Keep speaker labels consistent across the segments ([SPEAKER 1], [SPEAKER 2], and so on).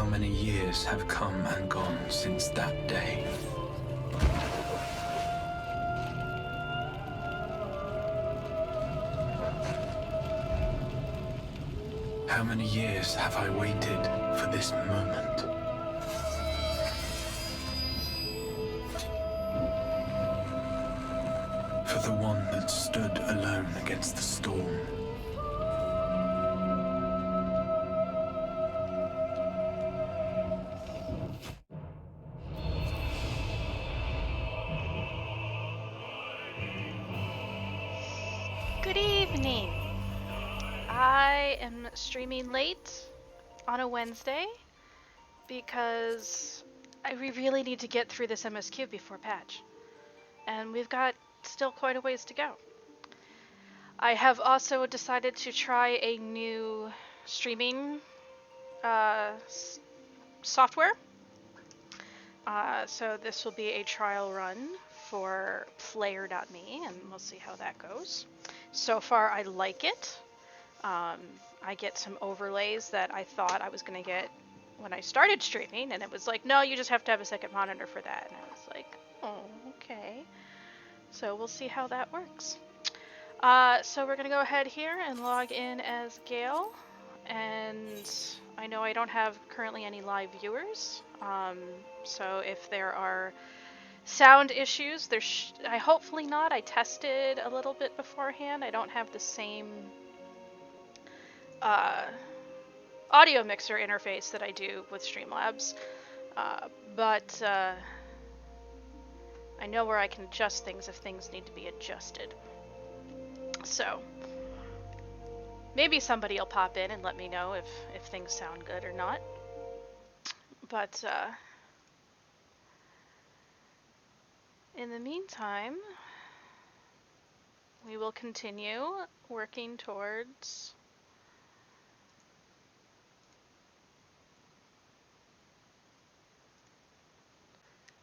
[SPEAKER 1] How many years have come and gone since that day? How many years have I waited for this moment? For the one that stood alone against the storm.
[SPEAKER 2] Good evening. I am streaming late on a Wednesday because we really need to get through this MSQ before patch. And we've got still quite a ways to go. I have also decided to try a new streaming software. So this will be a trial run for player.me, and we'll see how that goes. So far, I like it. I get some overlays that I thought I was going to get when I started streaming, and it was like, no, you just have to have a second monitor for that. And I was like, oh, okay. So we'll see how that works. So we're going to go ahead here and log in as Gale. And I know I don't have currently any live viewers. So if there are sound issues, I hopefully not. I tested a little bit beforehand. I don't have the same audio mixer interface that I do with Streamlabs, but I know where I can adjust things if things need to be adjusted. So maybe somebody will pop in and let me know if things sound good or not. But in the meantime, we will continue working towards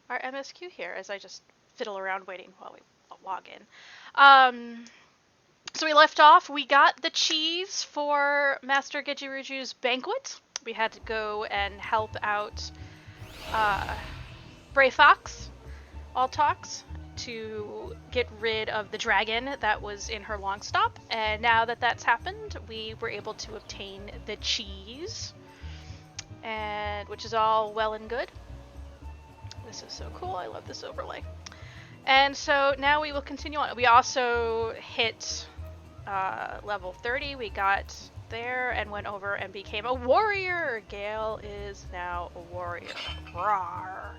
[SPEAKER 2] our MSQ here as I just fiddle around waiting while we log in. So we left off, we got the cheese for Master Gegeruju's banquet. We had to go and help out Bray Fox, Altox, to get rid of the dragon that was in her long stop. And now that that's happened, we were able to obtain the cheese, and which is all well and good. This is so cool. I love this overlay. And so now we will continue on. We also hit level 30. We got there and went over and became a warrior. Gale is now a warrior. Rawr.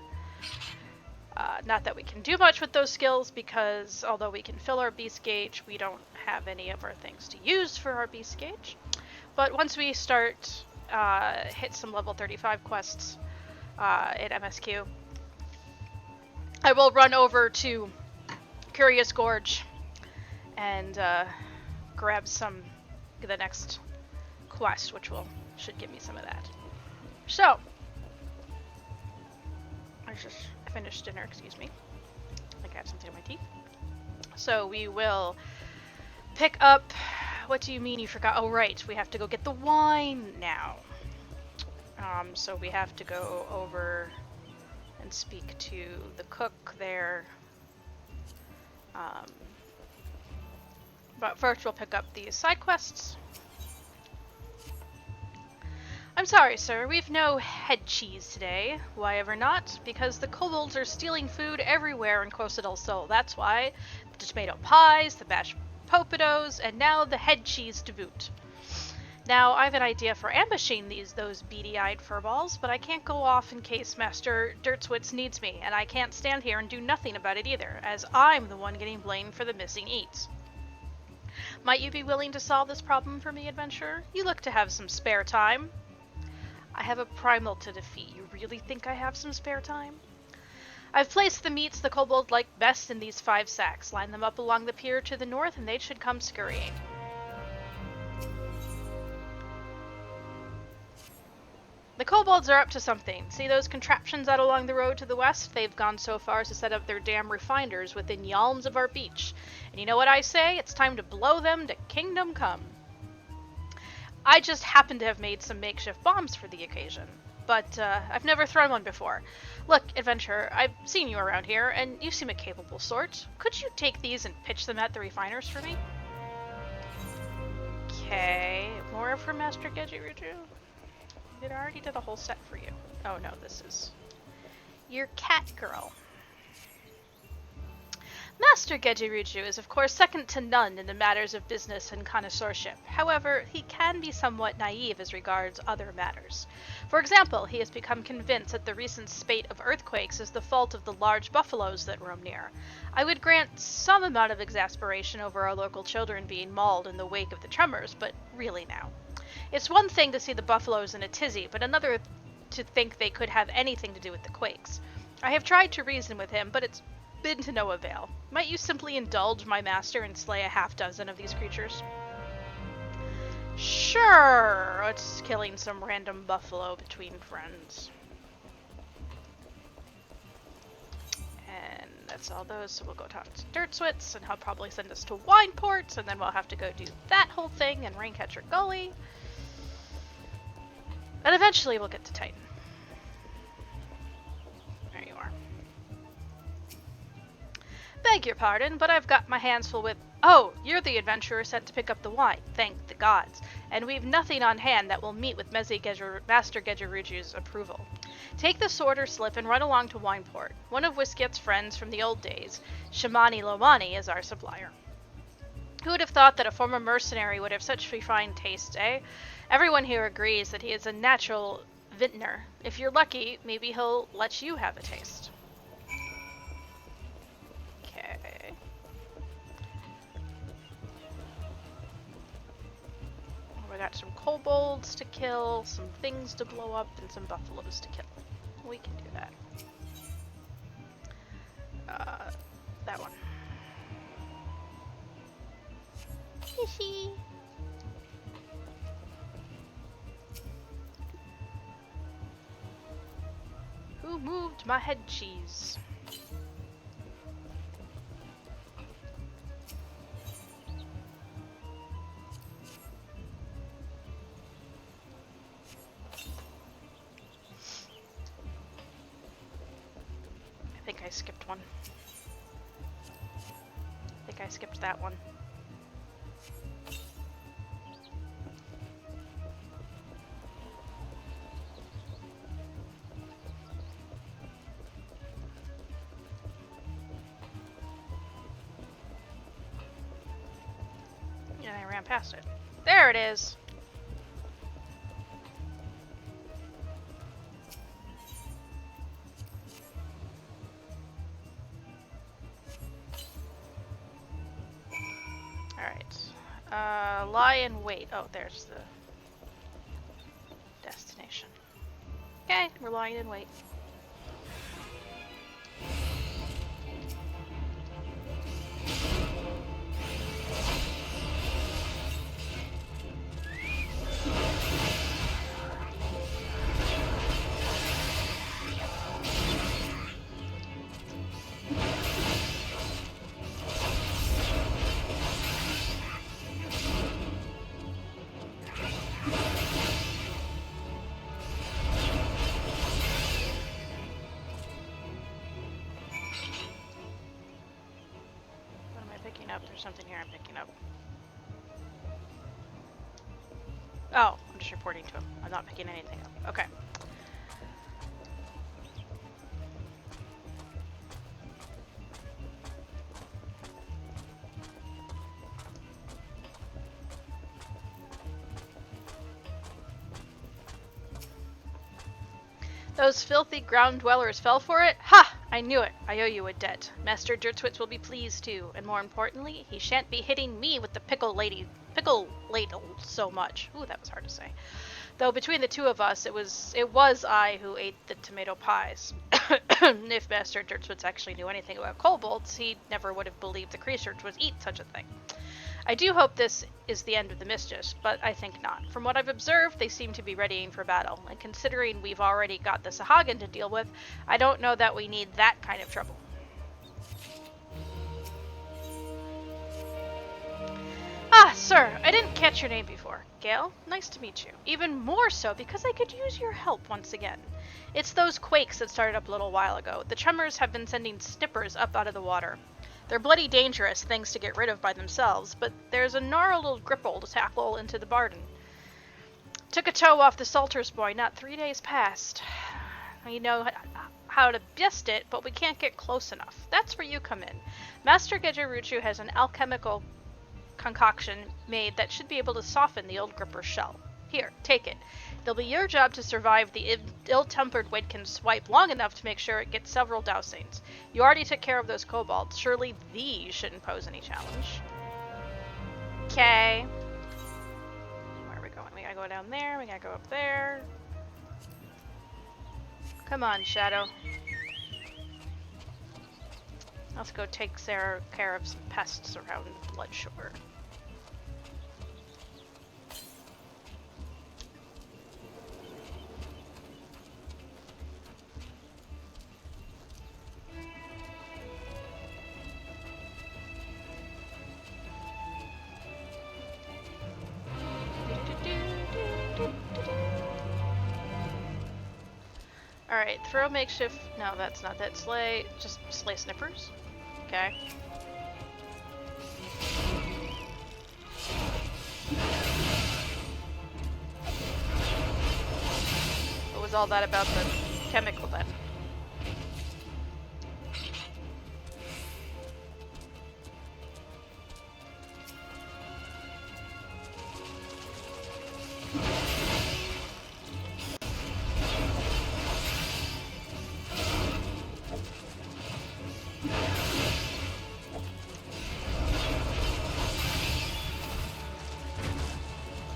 [SPEAKER 2] Not that we can do much with those skills because although we can fill our beast gauge, we don't have any of our things to use for our beast gauge. But once we start hit some level 35 quests at MSQ, I will run over to Curious Gorge and grab the next quest, which should give me some of that. So, I just finished dinner, excuse me. I think I have something in my teeth. So we will pick up, what do you mean you forgot? Oh right, we have to go get the wine now. So we have to go over and speak to the cook there. But first we'll pick up these side quests. I'm sorry, sir, we've no head cheese today. Why ever not? Because the kobolds are stealing food everywhere in Costa del Sol. That's why. The tomato pies, the mashed potatos, and now the head cheese to boot. Now, I have an idea for ambushing those beady-eyed furballs, but I can't go off in case Master Dirtswitz needs me, and I can't stand here and do nothing about it either, as I'm the one getting blamed for the missing eats. Might you be willing to solve this problem for me, adventurer? You look to have some spare time. I have a primal to defeat. You really think I have some spare time? I've placed the meats the kobold like best in these 5 sacks. Line them up along the pier to the north, and they should come scurrying. The kobolds are up to something. See those contraptions out along the road to the west? They've gone so far as to set up their damn refiners within yalms of our beach. And you know what I say? It's time to blow them to kingdom come. I just happen to have made some makeshift bombs for the occasion. but I've never thrown one before. Look, adventurer, I've seen you around here, and you seem a capable sort. Could you take these and pitch them at the refiners for me? Okay, more for Master Gegeruju. It already did a whole set for you. Oh no, this is your cat girl. Master Gegeruju is of course second to none in the matters of business and connoisseurship. However, he can be somewhat naive as regards other matters. For example, he has become convinced that the recent spate of earthquakes is the fault of the large buffaloes that roam near. I would grant some amount of exasperation over our local children being mauled in the wake of the tremors, but really now. It's one thing to see the buffaloes in a tizzy, but another to think they could have anything to do with the quakes. I have tried to reason with him, but it's been to no avail. Might you simply indulge my master and slay a half-dozen of these creatures? Sure, it's killing some random buffalo between friends. And that's all those, so we'll go talk to Dirtswits, and he'll probably send us to Wineports, and then we'll have to go do that whole thing in Raincatcher Gully. And eventually we'll get to Titan. There you are. Beg your pardon, but I've got my hands full with— Oh, you're the adventurer sent to pick up the wine, thank the gods. And we've nothing on hand that will meet with Master Gegeruju's approval. Take the sword or slip and run along to Wineport. One of Whisket's friends from the old days, Shamani Lomani, is our supplier. Who would have thought that a former mercenary would have such refined taste, eh? Everyone here agrees that he is a natural vintner. If you're lucky, maybe he'll let you have a taste. Okay. We got some kobolds to kill, some things to blow up, and some buffaloes to kill. We can do that. That one. Hihi. Who moved my head cheese? I think I skipped one. I think I skipped that one. And I ran past it. There it is! Lie in wait. Oh, there's the destination. Okay, we're lying in wait. There's something here I'm picking up. Oh, I'm just reporting to him. I'm not picking anything up. Okay. Those filthy ground dwellers fell for it? Ha! I knew it. I owe you a debt. Master Dirtswits will be pleased too, and more importantly, he shan't be hitting me with the pickle ladle so much. Ooh, that was hard to say. Though between the two of us, it was I who ate the tomato pies. If Master Dirtswits actually knew anything about kobolds, he never would have believed the creatures would eat such a thing. I do hope this is the end of the mischief, but I think not. From what I've observed, they seem to be readying for battle, and considering we've already got the Sahagin to deal with, I don't know that we need that kind of trouble. Ah, sir, I didn't catch your name before. Gale, nice to meet you. Even more so because I could use your help once again. It's those quakes that started up a little while ago. The tremors have been sending snippers up out of the water. They're bloody dangerous things to get rid of by themselves, but there's a gnarled gripple to tackle into the barden. Took a toe off the Salter's boy not 3 days past. We know how to best it, but we can't get close enough. That's where you come in. Master Gegeruju has an alchemical concoction made that should be able to soften the old gripper's shell. Here, take it. It'll be your job to survive the ill-tempered Widkin's swipe long enough to make sure it gets several dousings. You already took care of those kobolds. Surely these shouldn't pose any challenge. Okay. Where are we going? We gotta go down there. We gotta go up there. Come on, Shadow. Let's go take care of some pests around Bloodshore. Alright, throw makeshift. No, that's not that. Slay. Just slay snippers. Okay. What was all that about the chemical then?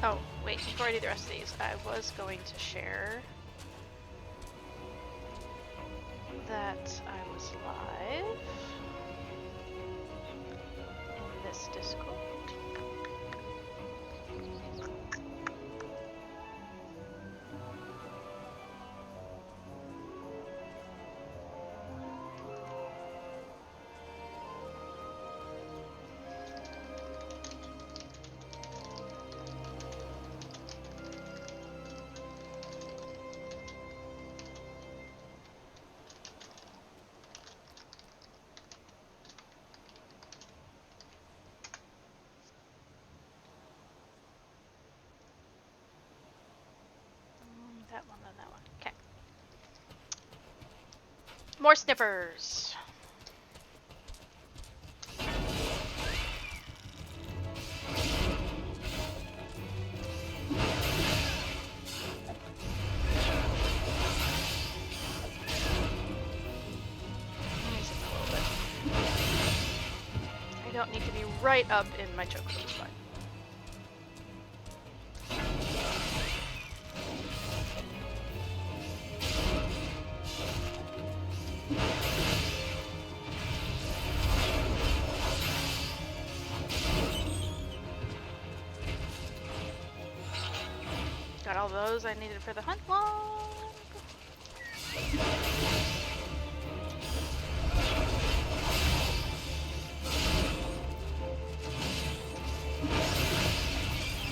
[SPEAKER 2] Oh, wait, before I do the rest of these, I was going to share that I was live in this Discord. That one, then that one. Okay. More snippers. I don't need to be right up in my choke. It's fine. Got all those I needed for the hunt log.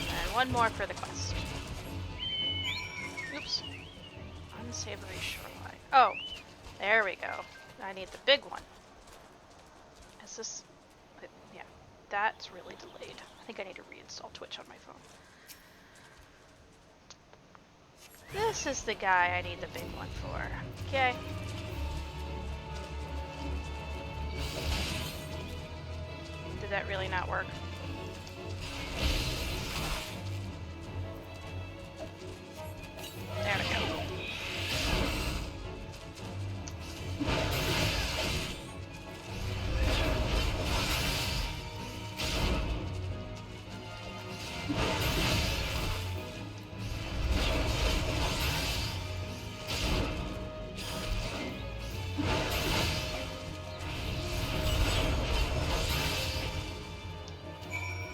[SPEAKER 2] And one more for the quest. Oops. Unsavory shoreline. Oh, there we go. I need the big one. Is this... yeah, that's really delayed. I think I need to reinstall Twitch on my phone. This is the guy I need the big one for. Okay. Did that really not work? There we go.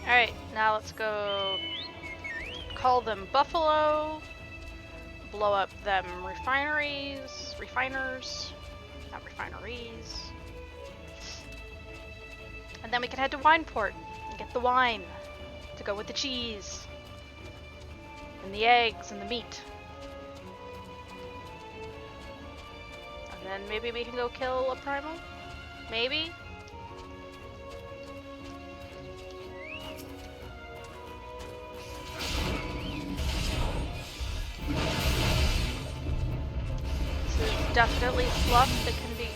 [SPEAKER 2] Alright, now let's go call them Buffalo, blow up them refiners, not refineries, and then we can head to Wineport and get the wine to go with the cheese. And the eggs and the meat. And then maybe we can go kill a primal? Maybe? This is definitely fluff that can be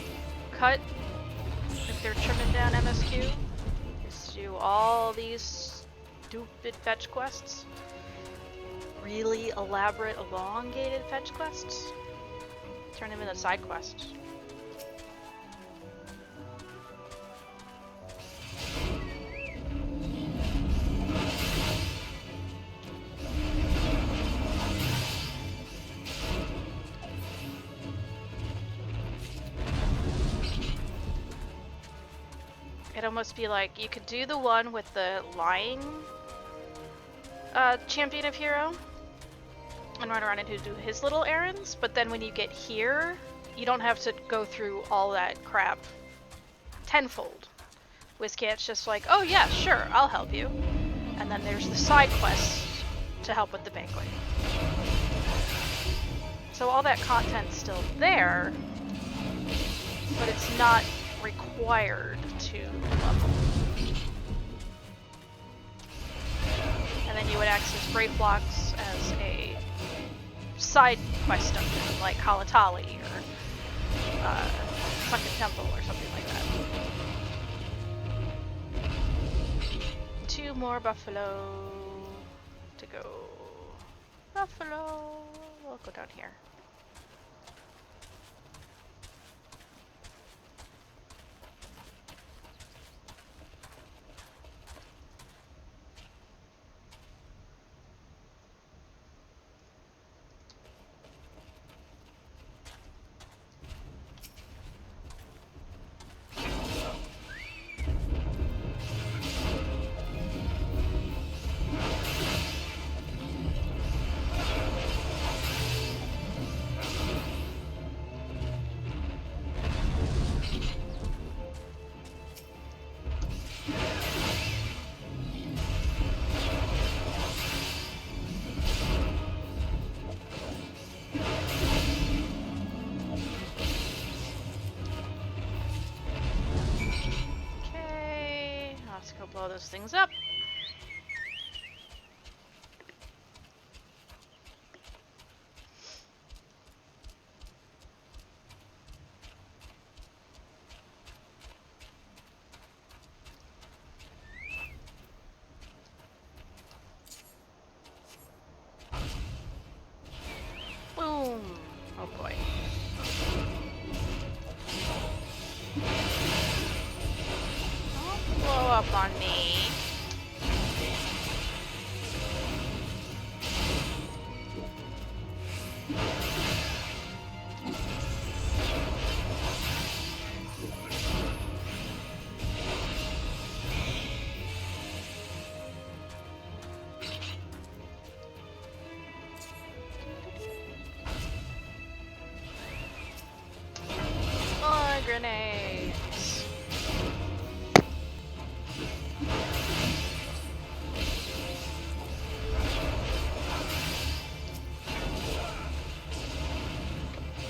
[SPEAKER 2] cut if they're trimming down MSQ. Just do all these stupid fetch quests. Really elaborate, elongated fetch quests. Turn them into side quests. It'd almost be like you could do the one with the lying champion of hero and run around and do his little errands, but then when you get here, you don't have to go through all that crap tenfold. Whiskat's just like, oh yeah, sure, I'll help you. And then there's the side quest to help with the banquet. So all that content's still there, but it's not required to level. And then you would access Brave Blocks as a side quest dungeon, like Kalatali or Sunken Temple or something like that. 2 more buffalo to go. Buffalo. We'll go down here. Blow those things up. Boom. Oh boy. Don't blow up on me. Grenades.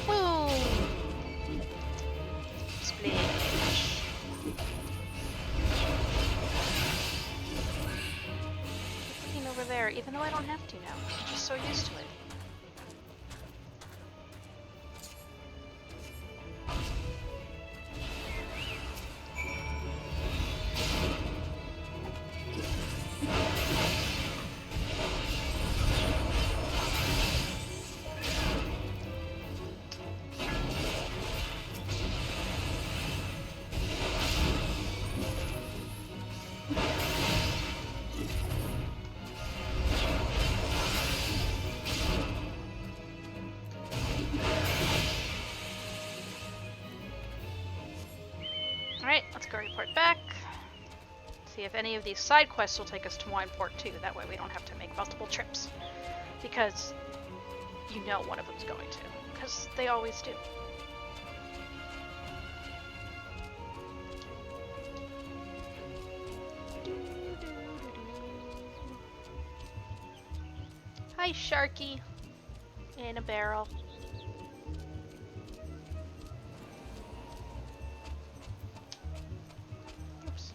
[SPEAKER 2] Boom. Splish. Looking over there, even though I don't have to now. I'm just so used to it. Alright, let's go report back. See if any of these side quests will take us to Wineport too. That way we don't have to make multiple trips. Because you know one of them's going to. Because they always do. Hi, Hi, Sharky. In a barrel. Oops.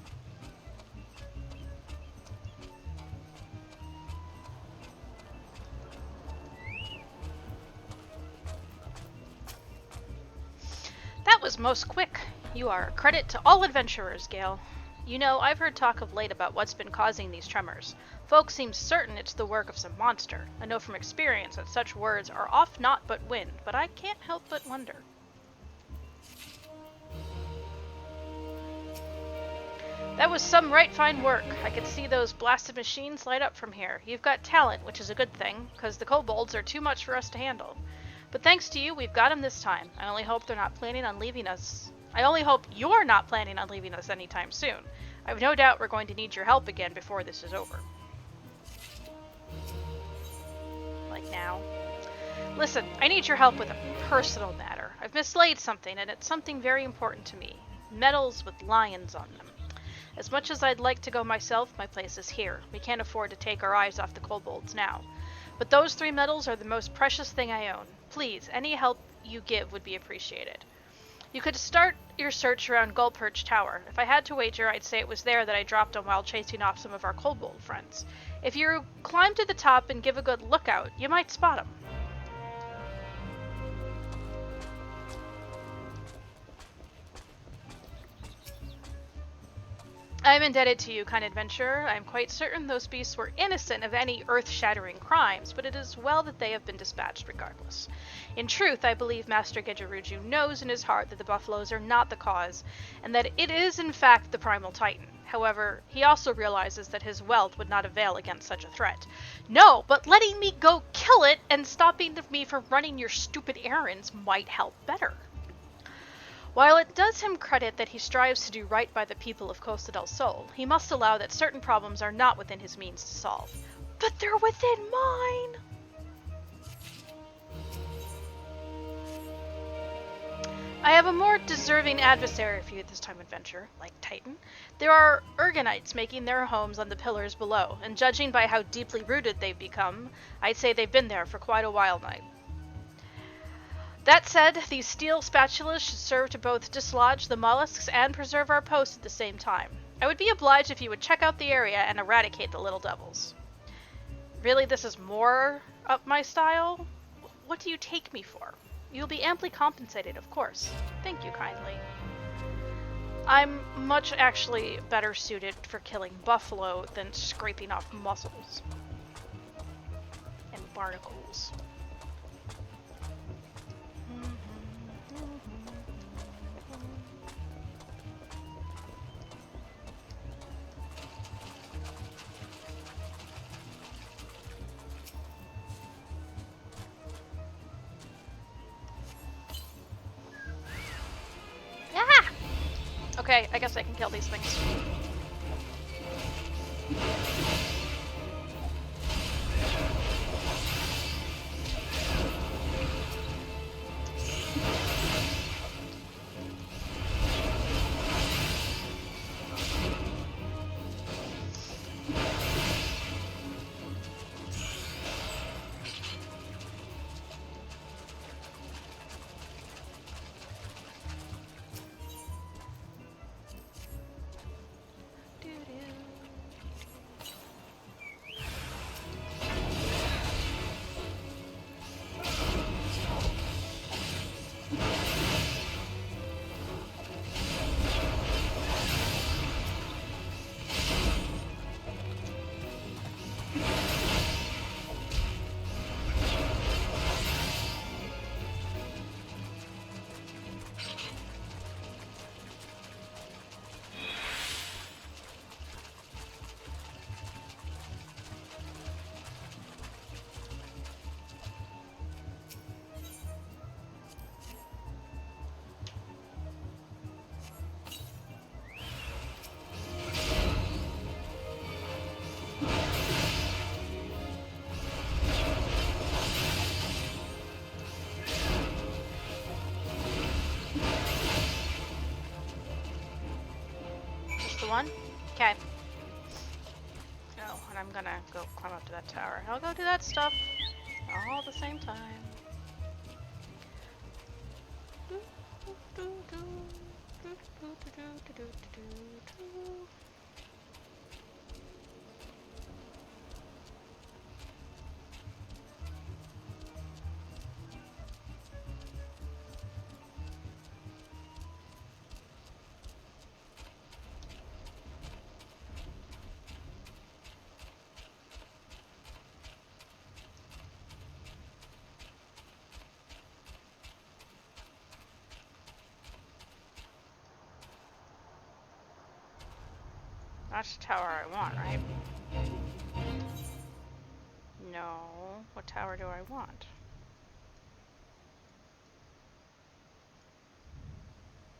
[SPEAKER 2] That was most quick. You are a credit to all adventurers, Gale. You know, I've heard talk of late about what's been causing these tremors. Folk seem certain it's the work of some monster. I know from experience that such words are oft naught but wind, but I can't help but wonder. That was some right fine work. I could see those blasted machines light up from here. You've got talent, which is a good thing, because the kobolds are too much for us to handle. But thanks to you, we've got them this time. I only hope they're not planning on leaving us. I only hope you're not planning on leaving us anytime soon. I have no doubt we're going to need your help again before this is over. Like now. Listen, I need your help with a personal matter. I've mislaid something, and it's something very important to me. Medals with lions on them. As much as I'd like to go myself, my place is here. We can't afford to take our eyes off the kobolds now. But those 3 medals are the most precious thing I own. Please, any help you give would be appreciated. You could start your search around Gullperch Tower. If I had to wager, I'd say it was there that I dropped them while chasing off some of our kobold friends. If you climb to the top and give a good lookout, you might spot them. I am indebted to you, kind adventurer. I am quite certain those beasts were innocent of any earth-shattering crimes, but it is well that they have been dispatched regardless. In truth, I believe Master Gegeruju knows in his heart that the buffaloes are not the cause, and that it is in fact the primal titan. However, he also realizes that his wealth would not avail against such a threat. No, but letting me go kill it and stopping me from running your stupid errands might help better. While it does him credit that he strives to do right by the people of Costa del Sol, he must allow that certain problems are not within his means to solve. But they're within mine! I have a more deserving adversary for you this time, adventurer, like Titan. There are Ergonites making their homes on the pillars below, and judging by how deeply rooted they've become, I'd say they've been there for quite a while now. That said, these steel spatulas should serve to both dislodge the mollusks and preserve our post at the same time. I would be obliged if you would check out the area and eradicate the little devils. Really, this is more up my style? What do you take me for? You'll be amply compensated, of course. Thank you kindly. I'm much actually better suited for killing buffalo than scraping off muscles and barnacles. Ah! Okay, I guess I can kill these things. One? Okay. Oh, and I'm gonna go climb up to that tower. I'll go do that stuff. all at the same time. That's the tower I want, right? No. What tower do I want?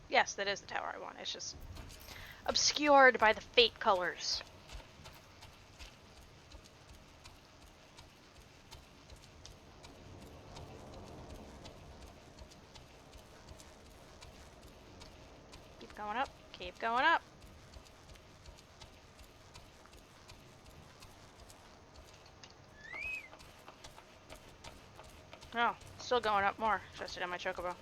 [SPEAKER 2] Yes, that is the tower I want. It's just obscured by the fate colors. Keep going up. Keep going up. Oh, still going up more. Trusted on my chocobo.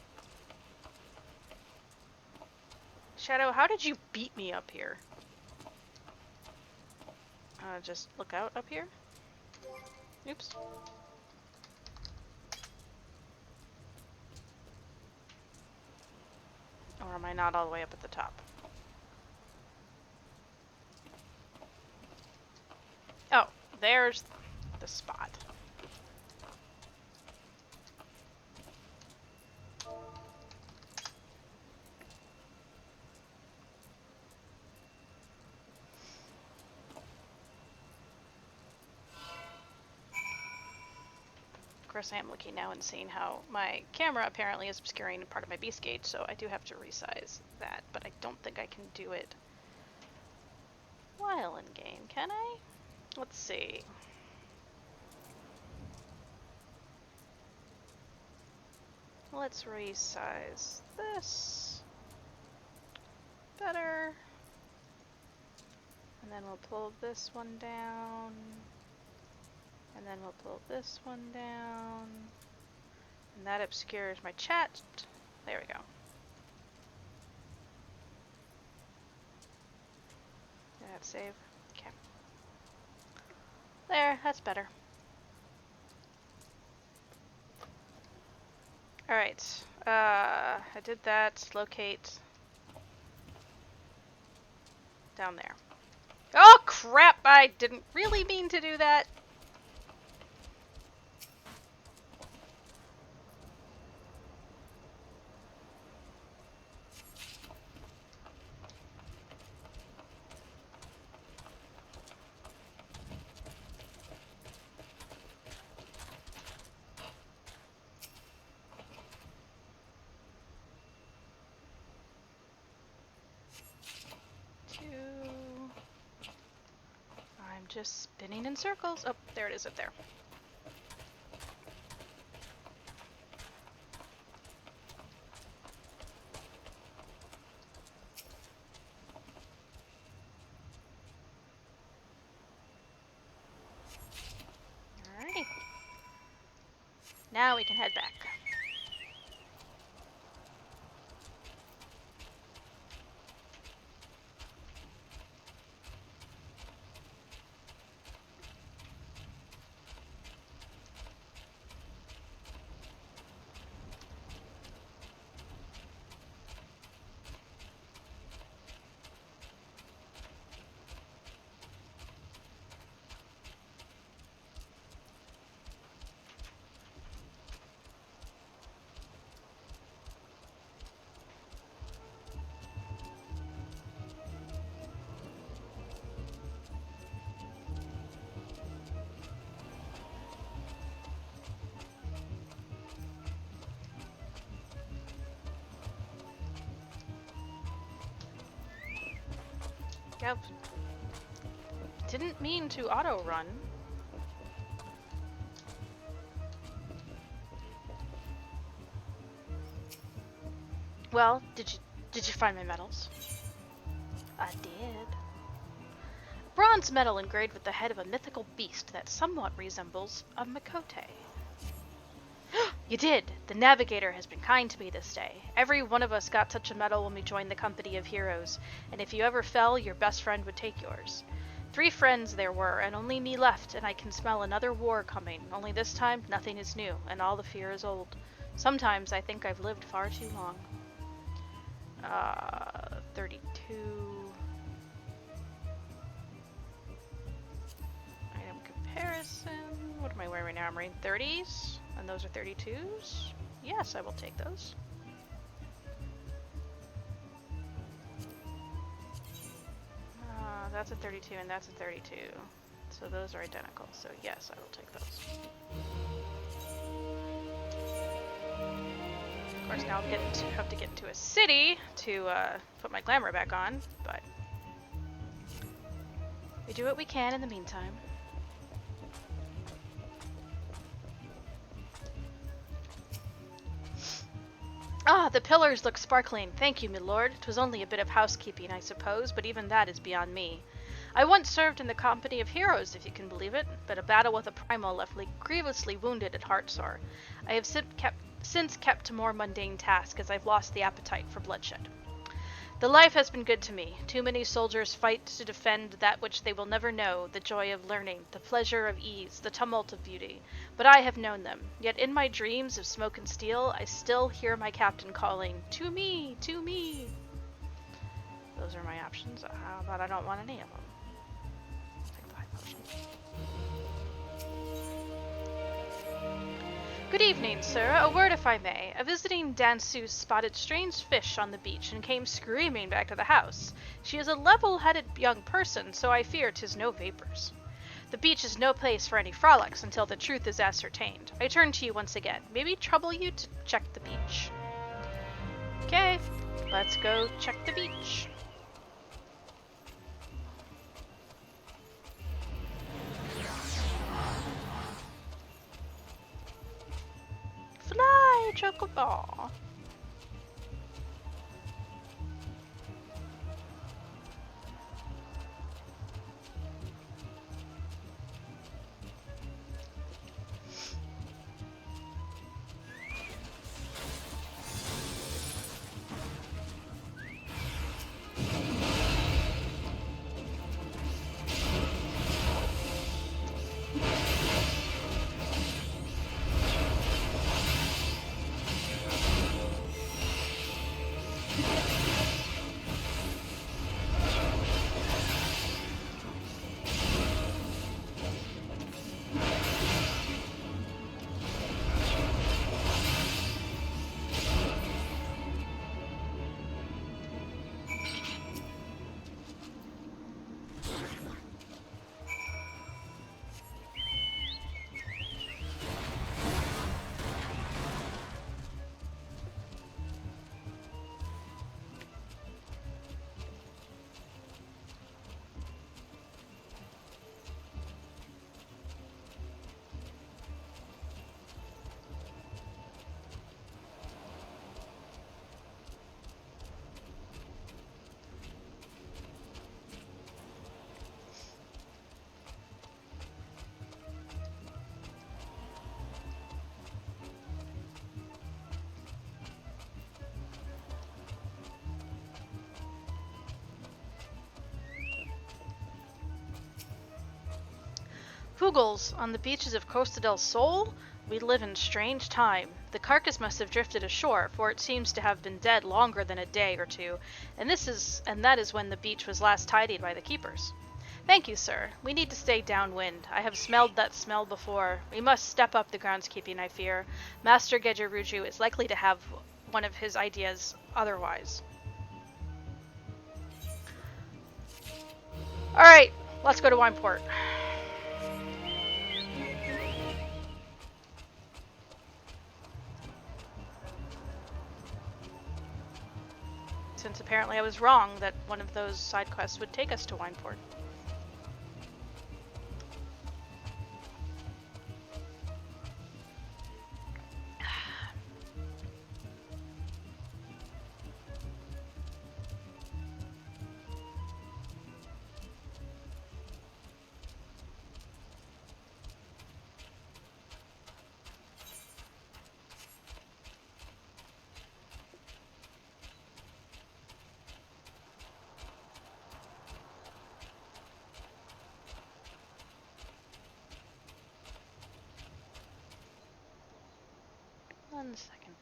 [SPEAKER 2] Shadow, how did you beat me up here? Just look out up here? Oops. Or am I not all the way up at the top? Oh, there's the spot. Of course, I am looking now and seeing how my camera apparently is obscuring part of my beast gauge, so I do have to resize that, but I don't think I can do it while in game, can I? Let's see. Let's resize this. Better. And then we'll pull this one down. And then we'll pull this one down. And that obscures my chat. There we go. Did that save? Okay. There, that's better. Alright. I did that. Locate. Down there. Oh crap! I didn't really mean to do that. I'm just spinning in circles. Oh, there it is up there. Alrighty. Now we can head back. Yep. Didn't mean to auto run. Well, did you find my medals? I did. Bronze medal engraved with the head of a mythical beast that somewhat resembles a Makote. You did. The navigator has been kind to me this day. Every one of us got such a medal when we joined the company of heroes, and if you ever fell, your best friend would take yours. 3 friends there were, and only me left, and I can smell another war coming. Only this time, nothing is new, and all the fear is old. Sometimes I think I've lived far too long. 32. Item comparison. What am I wearing right now? I'm wearing 30s, and those are 32s. Yes, I will take those. That's a 32 and that's a 32. So those are identical. So yes, I will take those. Of course, now I'll have to get into a city to put my glamour back on, but we do what we can in the meantime. Ah, the pillars look sparkling. Thank you, my lord. 'Twas only a bit of housekeeping, I suppose, but even that is beyond me. I once served in the company of heroes, if you can believe it, but a battle with a primal left me grievously wounded at Heartsore. I have since kept to more mundane tasks, as I've lost the appetite for bloodshed. The life has been good to me. Too many soldiers fight to defend that which they will never know, the joy of learning, the pleasure of ease, the tumult of beauty. But I have known them. Yet in my dreams of smoke and steel, I still hear my captain calling, "To me! To me!" Those are my options. How about I don't want any of them? I'll take the high potion. Good evening, sir. A word, if I may. A visiting danseuse spotted strange fish on the beach and came screaming back to the house. She is a level-headed young person, so I fear 'tis no vapors. The beach is no place for any frolics until the truth is ascertained. I turn to you once again. Maybe trouble you to check the beach. Okay, let's go check the beach. Fly, Chocobo! Fugels, on the beaches of Costa del Sol, we live in strange time. The carcass must have drifted ashore, for it seems to have been dead longer than a day or two, and that is when the beach was last tidied by the keepers. Thank you, sir. We need to stay downwind. I have smelled that smell before. We must step up the groundskeeping, I fear. Master Gegeruju is likely to have one of his ideas otherwise. Alright, let's go to Wineport. Since apparently I was wrong that one of those side quests would take us to Wineport. 1 second.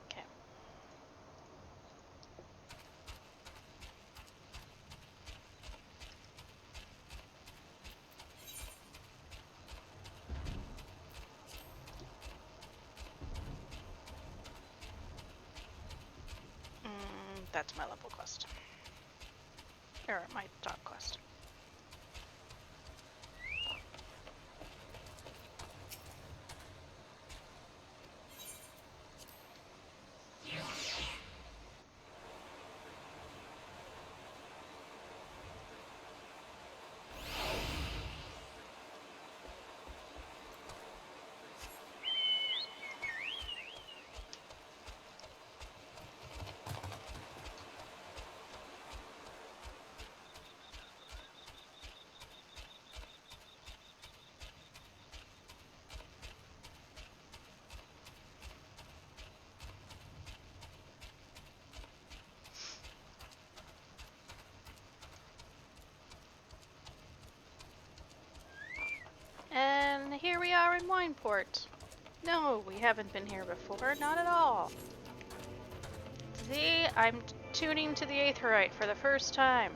[SPEAKER 2] Okay. That's my level quest. Or my dog quest. And here we are in Wineport. No, we haven't been here before, not at all. See, I'm tuning to the Aetherite for the first time.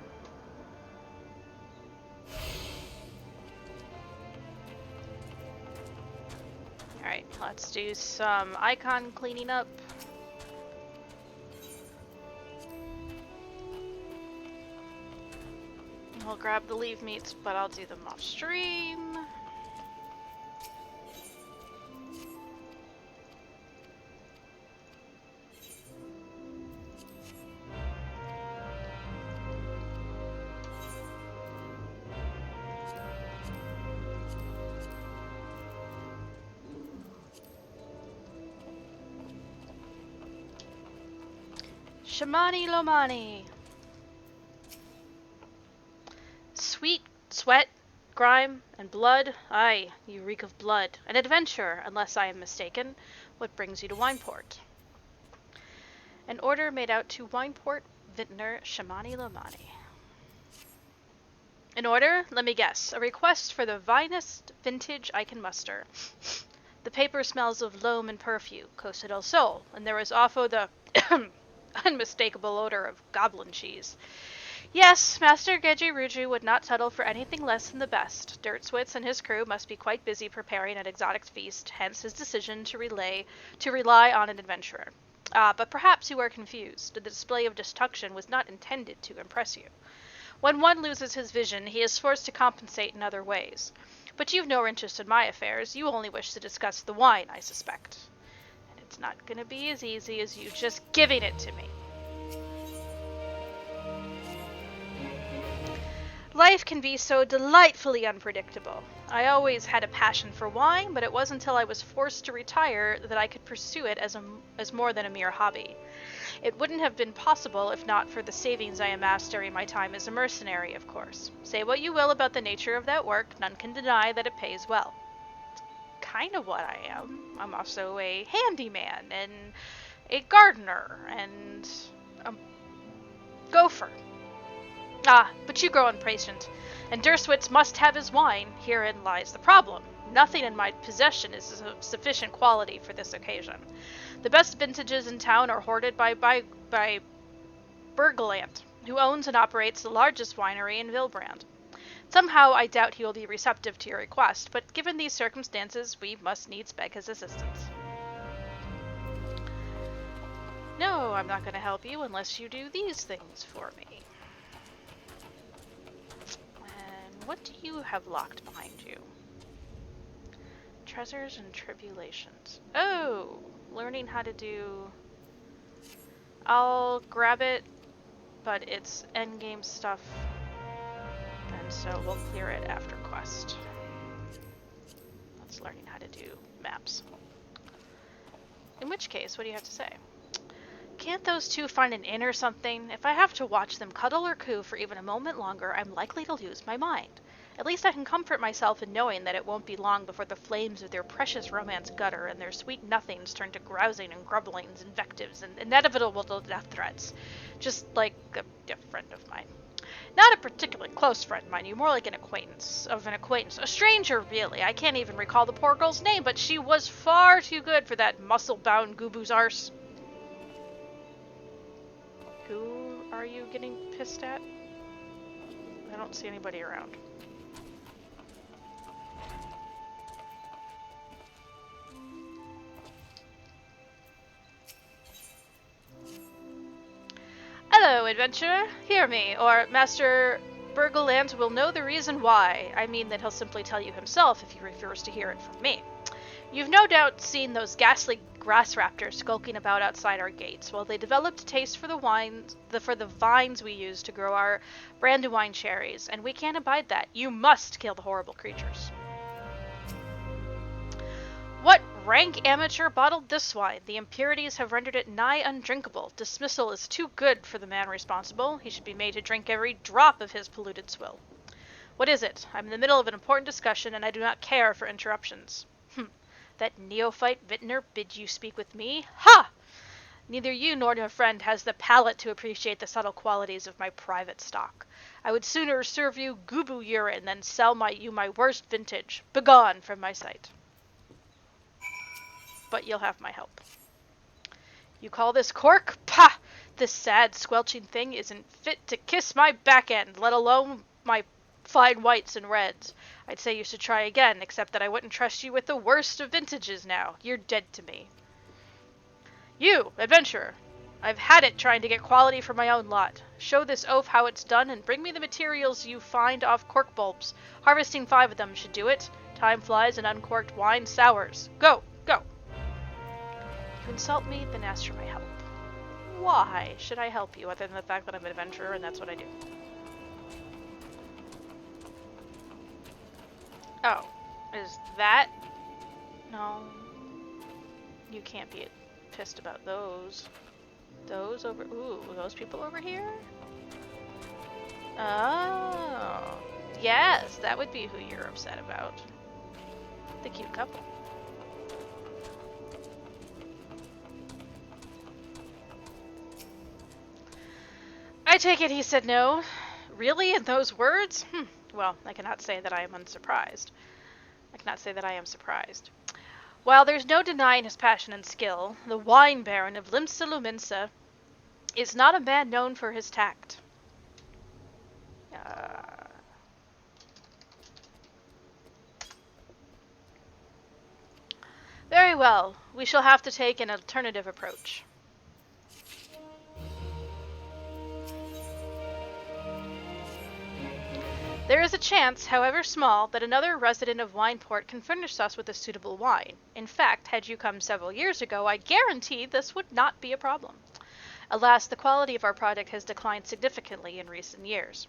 [SPEAKER 2] Alright, let's do some icon cleaning up. We'll grab the leave meats, but I'll do them off stream. Shamani Lomani. Sweet sweat, grime, and blood. Aye, you reek of blood. An adventure, unless I am mistaken. What brings you to Wineport? An order made out to Wineport Vintner Shamani Lomani. An order? Let me guess. A request for the vinest vintage I can muster. The paper smells of loam and perfume, Costa del Sol, and there is also the unmistakable odor of goblin cheese. Yes, Master Gegeruju would not settle for anything less than the best. Dirtswitz and his crew must be quite busy preparing an exotic feast, hence his decision to rely on an adventurer. But perhaps you are confused. The display of destruction was not intended to impress you. When one loses his vision, he is forced to compensate in other ways. But you've no interest in my affairs. You only wish to discuss the wine, I suspect. And it's not going to be as easy as you just giving it to me. Life can be so delightfully unpredictable. I always had a passion for wine, but it wasn't until I was forced to retire that I could pursue it as more than a mere hobby. It wouldn't have been possible if not for the savings I amassed during my time as a mercenary, of course. Say what you will about the nature of that work, none can deny that it pays well. It's kind of what I am. I'm also a handyman, and a gardener, and a gopher. But you grow impatient, and Dirstwitz must have his wine. Herein lies the problem. Nothing in my possession is of sufficient quality for this occasion. The best vintages in town are hoarded by Bergland, who owns and operates the largest winery in Vilbrand. Somehow I doubt he will be receptive to your request, but given these circumstances, we must needs beg his assistance. No, I'm not going to help you unless you do these things for me. What do you have locked behind you? Treasures and tribulations. Oh, learning how to do... I'll grab it, but it's endgame stuff, and so we'll clear it after quest. That's learning how to do maps. In which case, what do you have to say? Can't those two find an inn or something? If I have to watch them cuddle or coo for even a moment longer, I'm likely to lose my mind. At least I can comfort myself in knowing that it won't be long before the flames of their precious romance gutter and their sweet nothings turn to grousing and grumblings, invectives, and inevitable death threats. Just like a friend of mine. Not a particularly close friend, mind you, more like an acquaintance of an acquaintance. A stranger, really. I can't even recall the poor girl's name, but she was far too good for that muscle-bound Gubu's arse. Who are you getting pissed at? I don't see anybody around. Hello, adventurer. Hear me, or Master Burgeland will know the reason why. I mean that he'll simply tell you himself if he refers to hear it from me. You've no doubt seen those ghastly grass raptors skulking about outside our gates. Well, they developed a taste for the vines we use to grow our brandywine cherries, and we can't abide that. You must kill the horrible creatures. What rank amateur bottled this wine? The impurities have rendered it nigh undrinkable. Dismissal is too good for the man responsible. He should be made to drink every drop of his polluted swill. What is it? I'm in the middle of an important discussion, and I do not care for interruptions. That neophyte vintner bid you speak with me? Ha! Neither you nor your friend has the palate to appreciate the subtle qualities of my private stock. I would sooner serve you Gubu urine than sell you my worst vintage. Begone from my sight. But you'll have my help. You call this cork? Pah! This sad, squelching thing isn't fit to kiss my back end, let alone my fine whites and reds. I'd say you should try again, except that I wouldn't trust you with the worst of vintages now. You're dead to me. You, adventurer. I've had it trying to get quality for my own lot. Show this oaf how it's done and bring me the materials you find off cork bulbs. Harvesting 5 of them should do it. Time flies and uncorked wine sours. Go, go. You insult me, then ask for my help. Why should I help you other than the fact that I'm an adventurer and that's what I do? Oh, is that? No. You can't be pissed about those. Those over... Ooh, those people over here? Oh. Yes, that would be who you're upset about. The cute couple. I take it he said no. Really? In those words? Well, I cannot say that I am unsurprised. I cannot say that I am surprised. While there's no denying his passion and skill, the wine baron of Limsa Luminsa is not a man known for his tact. Very well. We shall have to take an alternative approach. There is a chance, however small, that another resident of Wineport can furnish us with a suitable wine. In fact, had you come several years ago, I guarantee this would not be a problem. Alas, the quality of our product has declined significantly in recent years.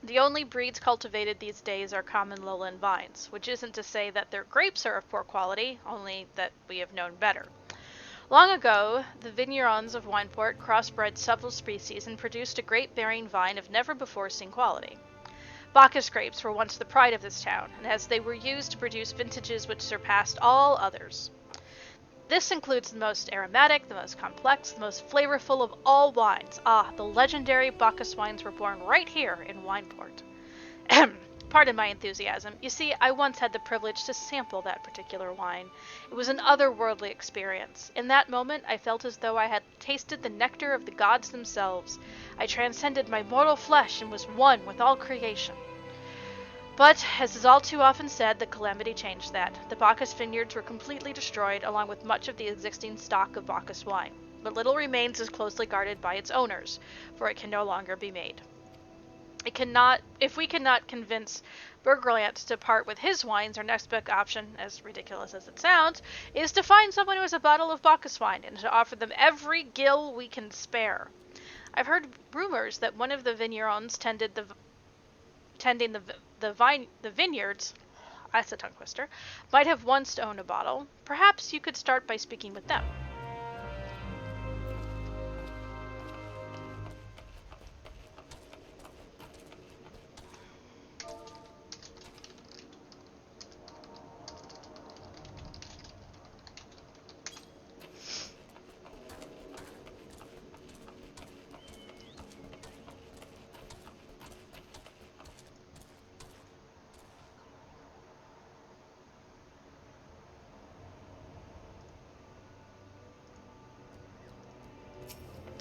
[SPEAKER 2] The only breeds cultivated these days are common lowland vines, which isn't to say that their grapes are of poor quality, only that we have known better. Long ago, the vignerons of Wineport crossbred several species and produced a grape-bearing vine of never-before-seen quality. Bacchus grapes were once the pride of this town, and as they were used to produce vintages which surpassed all others. This includes the most aromatic, the most complex, the most flavorful of all wines. Ah, the legendary Bacchus wines were born right here in Wineport. Pardon my enthusiasm. You see, I once had the privilege to sample that particular wine. It was an otherworldly experience. In that moment, I felt as though I had tasted the nectar of the gods themselves. I transcended my mortal flesh and was one with all creation. But, as is all too often said, the calamity changed that. The Bacchus vineyards were completely destroyed, along with much of the existing stock of Bacchus wine. But little remains is closely guarded by its owners, for it can no longer be made. If we cannot convince Burgerlant to part with his wines, our next best option, as ridiculous as it sounds, is to find someone who has a bottle of Bacchus wine and to offer them every gill we can spare. I've heard rumors that one of the vignerons tending the vineyards, that's a tongue twister, might have once owned a bottle. Perhaps you could start by speaking with them.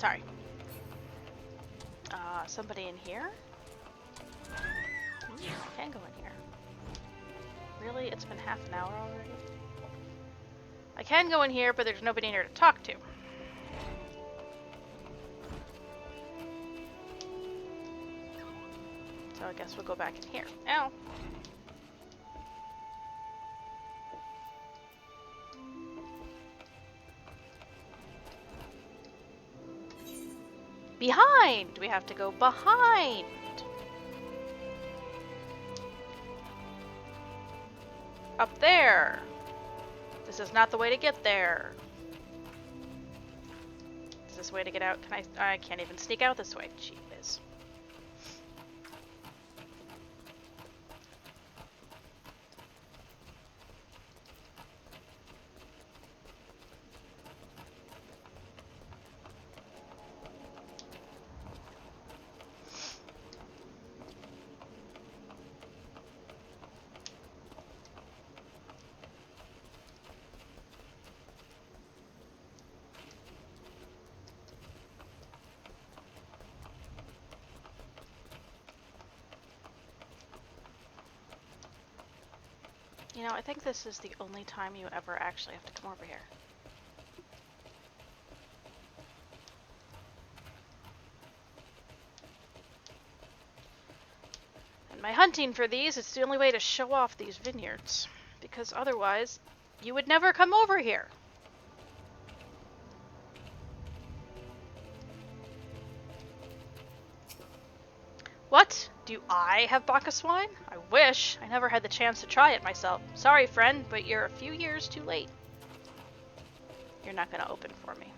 [SPEAKER 2] Sorry. Somebody in here? Ooh, I can go in here. Really? It's been half an hour already? I can go in here, but there's nobody in here to talk to. So I guess we'll go back in here. Ow! Behind! We have to go behind! Up there! This is not the way to get there. Is this the way to get out? Can I can't even sneak out this way. Gee whiz. You know, I think this is the only time you ever actually have to come over here. And my hunting for these, it's the only way to show off these vineyards. Because otherwise, you would never come over here. What? Do I have Bacchus wine? I wish. I never had the chance to try it myself. Sorry, friend, but you're a few years too late. You're not gonna open for me.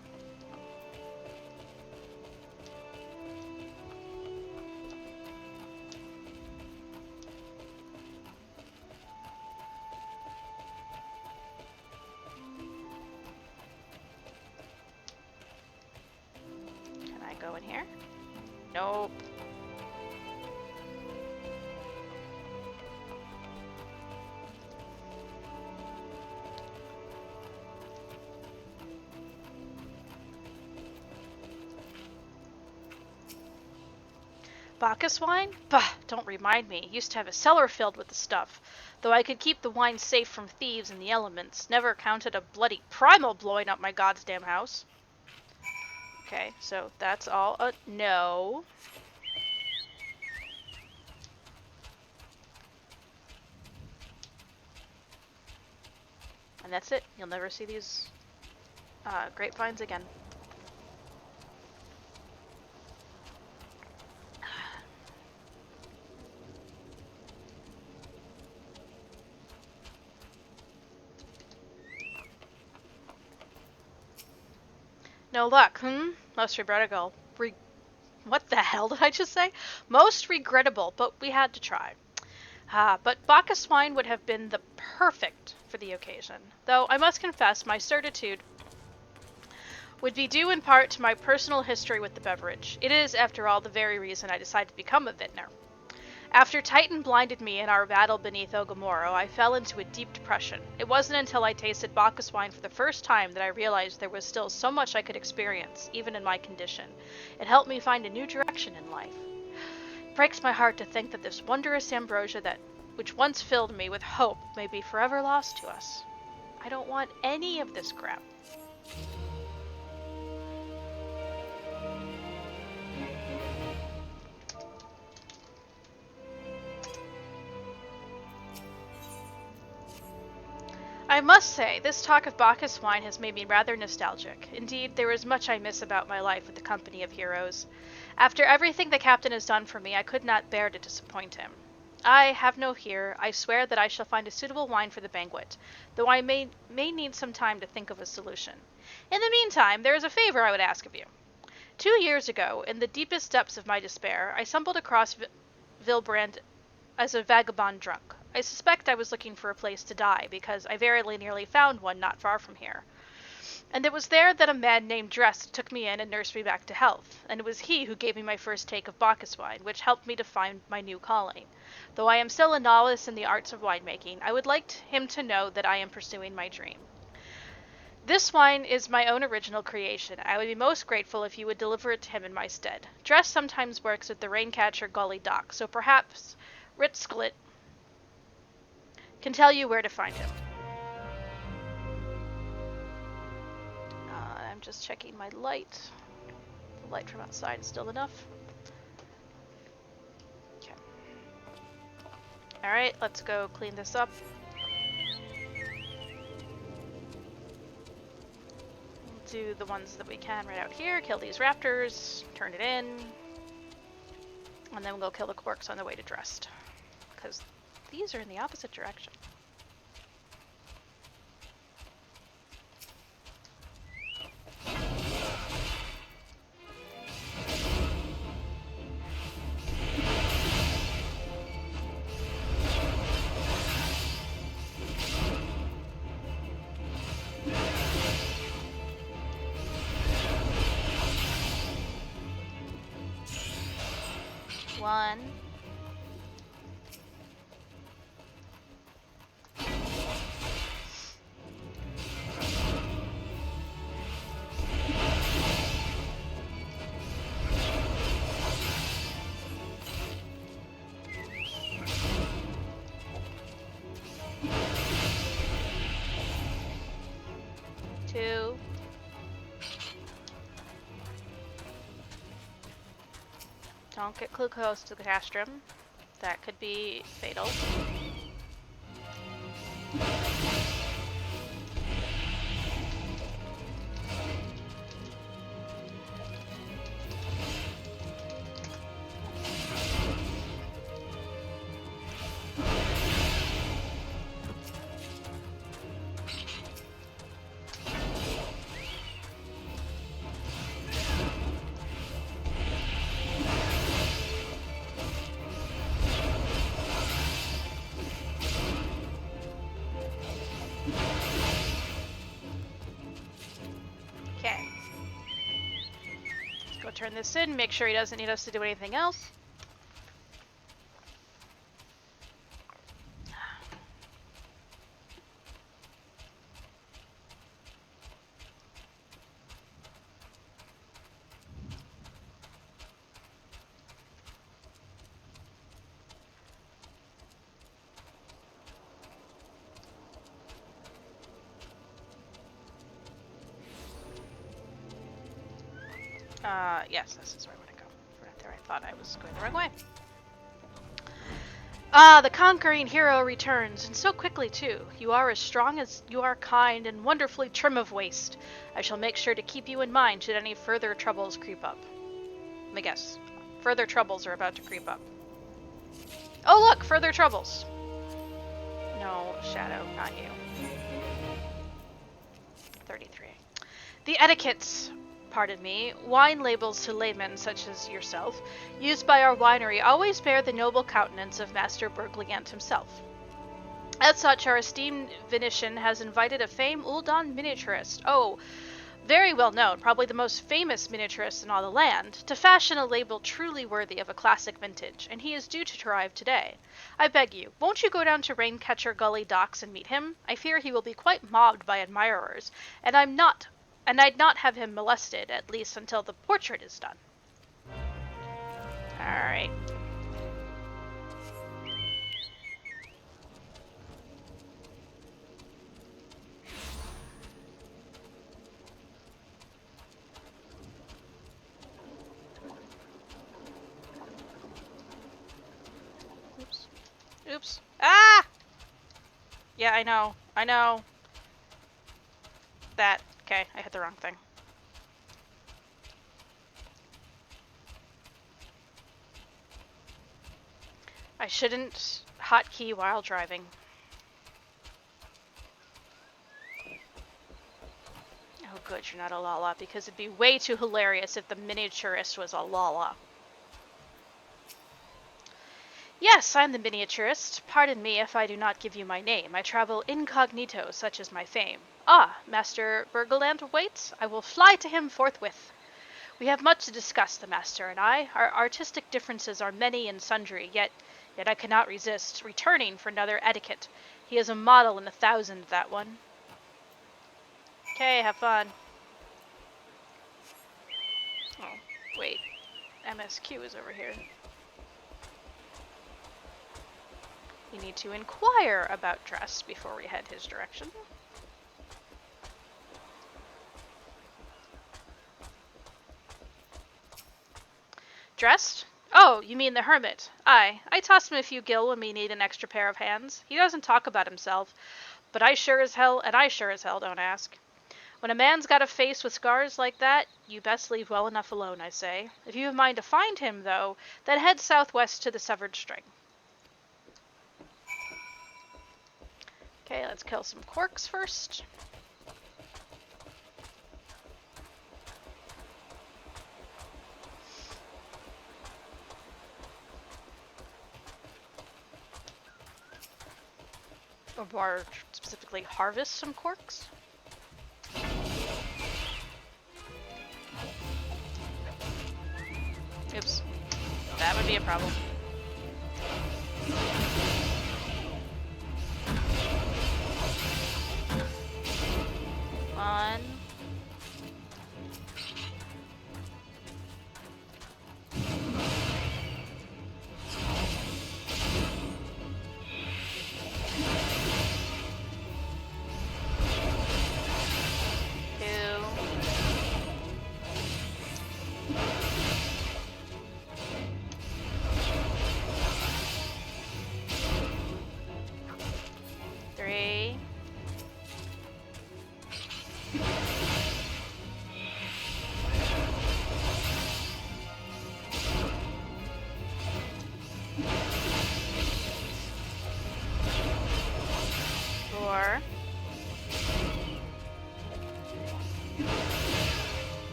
[SPEAKER 2] Can I go in here? Nope. Bacchus wine? Bah, don't remind me. Used to have a cellar filled with the stuff. Though I could keep the wine safe from thieves and the elements. Never counted a bloody primal blowing up my goddamn house. Okay, so that's all a no. And that's it. You'll never see these grapevines again. No luck, Most regrettable. What the hell did I just say? Most regrettable, but we had to try. But Bacchus wine would have been the perfect for the occasion. Though I must confess my certitude would be due in part to my personal history with the beverage. It is, after all, the very reason I decided to become a vintner. After Titan blinded me in our battle beneath Ogamoro, I fell into a deep depression. It wasn't until I tasted Bacchus wine for the first time that I realized there was still so much I could experience, even in my condition. It helped me find a new direction in life. It breaks my heart to think that this wondrous ambrosia which once filled me with hope may be forever lost to us. I don't want any of this crap. I must say, this talk of Bacchus wine has made me rather nostalgic. Indeed, there is much I miss about my life with the company of heroes. After everything the captain has done for me, I could not bear to disappoint him. I have no fear. I swear that I shall find a suitable wine for the banquet, though I may need some time to think of a solution. In the meantime, there is a favor I would ask of you. 2 years ago, in the deepest depths of my despair, I stumbled across Vilbrand as a vagabond drunk. I suspect I was looking for a place to die, because I very nearly found one not far from here. And it was there that a man named Drest took me in and nursed me back to health, and it was he who gave me my first take of Bacchus wine, which helped me to find my new calling. Though I am still a novice in the arts of winemaking, I would like him to know that I am pursuing my dream. This wine is my own original creation. I would be most grateful if you would deliver it to him in my stead. Dress sometimes works with the Raincatcher Gully dock, so perhaps Ritsklit can tell you where to find him. I'm just checking my light. The light from outside is still enough. Okay. Alright, let's go clean this up. Do the ones that we can right out here. Kill these raptors, turn it in, and then we'll go kill the quarks on the way to Dressed. Because these are in the opposite direction. One. Two. Don't get too close to the castrum. That could be fatal. Okay. Let's go turn this in, make sure he doesn't need us to do anything else. Yes, this is where I want to go. Right there, I thought I was going the wrong way. Ah, the conquering hero returns, and so quickly too. You are as strong as you are kind and wonderfully trim of waist. I shall make sure to keep you in mind should any further troubles creep up. Let me guess. Further troubles are about to creep up. Oh look, further troubles. No, Shadow, not you. 33. The etiquettes, pardon me, wine labels to laymen such as yourself, used by our winery always bear the noble countenance of Master Bergliant himself. As such, our esteemed Venetian has invited a famed Uldan miniaturist, very well known, probably the most famous miniaturist in all the land, to fashion a label truly worthy of a classic vintage, and he is due to arrive today. I beg you, won't you go down to Raincatcher Gully docks and meet him? I fear he will be quite mobbed by admirers, and I'd not have him molested, at least until the portrait is done. Alright. Oops. Oops. Ah! Yeah, I know. I know. That. Okay, I hit the wrong thing. I shouldn't hotkey while driving. Oh good, you're not a Lala, because it'd be way too hilarious if the miniaturist was a Lala. Yes, I'm the miniaturist. Pardon me if I do not give you my name. I travel incognito, such is my fame. Ah, Master Bergliant waits. I will fly to him forthwith. We have much to discuss, the Master and I. Our artistic differences are many and sundry, yet I cannot resist returning for another etiquette. He is a model in 1,000, that one. Okay, have fun. Oh, wait. MSQ is over here. You need to inquire about dress before we head his direction. Dressed? Oh, you mean the hermit. Aye, I toss him a few gil when we need an extra pair of hands. He doesn't talk about himself, but I sure as hell don't ask. When a man's got a face with scars like that, you best leave well enough alone, I say. If you have mind to find him, though, then head southwest to the Severed String. Okay, let's kill some quarks first. Or more specifically, harvest some quarks. Oops. That would be a problem. One.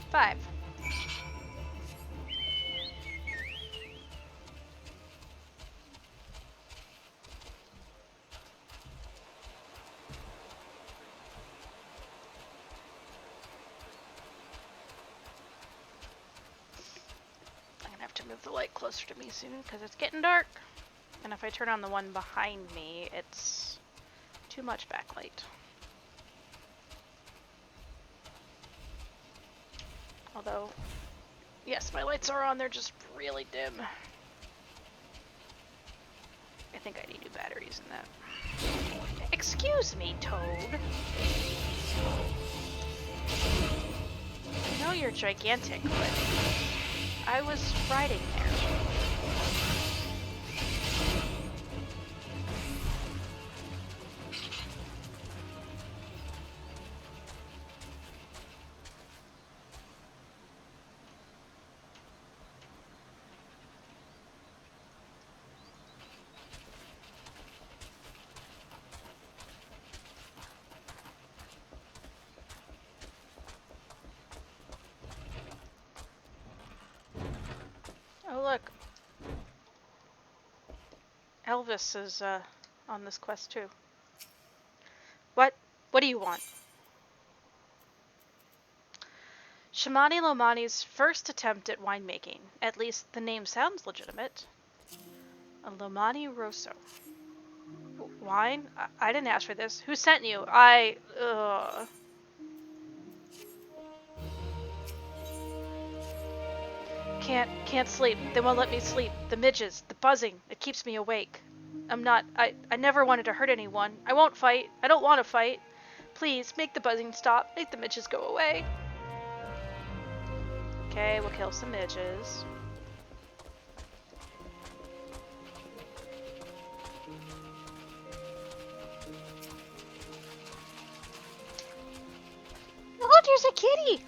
[SPEAKER 2] Five. I'm gonna have to move the light closer to me soon because it's getting dark. And if I turn on the one behind me, it's too much backlight. Although, yes, my lights are on, they're just really dim. I think I need new batteries in that. Excuse me, Toad. I know you're gigantic, but I was riding there. Oh look, Elvis is on this quest too. What? What do you want? Shamani Lomani's first attempt at winemaking. At least the name sounds legitimate. A Lomani Rosso. Wine? I didn't ask for this. Who sent you? Can't sleep. They won't let me sleep. The midges, the buzzing, it keeps me awake. I never wanted to hurt anyone. I won't fight. I don't want to fight. Please, make the buzzing stop. Make the midges go away. Okay, we'll kill some midges. Oh, there's a kitty!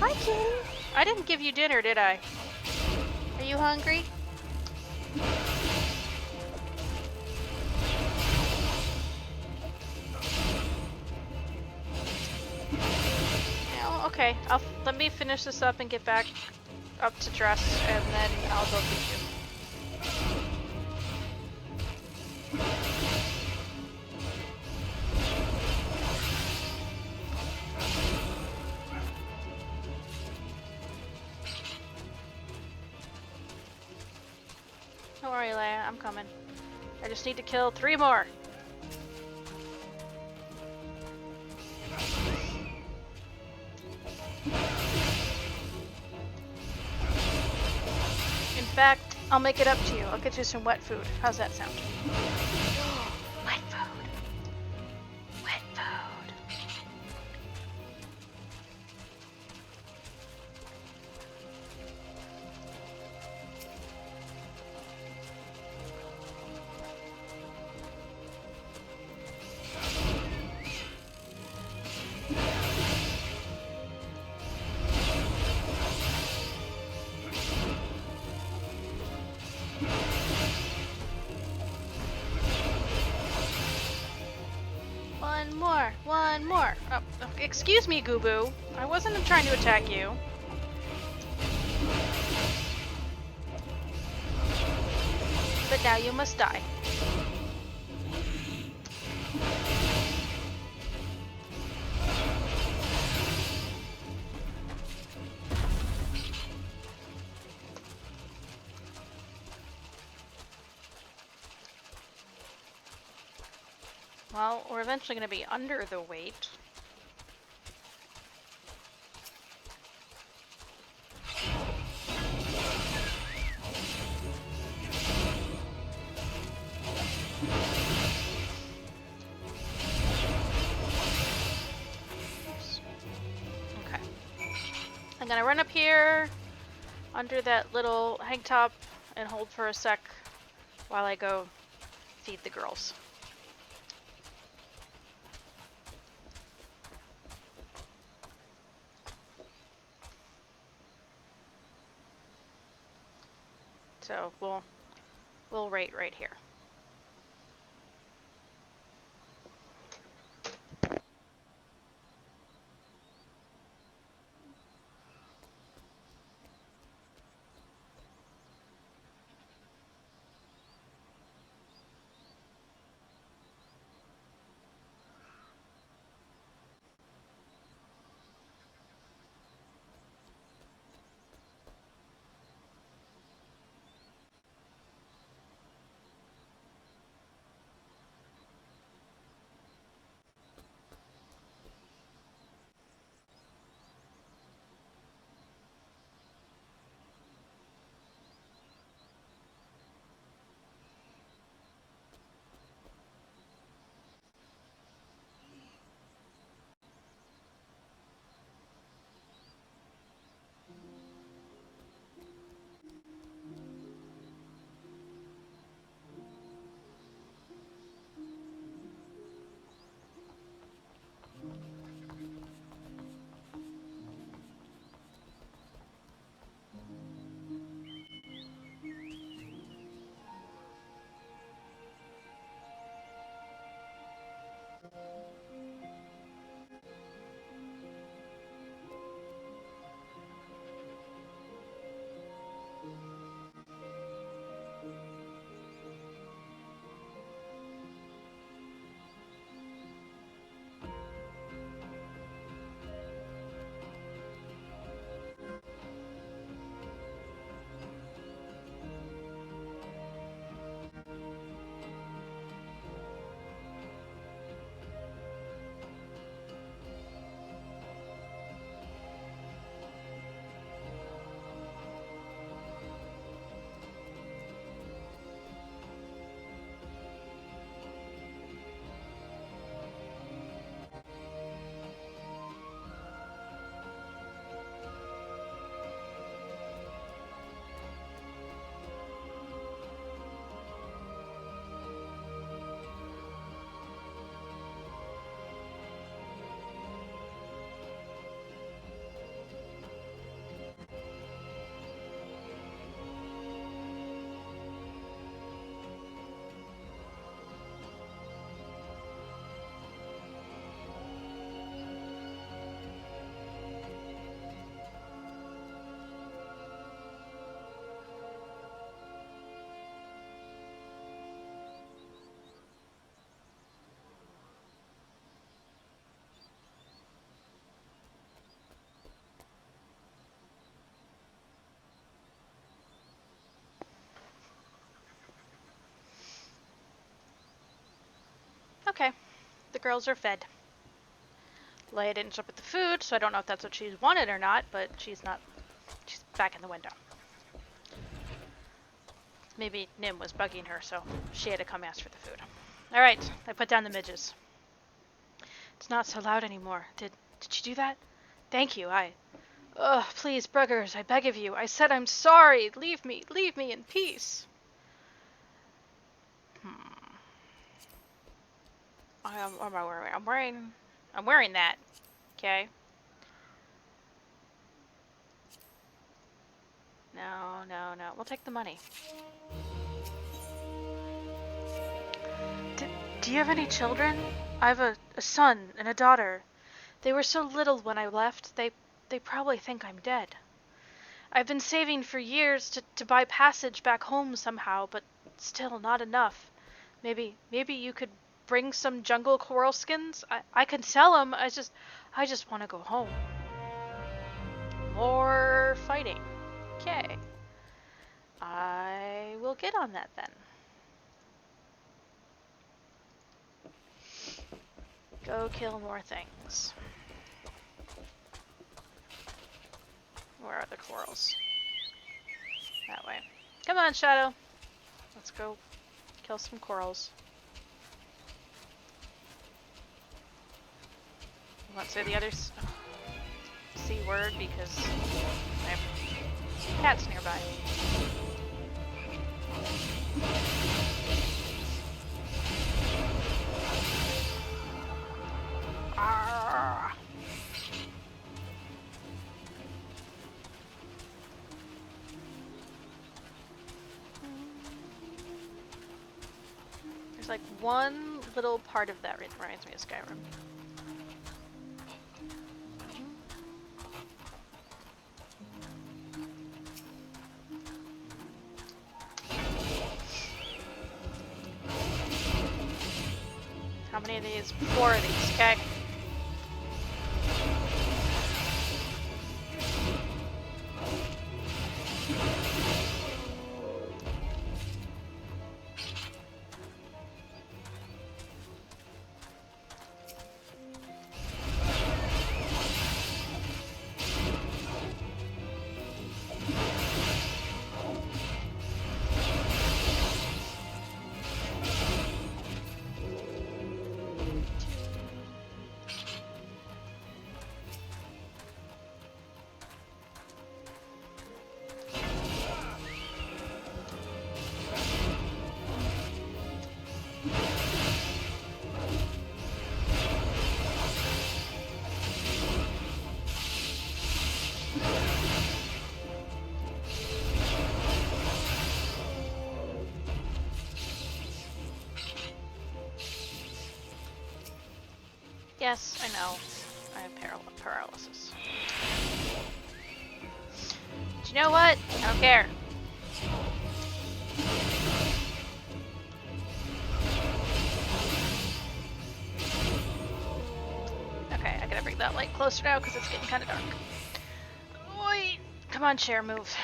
[SPEAKER 2] Hi, kitty! I didn't give you dinner, did I? Are you hungry? No, okay. Let me finish this up and get back up to dress, and then I'll go feed you. Don't worry, Leia. I'm coming. I just need to kill 3 more. In fact, I'll make it up to you. I'll get you some wet food. How's that sound? Wet food. Wet food. One more. Oh, excuse me, Gooboo. I wasn't trying to attack you. But now you must die. Well, we're eventually going to be under the weight. Oops. Okay. I'm going to run up here under that little hang top and hold for a sec while I go feed the girls. So we'll rate right here. Okay. The girls are fed. Leia didn't jump at the food, so I don't know if that's what she wanted or not, but she's not. She's back in the window. Maybe Nim was bugging her, so she had to come ask for the food. Alright, I put down the midges. It's not so loud anymore. Did you do that? Thank you, Ugh, please, Bruggers, I beg of you. I said I'm sorry. Leave me in peace. What am I wearing? I'm wearing that. Okay. No. We'll take the money. Do you have any children? I have a son and a daughter. They were so little when I left, they probably think I'm dead. I've been saving for years to buy passage back home somehow, but still not enough. Maybe you could bring some jungle coral skins? I can sell them. I just want to go home. More fighting. Okay. I will get on that then. Go kill more things. Where are the corals? That way. Come on, Shadow. Let's go kill some corals. You want to say the other C word because I have cats nearby. Arrgh. There's like one little part of that reminds me of Skyrim. How many of these? 4 of these, okay? Yes, I know. I have paralysis. But you know what? I don't care. Okay, I gotta bring that light closer now because it's getting kind of dark. Oi! Come on, chair, move.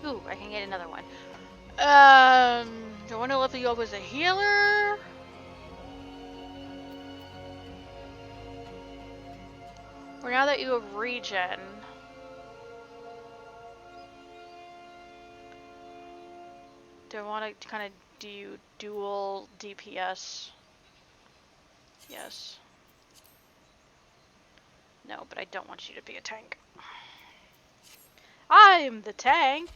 [SPEAKER 2] Ooh, I can get another one. Do I want to level you up as a healer? Or now that you have regen? Do I want to kind of do dual DPS? Yes. No, but I don't want you to be a tank. I'm the tank!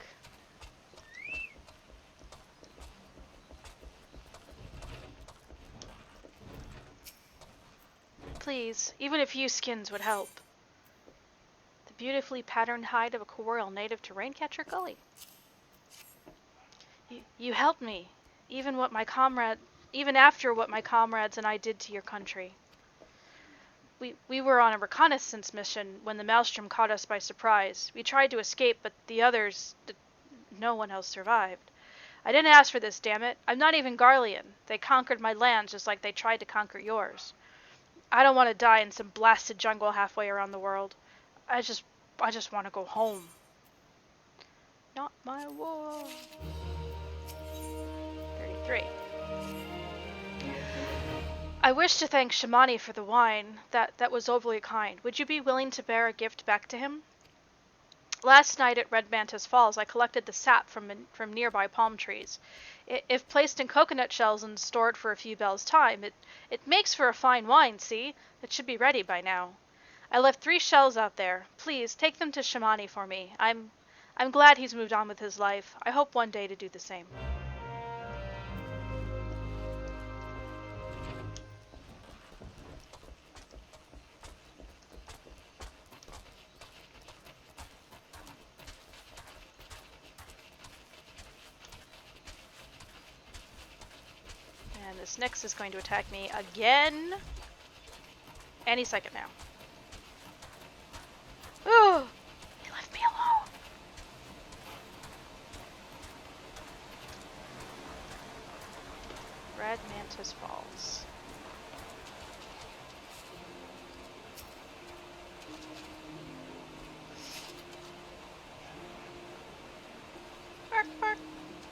[SPEAKER 2] Please, even a few skins would help. The beautifully patterned hide of a coral native to Raincatcher Gully. You helped me, even after what my comrades and I did to your country. We were on a reconnaissance mission when the Maelstrom caught us by surprise. We tried to escape, but no one else survived. I didn't ask for this, damn it. I'm not even Garlean. They conquered my lands just like they tried to conquer yours. I don't want to die in some blasted jungle halfway around the world. I just want to go home. Not my war. 33. I wish to thank Shamani for the wine. That was overly kind. Would you be willing to bear a gift back to him? Last night at Red Mantis Falls, I collected the sap from nearby palm trees. If placed in coconut shells and stored for a few bells' time, it makes for a fine wine, see? It should be ready by now. I left 3 shells out there. Please, take them to Shamani for me. I'm glad he's moved on with his life. I hope one day to do the same. And this next is going to attack me again. Any second now. Ooh! He left me alone. Red Mantis Falls. Bark, bark,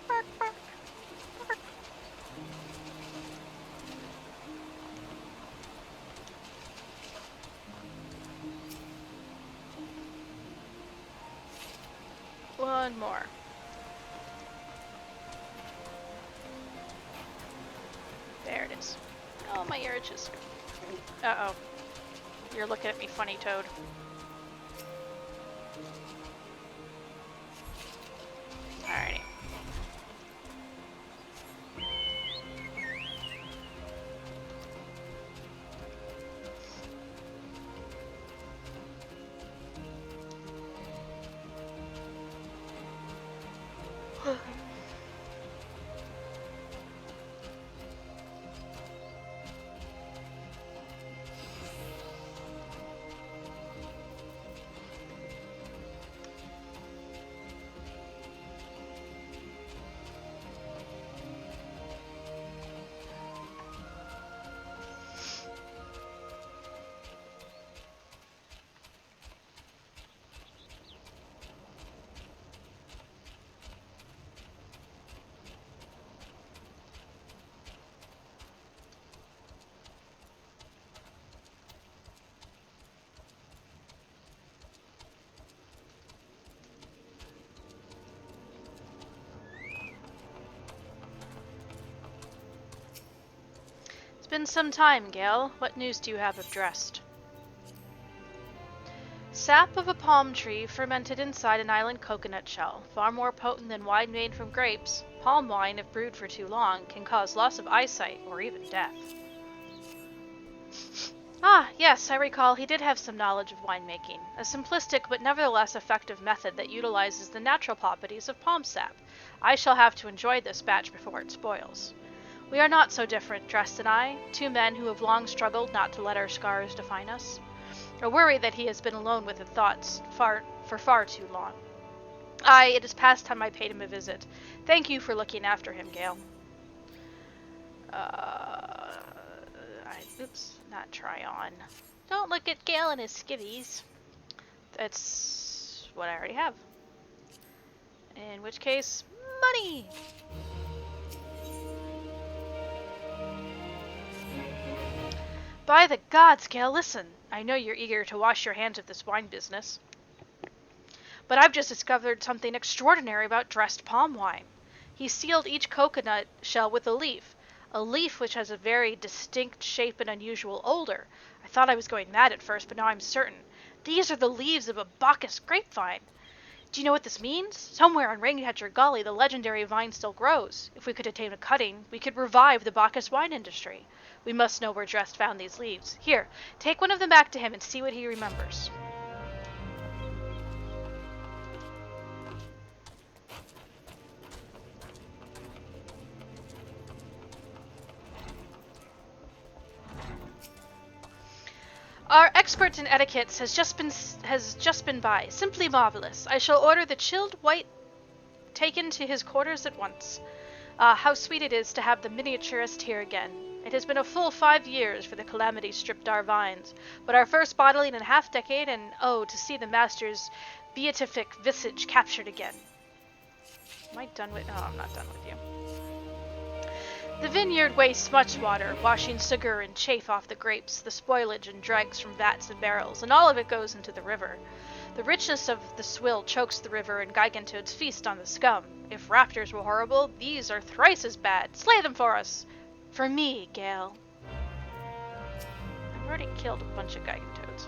[SPEAKER 2] bark, bark, bark. One more. There it is. Oh, my ear itches. Uh-oh. You're looking at me funny, Toad. Alrighty. It's been some time, Gale. What news do you have of Drest? Sap of a palm tree fermented inside an island coconut shell, far more potent than wine made from grapes. Palm wine, if brewed for too long, can cause loss of eyesight or even death. Ah, yes, I recall he did have some knowledge of winemaking, a simplistic but nevertheless effective method that utilizes the natural properties of palm sap. I shall have to enjoy this batch before it spoils. We are not so different, Drest and I, 2 men who have long struggled not to let our scars define us. I worry that he has been alone with his thoughts for far too long. Aye, it is past time I paid him a visit. Thank you for looking after him, Gale. Oops, not try on. Don't look at Gale and his skivvies. That's what I already have. In which case, money! By the gods, Gale, listen. I know you're eager to wash your hands of this wine business, but I've just discovered something extraordinary about dressed palm wine. He sealed each coconut shell with a leaf which has a very distinct shape and unusual odor. I thought I was going mad at first, but now I'm certain. These are the leaves of a Bacchus grapevine. Do you know what this means? Somewhere on Raingcatcher Gully, the legendary vine still grows. If we could attain a cutting, we could revive the Bacchus wine industry. We must know where Drest found these leaves. Here, take one of them back to him and see what he remembers. Our expert in etiquettes has just been by. Simply marvelous. I shall order the chilled white taken to his quarters at once. Ah, how sweet it is to have the miniaturist here again. It has been a full 5 years for the calamity stripped our vines, but our first bottling in a half-decade, and oh, to see the master's beatific visage captured again. Am I done with... Oh, I'm not done with you. The vineyard wastes much water, washing sugar and chaff off the grapes, the spoilage and dregs from vats and barrels, and all of it goes into the river. The richness of the swill chokes the river, and gigantoads feast on the scum. If raptors were horrible, these are thrice as bad. Slay them for us! For me, Gale. I've already killed a bunch of gigantoads.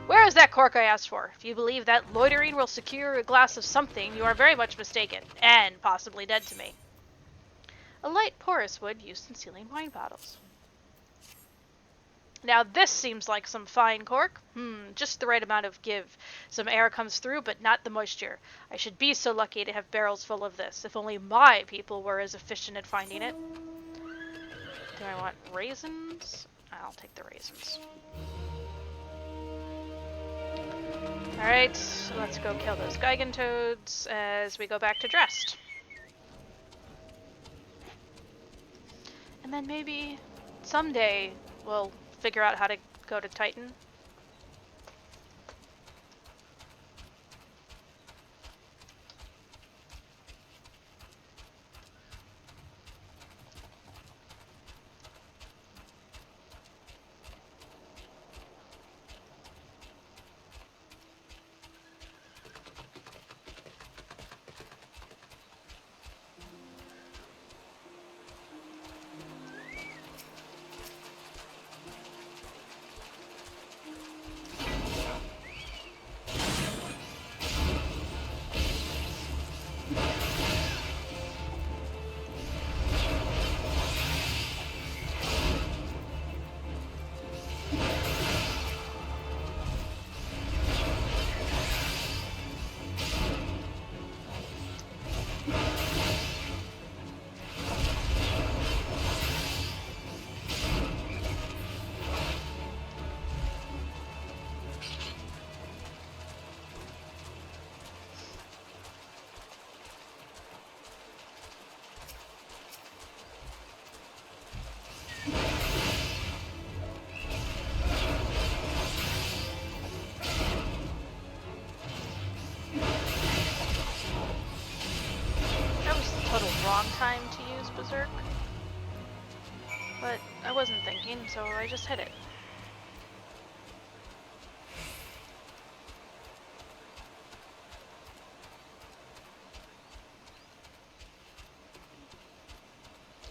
[SPEAKER 2] Where is that cork I asked for? If you believe that loitering will secure a glass of something, you are very much mistaken, and possibly dead to me. A light porous wood used in sealing wine bottles. Now this seems like some fine cork. Just the right amount of give. Some air comes through, but not the moisture. I should be so lucky to have barrels full of this. If only my people were as efficient at finding it. Do I want raisins? I'll take the raisins. Alright, so let's go kill those gigantoads as we go back to Drest. And then maybe someday we'll figure out how to go to Titan. Wrong time to use Berserk, but I wasn't thinking, so I just hit it.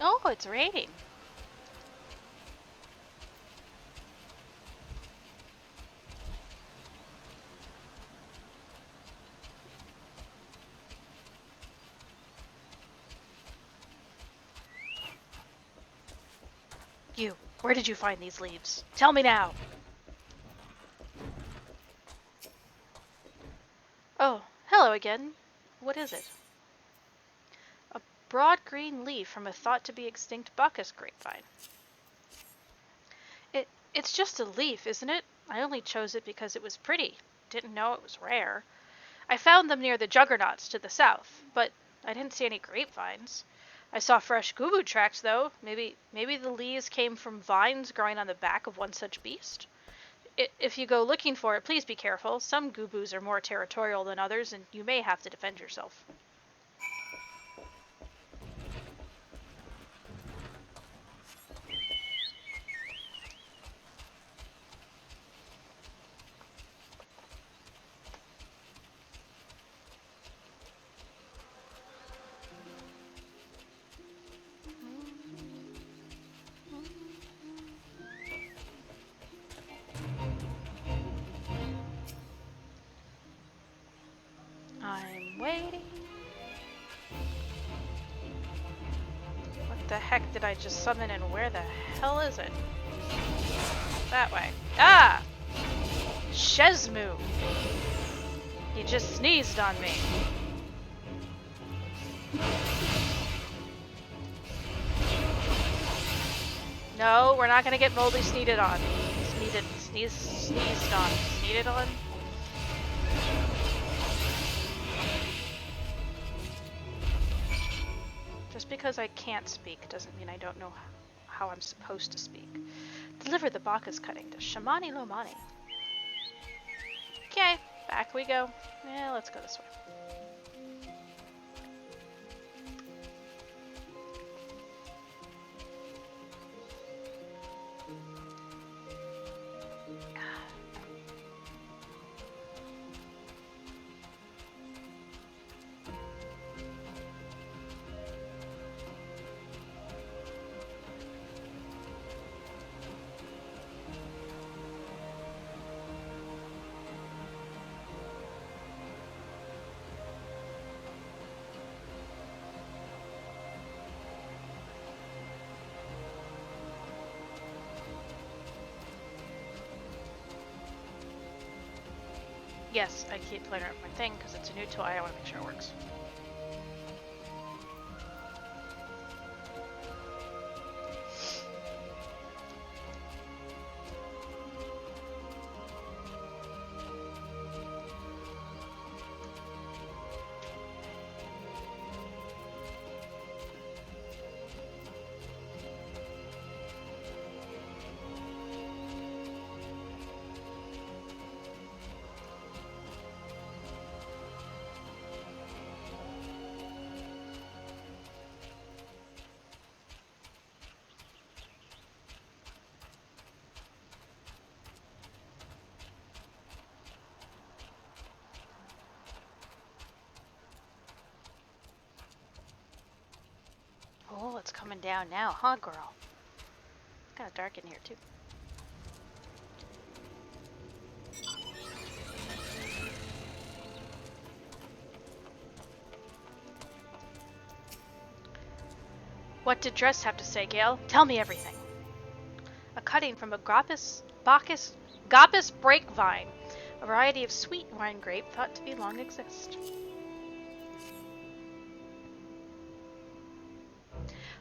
[SPEAKER 2] Oh, it's raining. You, where did you find these leaves? Tell me now! Oh, hello again. What is it? A broad green leaf from a thought-to-be extinct Bacchus grapevine. It's just a leaf, isn't it? I only chose it because it was pretty. Didn't know it was rare. I found them near the Juggernauts to the south, but I didn't see any grapevines. I saw fresh gooboo tracks, though. Maybe the leaves came from vines growing on the back of one such beast? If you go looking for it, please be careful. Some gooboos are more territorial than others, and you may have to defend yourself. I'm waiting. What the heck did I just summon and where the hell is it? That way. Ah! Shezmu! He just sneezed on me. No, we're not gonna get moldy sneezed on. Sneezed on. Sneezed on? Just because I can't speak doesn't mean I don't know how I'm supposed to speak. Deliver the Bacchus cutting to Shamani Lomani. Okay, back we go. Yeah, let's go this way. Yes, I keep playing around with my thing because it's a new toy. I want to make sure it works. Oh, it's coming down now, huh, girl? It's kind of dark in here, too. What did Dress have to say, Gale? Tell me everything. A cutting from a Bacchus breakvine, a variety of sweet wine grape thought to be long exist.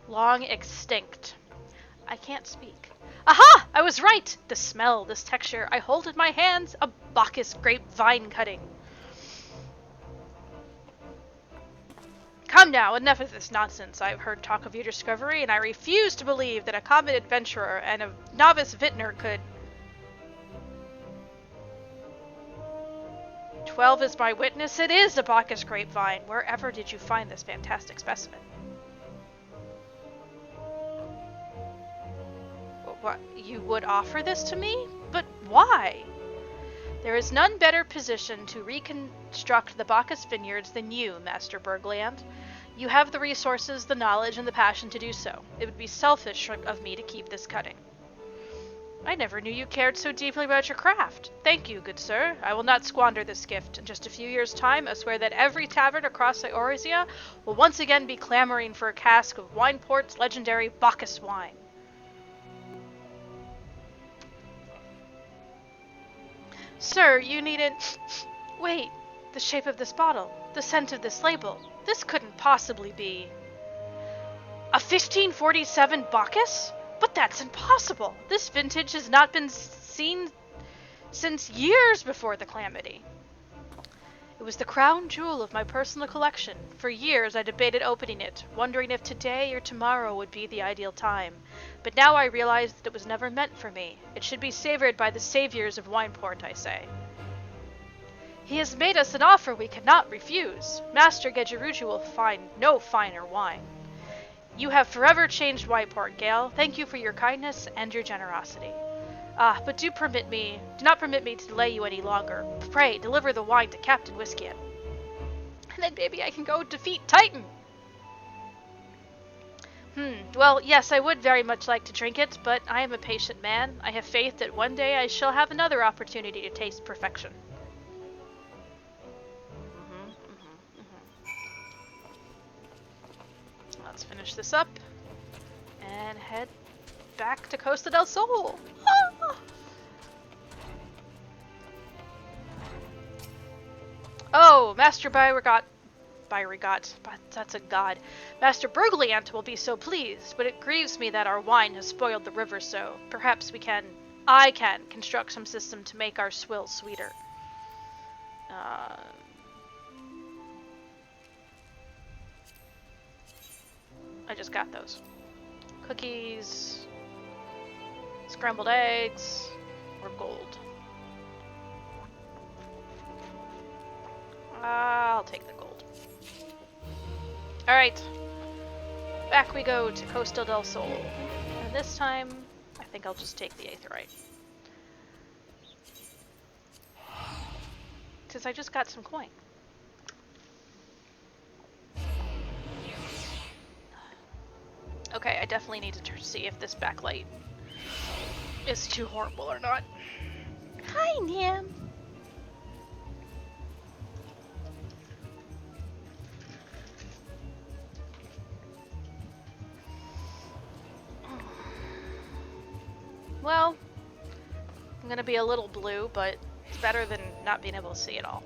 [SPEAKER 2] Long extinct. I can't speak. Aha! I was right! The smell, this texture, I hold in my hands a Bacchus grapevine cutting. Come now, enough of this nonsense. I've heard talk of your discovery, and I refuse to believe that a common adventurer and a novice vintner could... 12 is my witness. It is a Bacchus grapevine. Wherever did you find this fantastic specimen? What, you would offer this to me? But why? There is none better positioned to reconstruct the Bacchus vineyards than you, Master Bergland. You have the resources, the knowledge, and the passion to do so. It would be selfish of me to keep this cutting. I never knew you cared so deeply about your craft. Thank you, good sir. I will not squander this gift. In just a few years' time, I swear that every tavern across Eorzea will once again be clamoring for a cask of Wineport's legendary Bacchus wine. Sir, you needed... Wait, the shape of this bottle, the scent of this label. This couldn't possibly be... A 1547 Bacchus? But that's impossible. This vintage has not been seen since years before the calamity. It was the crown jewel of my personal collection. For years I debated opening it, wondering if today or tomorrow would be the ideal time. But now I realize that it was never meant for me. It should be savored by the saviors of Wineport, I say. He has made us an offer we cannot refuse. Master Gegeruju will find no finer wine. You have forever changed Wineport, Gale. Thank you for your kindness and your generosity. Ah, but do not permit me to delay you any longer. Pray, deliver the wine to Captain Whiskian. And then maybe I can go defeat Titan! Well, yes, I would very much like to drink it, but I am a patient man. I have faith that one day I shall have another opportunity to taste perfection. Let's finish this up and head back to Costa del Sol. Ah! Oh, Master Byrigot, but that's a god. Master Bergliant will be so pleased, but it grieves me that our wine has spoiled the river so. Perhaps I can construct some system to make our swill sweeter. I just got those. Cookies, scrambled eggs, or gold. I'll take the gold. Alright. Back we go to Costa del Sol. And this time, I think I'll just take the aetheryte. Since I just got some coin. Okay, I definitely need to see if this backlight is too horrible or not. Hi, Nim! Well, I'm gonna be a little blue, but it's better than not being able to see it all.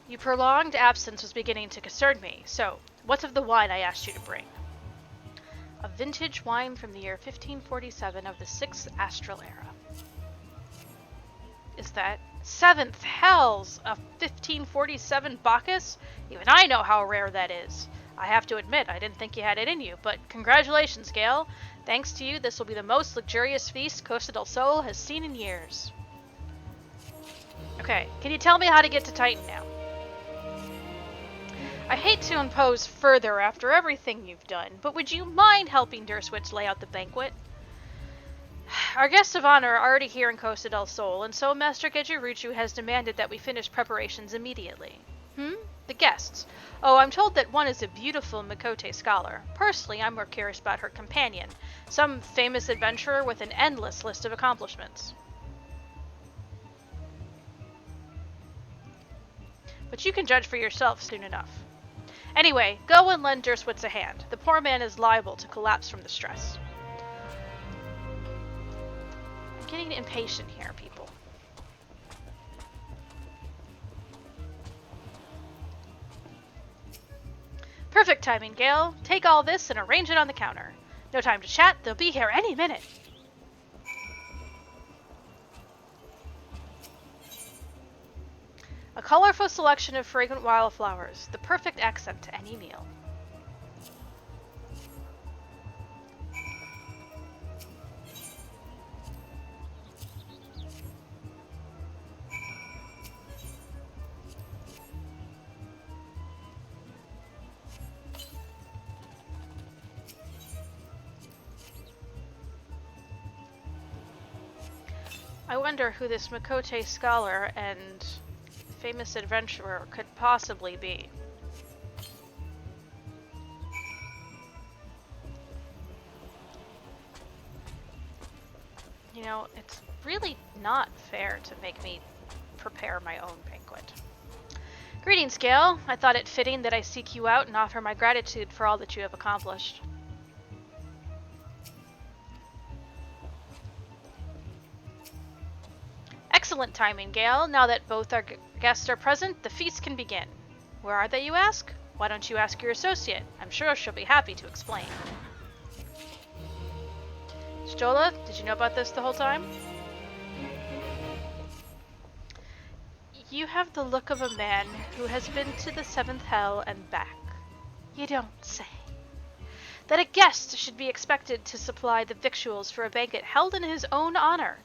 [SPEAKER 2] Your prolonged absence was beginning to concern me, so what of the wine I asked you to bring? A vintage wine from the year 1547 of the 6th Astral Era. Is that 7th Hells of 1547 Bacchus? Even I know how rare that is. I have to admit, I didn't think you had it in you, but congratulations, Gale. Thanks to you, this will be the most luxurious feast Costa del Sol has seen in years. Okay, can you tell me how to get to Titan now? I hate to impose further after everything you've done, but would you mind helping Derswitz lay out the banquet? Our guests of honor are already here in Costa del Sol, and so Master Gegeruju has demanded that we finish preparations immediately. The guests. Oh, I'm told that one is a beautiful Mikote scholar. Personally, I'm more curious about her companion, some famous adventurer with an endless list of accomplishments. But you can judge for yourself soon enough. Anyway, go and lend Derswitz a hand. The poor man is liable to collapse from the stress. I'm getting impatient here, people. Perfect timing, Gale. Take all this and arrange it on the counter. No time to chat, they'll be here any minute. A colorful selection of fragrant wildflowers, the perfect accent to any meal. I wonder who this Mikote scholar and famous adventurer could possibly be. You know, it's really not fair to make me prepare my own banquet. Greetings, Gale. I thought it fitting that I seek you out and offer my gratitude for all that you have accomplished. Excellent timing, Gale. Now that both our guests are present, the feast can begin. Where are they, you ask? Why don't you ask your associate? I'm sure she'll be happy to explain. Stola, did you know about this the whole time? You have the look of a man who has been to the 7th Hell and back. You don't say. That a guest should be expected to supply the victuals for a banquet held in his own honor.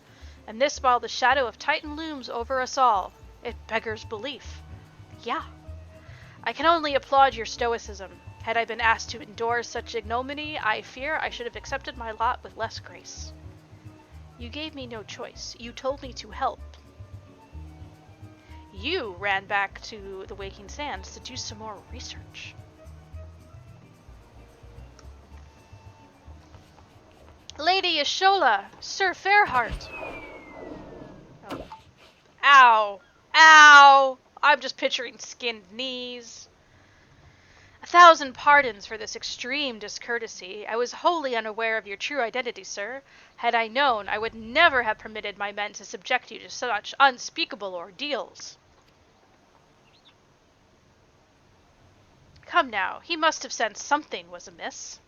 [SPEAKER 2] And this while the shadow of Titan looms over us all. It beggars belief. Yeah. I can only applaud your stoicism. Had I been asked to endure such ignominy, I fear I should have accepted my lot with less grace. You gave me no choice. You told me to help. You ran back to the Waking Sands to do some more research. Lady Ashola, Sir Fairheart. Oh. Ow. Ow! I'm just picturing skinned knees. 1,000 pardons for this extreme discourtesy. I was wholly unaware of your true identity, sir. Had I known, I would never have permitted my men to subject you to such unspeakable ordeals. Come now, he must have sensed something was amiss.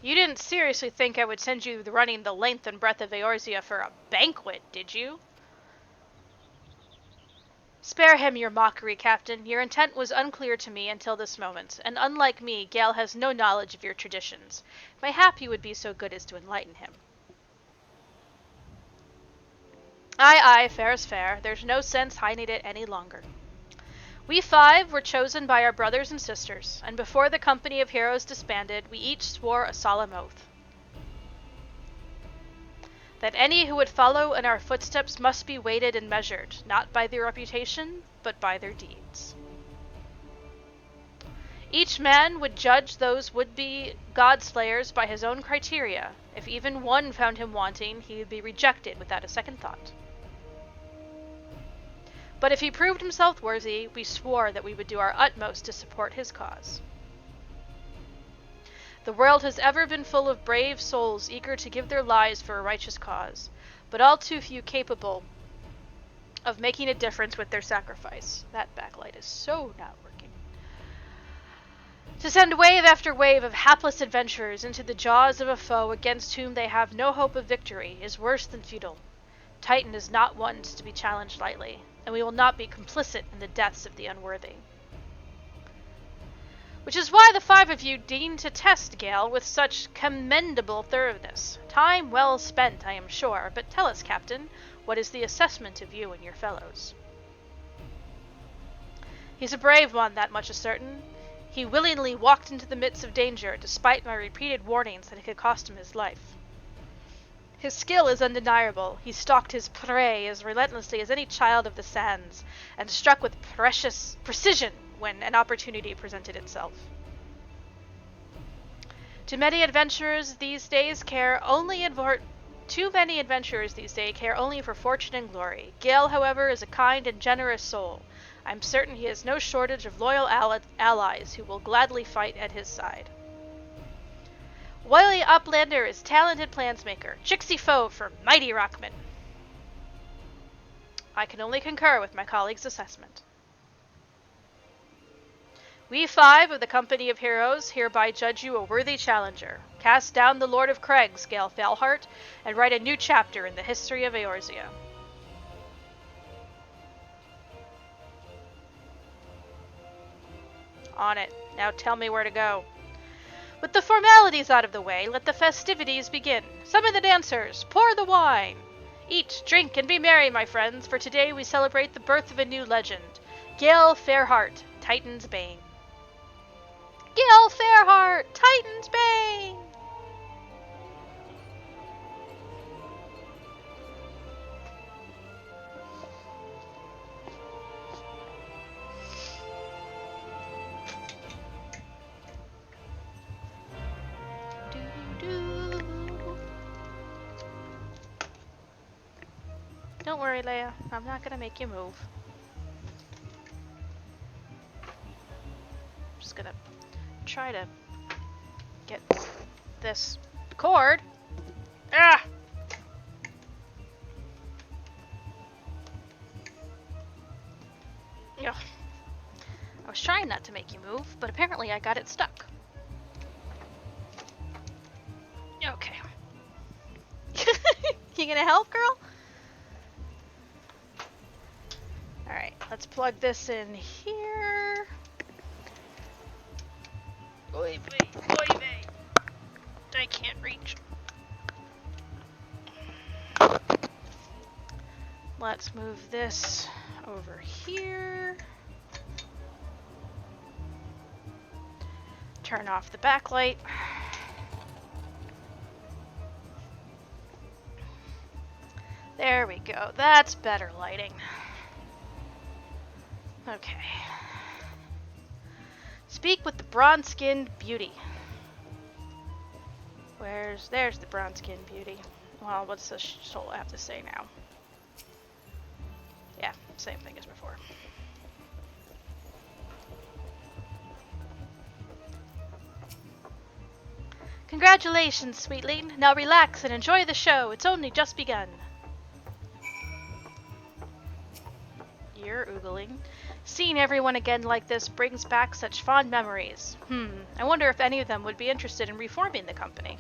[SPEAKER 2] You didn't seriously think I would send you running the length and breadth of Eorzea for a banquet, did you? Spare him your mockery, Captain. Your intent was unclear to me until this moment, and unlike me, Gale has no knowledge of your traditions. Mayhap you would be so good as to enlighten him. Aye, fair is fair. There's no sense hiding it any longer. We 5 were chosen by our brothers and sisters, and before the company of heroes disbanded, we each swore a solemn oath. That any who would follow in our footsteps must be weighted and measured, not by their reputation, but by their deeds. Each man would judge those would-be god-slayers by his own criteria. If even one found him wanting, he would be rejected without a second thought. But if he proved himself worthy, we swore that we would do our utmost to support his cause. The world has ever been full of brave souls eager to give their lives for a righteous cause, but all too few capable of making a difference with their sacrifice. That backlight is so not working. To send wave after wave of hapless adventurers into the jaws of a foe against whom they have no hope of victory is worse than futile. Titan is not one to be challenged lightly, and we will not be complicit in the deaths of the unworthy. Which is why the 5 of you deign to test Gale with such commendable thoroughness. Time well spent, I am sure, but tell us, Captain, what is the assessment of you and your fellows? He's a brave one, that much is certain. He willingly walked into the midst of danger, despite my repeated warnings that it could cost him his life. His skill is undeniable. He stalked his prey as relentlessly as any child of the sands, and struck with precious precision when an opportunity presented itself. Too many adventurers these days care only for fortune and glory. Gale, however, is a kind and generous soul. I'm certain he has no shortage of loyal allies who will gladly fight at his side. Wily Uplander is talented plansmaker, tricksy foe for mighty rockman. I can only concur with my colleague's assessment. We 5 of the Company of Heroes hereby judge you a worthy challenger. Cast down the Lord of Craigs, Gale Fairheart, and write a new chapter in the history of Eorzea. On it. Now tell me where to go. With the formalities out of the way, let the festivities begin. Summon the dancers, pour the wine. Eat, drink, and be merry, my friends, for today we celebrate the birth of a new legend. Gale Fairheart, Titan's Bane. Gale Fairheart, Titan's Bane! Don't worry, Leia. I'm not gonna make you move. I'm just gonna try to get this cord. Ah! Ugh. I was trying not to make you move, but apparently I got it stuck. Okay. You gonna help, girl? Alright, let's plug this in here. Oy vey, oy vey. I can't reach. Let's move this over here. Turn off the backlight. There we go. That's better lighting. Okay. Speak with the bronze-skinned beauty. There's the bronze-skinned beauty. Well, what's the soul have to say now? Yeah, same thing as before. Congratulations, sweetling. Now relax and enjoy the show. It's only just begun. You're oogling. Seeing everyone again like this brings back such fond memories. I wonder if any of them would be interested in reforming the company.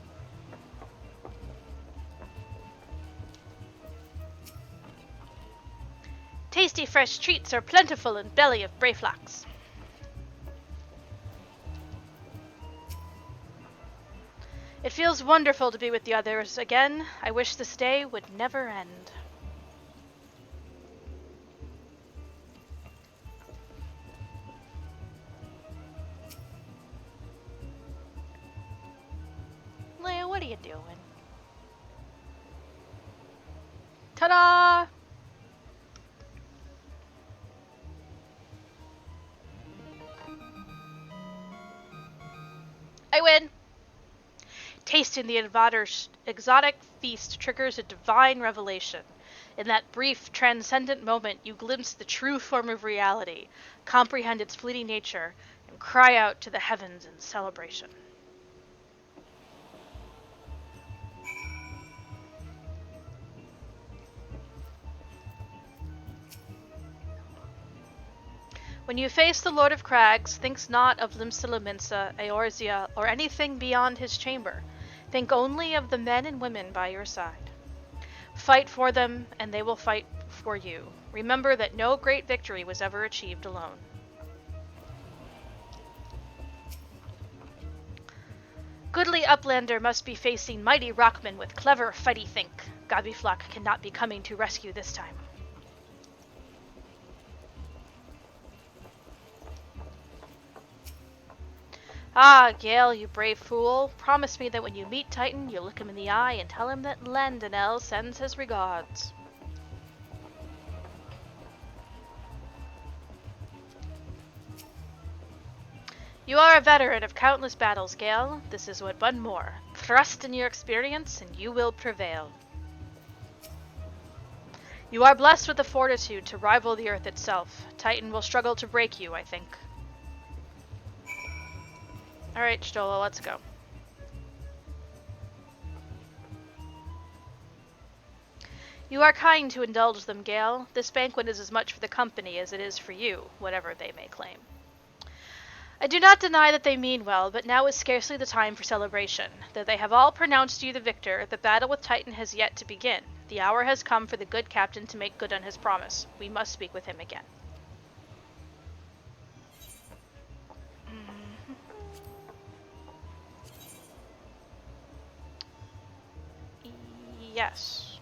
[SPEAKER 2] Tasty fresh treats are plentiful in belly of Brayflax. It feels wonderful to be with the others again. I wish this day would never end. Leia, what are you doing? Ta-da! I win! Tasting the exotic feast triggers a divine revelation. In that brief, transcendent moment, you glimpse the true form of reality, comprehend its fleeting nature, and cry out to the heavens in celebration. When you face the Lord of Crags, think not of Limsa, Eorzea, or anything beyond his chamber. Think only of the men and women by your side. Fight for them, and they will fight for you. Remember that no great victory was ever achieved alone. Goodly Uplander must be facing mighty Rockman with clever fighty think. Gobbie cannot be coming to rescue this time. Ah, Gale, you brave fool. Promise me that when you meet Titan, you'll look him in the eye and tell him that Landonel sends his regards. You are a veteran of countless battles, Gale. This is but one more. Trust in your experience, and you will prevail. You are blessed with the fortitude to rival the Earth itself. Titan will struggle to break you, I think. Alright, Stola, let's go. You are kind to indulge them, Gale. This banquet is as much for the company as it is for you, whatever they may claim. I do not deny that they mean well, but now is scarcely the time for celebration. Though they have all pronounced you the victor, the battle with Titan has yet to begin. The hour has come for the good captain to make good on his promise. We must speak with him again. Yes.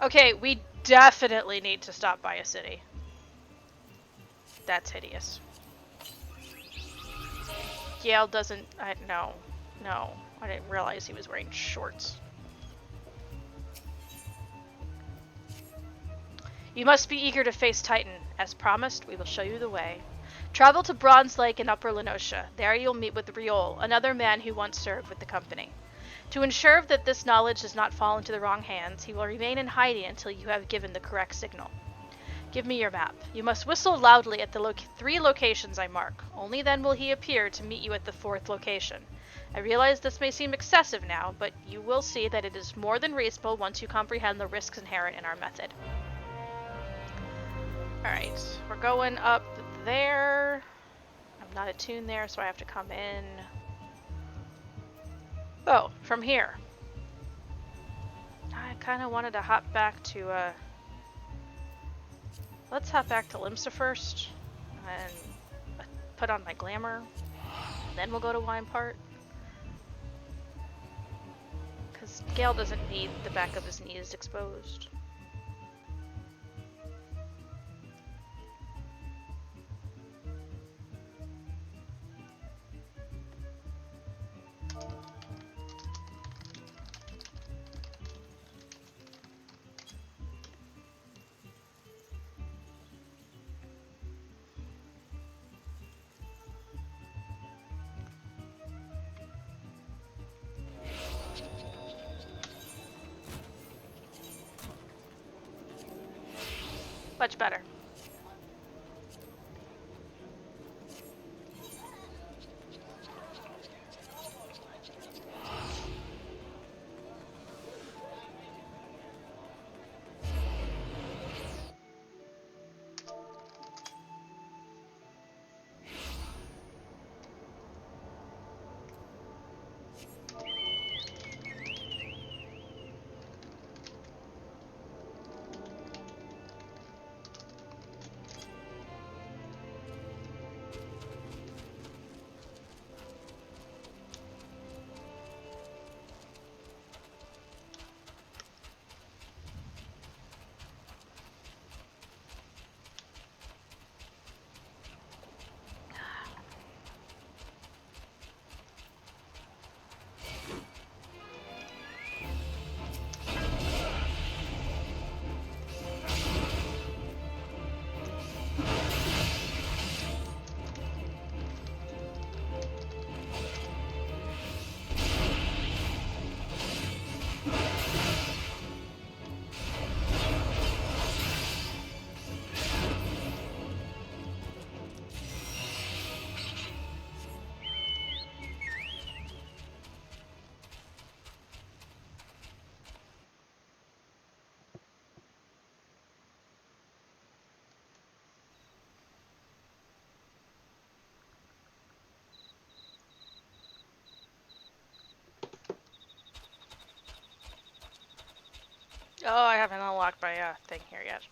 [SPEAKER 2] Okay, we definitely need to stop by a city. That's hideous. Gale doesn't... No. I didn't realize he was wearing shorts. You must be eager to face Titan. As promised, we will show you the way. Travel to Bronze Lake in Upper Lenosha. There you'll meet with Riol, another man who once served with the company. To ensure that this knowledge does not fall into the wrong hands, he will remain in hiding until you have given the correct signal. Give me your map. You must whistle loudly at the 3 locations I mark. Only then will he appear to meet you at the 4th location. I realize this may seem excessive now, but you will see that it is more than reasonable once you comprehend the risks inherent in our method. Alright, we're going up there. I'm not attuned there, so I have to come in. Oh, from here. I kind of wanted to hop back to, let's hop back to Limsa first, and put on my glamour, then we'll go to Wine Part. Because Gale doesn't need the back of his knees exposed. Much better. Oh, I haven't unlocked my thing here yet.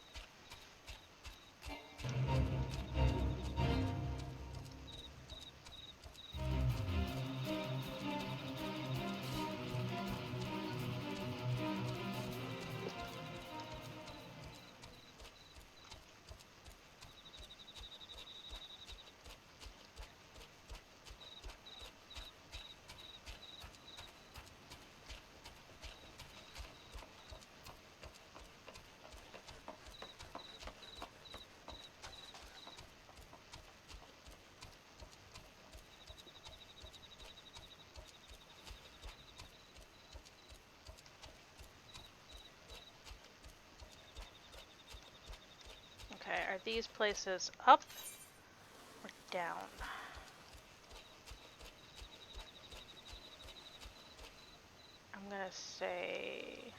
[SPEAKER 2] Okay, are these places up or down? I'm gonna say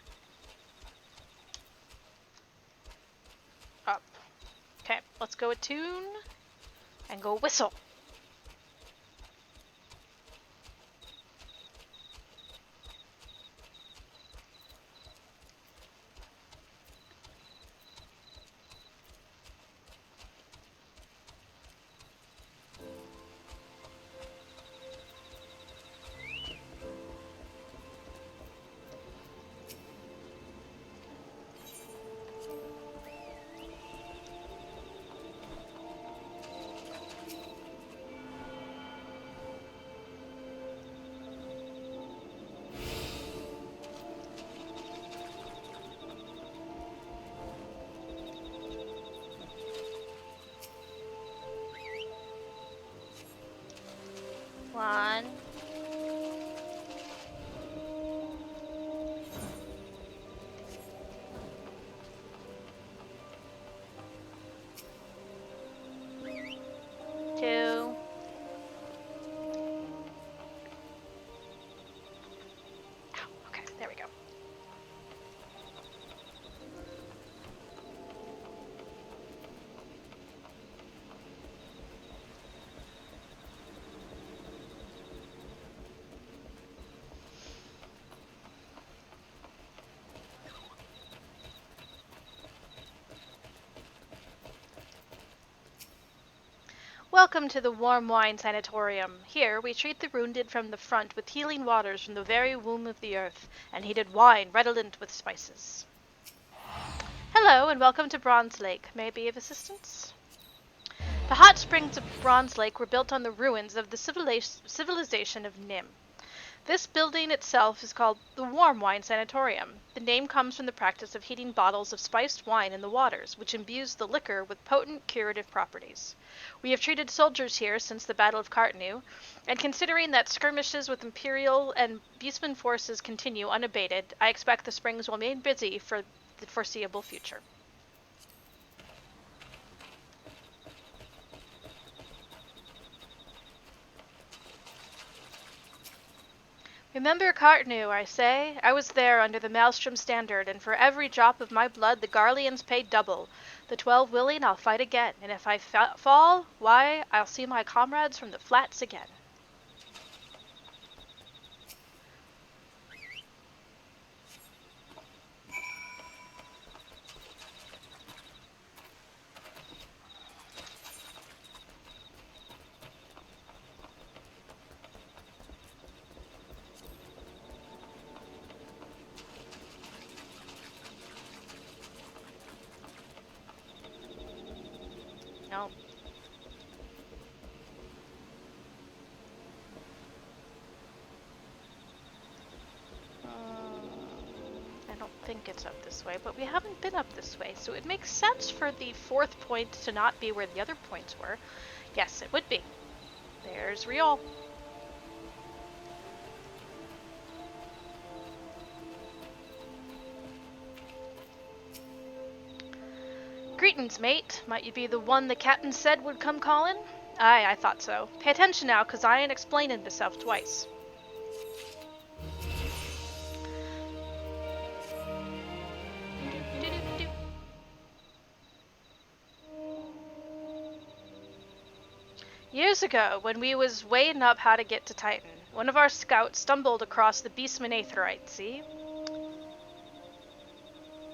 [SPEAKER 2] up. Okay, let's go attune and go whistle. One. Two. Ow, okay, there we go. Welcome to the Warm Wine Sanatorium. Here, we treat the wounded from the front with healing waters from the very womb of the earth, and heated wine redolent with spices. Hello, and welcome to Bronze Lake. May I be of assistance? The hot springs of Bronze Lake were built on the ruins of the civilization of Nim. This building itself is called the Warm Wine Sanatorium. The name comes from the practice of heating bottles of spiced wine in the waters, which imbues the liquor with potent curative properties. We have treated soldiers here since the Battle of Cartanu, and considering that skirmishes with Imperial and Beastman forces continue unabated, I expect the springs will remain busy for the foreseeable future. Remember Cartnew, I say. I was there under the Maelstrom standard, and for every drop of my blood the Garleans pay double. The 12 willing, I'll fight again, and if I fall, why, I'll see my comrades from the flats again. No. I don't think it's up this way, but we haven't been up this way, so it makes sense for the 4th point to not be where the other points were. Yes, it would be. There's Riol. Greetings, mate. Might you be the one the captain said would come calling? Aye, I thought so. Pay attention now, 'cause I ain't explaining myself twice. Years ago, when we was weighing up how to get to Titan, one of our scouts stumbled across the Beastman Aetherite, see?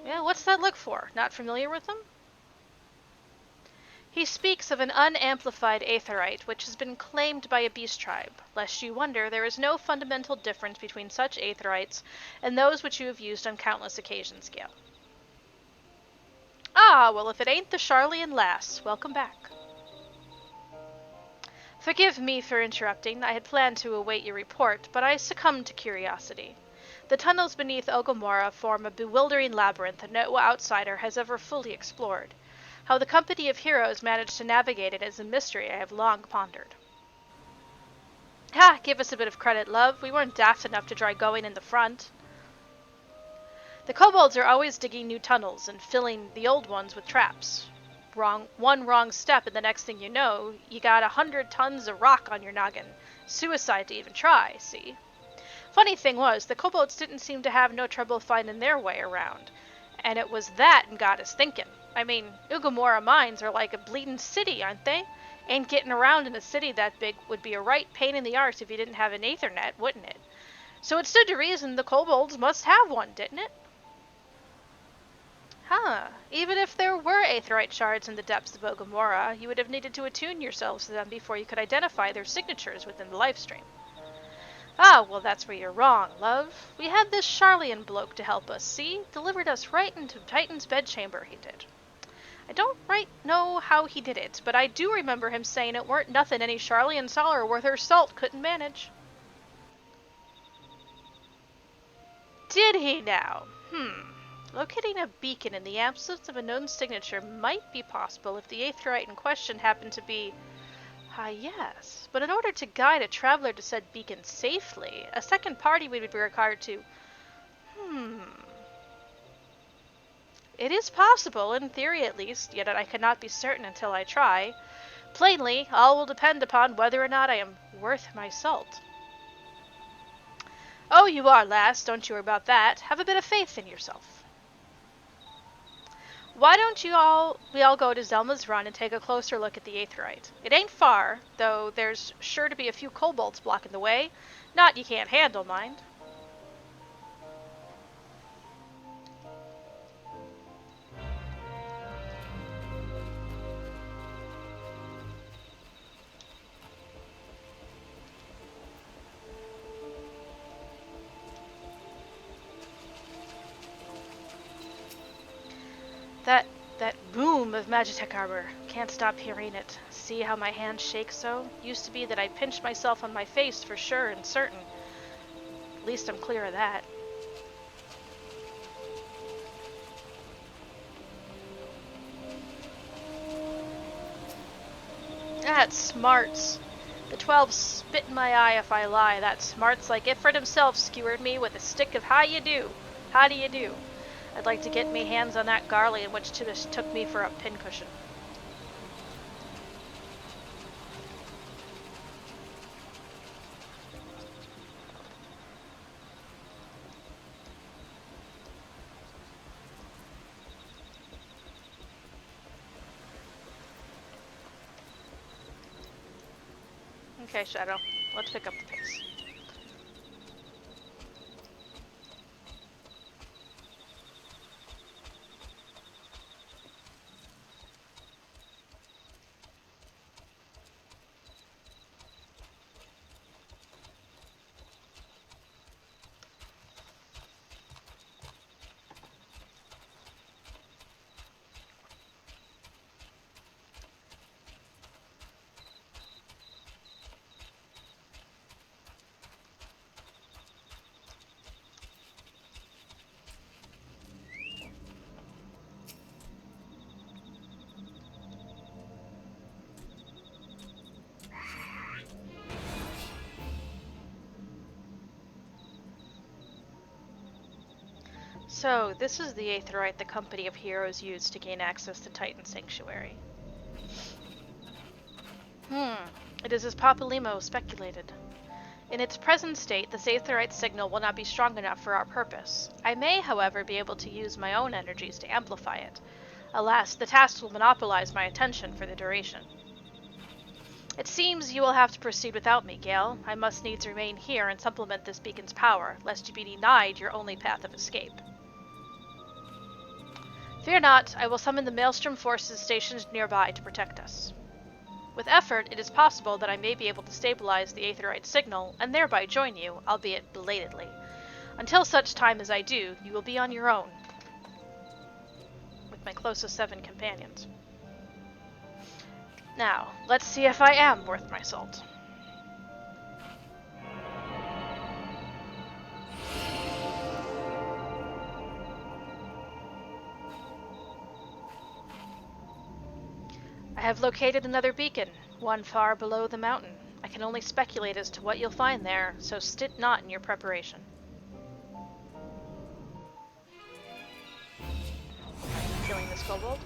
[SPEAKER 2] Yeah, what's that look for? Not familiar with them? He speaks of an unamplified aetherite which has been claimed by a beast tribe. Lest you wonder, there is no fundamental difference between such aetherites and those which you have used on countless occasions, Gale. Ah, well, if it ain't the Charlian lass, welcome back. Forgive me for interrupting. I had planned to await your report, but I succumbed to curiosity. The tunnels beneath Ogomora form a bewildering labyrinth that no outsider has ever fully explored. How the company of heroes managed to navigate it is a mystery I have long pondered. Ha! Give us a bit of credit, love. We weren't daft enough to try going in the front. The kobolds are always digging new tunnels and filling the old ones with traps. One wrong step and the next thing you know, you got 100 tons of rock on your noggin. Suicide to even try, see? Funny thing was, the kobolds didn't seem to have no trouble finding their way around. And it was that got us thinking. I mean, Ugomora mines are like a bleeding city, aren't they? And getting around in a city that big would be a right pain in the arse if you didn't have an Aethernet, wouldn't it? So it stood to reason the kobolds must have one, didn't it? Huh. Even if there were aetherite shards in the depths of Ogomora, you would have needed to attune yourselves to them before you could identify their signatures within the lifestream. Ah, well, that's where you're wrong, love. We had this Charlian bloke to help us, see? Delivered us right into Titan's bedchamber, he did. I don't right know how he did it, but I do remember him saying it weren't nothing any Charlian Solar worth her salt couldn't manage. Did he now? Locating a beacon in the absence of a known signature might be possible if the aetherite in question happened to be... Ah, yes, but in order to guide a traveler to said beacon safely, a second party would be required to... It is possible, in theory at least, yet I cannot be certain until I try. Plainly, all will depend upon whether or not I am worth my salt. Oh, you are, lass, don't you worry about that. Have a bit of faith in yourself. Why don't we all go to Zelma's Run and take a closer look at the aetherite? It ain't far, though there's sure to be a few kobolds blocking the way. Not you can't handle, mind. That boom of Magitech armor. Can't stop hearing it. See how my hands shake so? Used to be that I pinched myself on my face for sure and certain. At least I'm clear of that. That smarts. The 12 spit in my eye if I lie. That smarts like Ifrit himself skewered me with a stick of how you do. How do you do? I'd like to get me hands on that Garlean which just took me for a pincushion. Okay, Shadow. Let's pick up the pace. So, this is the Aetheryte the Company of Heroes used to gain access to Titan Sanctuary. It is as Papalimo speculated. In its present state, this Aetheryte signal will not be strong enough for our purpose. I may, however, be able to use my own energies to amplify it. Alas, the task will monopolize my attention for the duration. It seems you will have to proceed without me, Gale. I must needs remain here and supplement this beacon's power, lest you be denied your only path of escape. Fear not, I will summon the Maelstrom forces stationed nearby to protect us. With effort, it is possible that I may be able to stabilize the Aetheryte signal, and thereby join you, albeit belatedly. Until such time as I do, you will be on your own, with my closest 7 companions. Now, let's see if I am worth my salt. I have located another beacon, one far below the mountain. I can only speculate as to what you'll find there, so stint not in your preparation. Killing this kobold.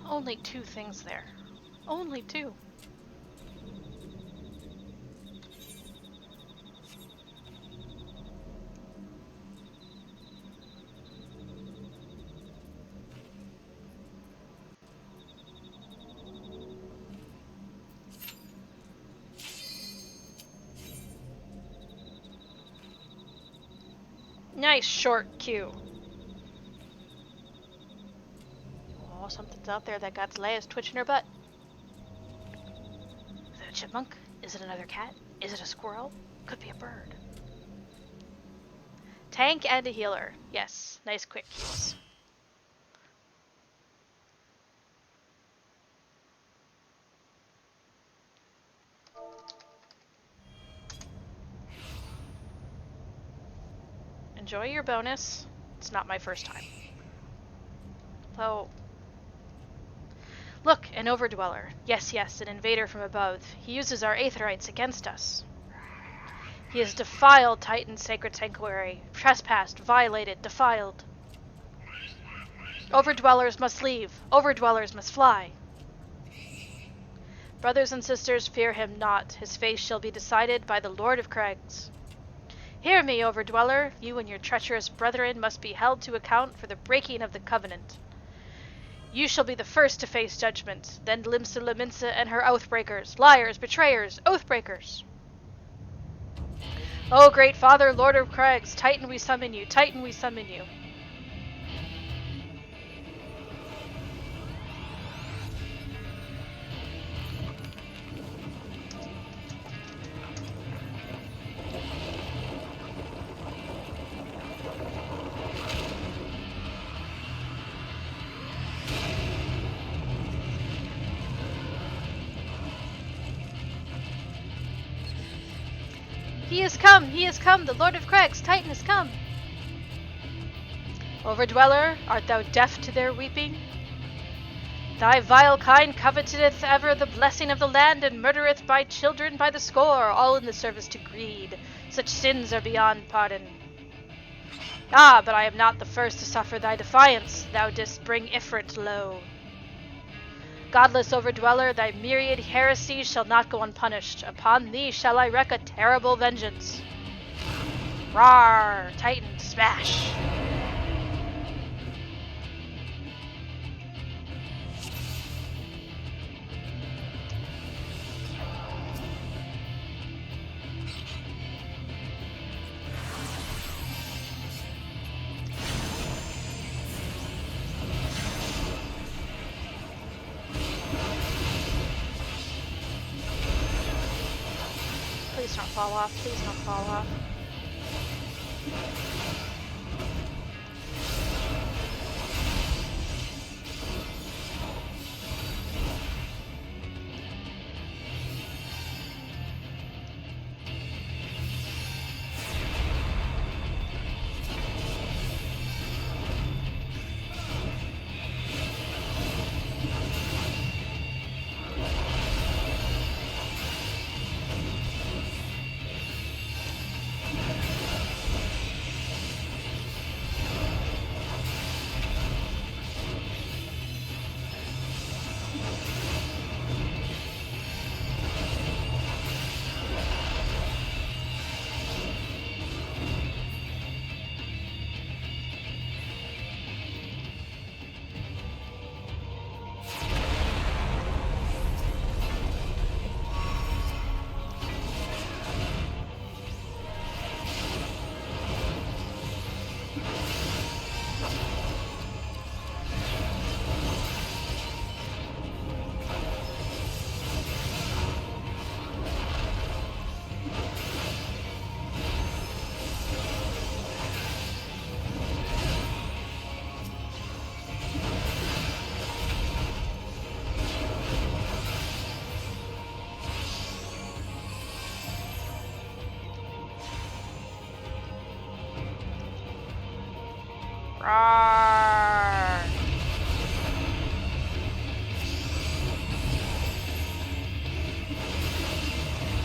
[SPEAKER 2] Only 2 things there. Only 2. Nice short queue. Oh, something's out there that got Leia's twitching her butt. Is it a chipmunk? Is it another cat? Is it a squirrel? Could be a bird. Tank and a healer. Yes, nice quick queues. Enjoy your bonus. It's not my first time. Though... Look, an overdweller. Yes, yes, an invader from above. He uses our Aetherites against us. He has defiled Titan's sacred sanctuary. Trespassed, violated, defiled. Overdwellers must leave. Overdwellers must fly. Brothers and sisters, fear him not. His fate shall be decided by the Lord of Crags. Hear me, Overdweller. You and your treacherous brethren must be held to account for the breaking of the covenant. You shall be the first to face judgment, then Limsa Laminsa and her oathbreakers, liars, betrayers, oathbreakers. O great father, Lord of Crags, Titan we summon you, Titan we summon you. He is come! He is come! The Lord of Crags, Titan, is come! Overdweller, art thou deaf to their weeping? Thy vile kind coveteth ever the blessing of the land, and murdereth by children by the score, all in the service to greed. Such sins are beyond pardon. Ah, but I am not the first to suffer thy defiance. Thou didst bring Ifrit low. Godless Overdweller, thy myriad heresies shall not go unpunished. Upon thee shall I wreak a terrible vengeance. Rawr! Titan, smash! Please don't fall off. Please don't fall off. Rawr.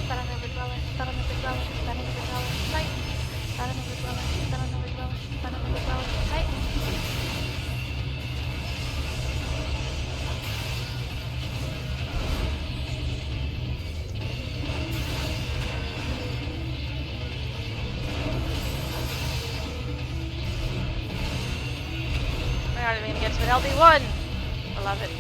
[SPEAKER 2] Battle Overdweller, Battle Overdweller, Battle Overdweller, Titan. Battle Overdweller, Battle Overdweller, Battle Overdweller, Titan. We're not even gonna get to an LB1. I love it.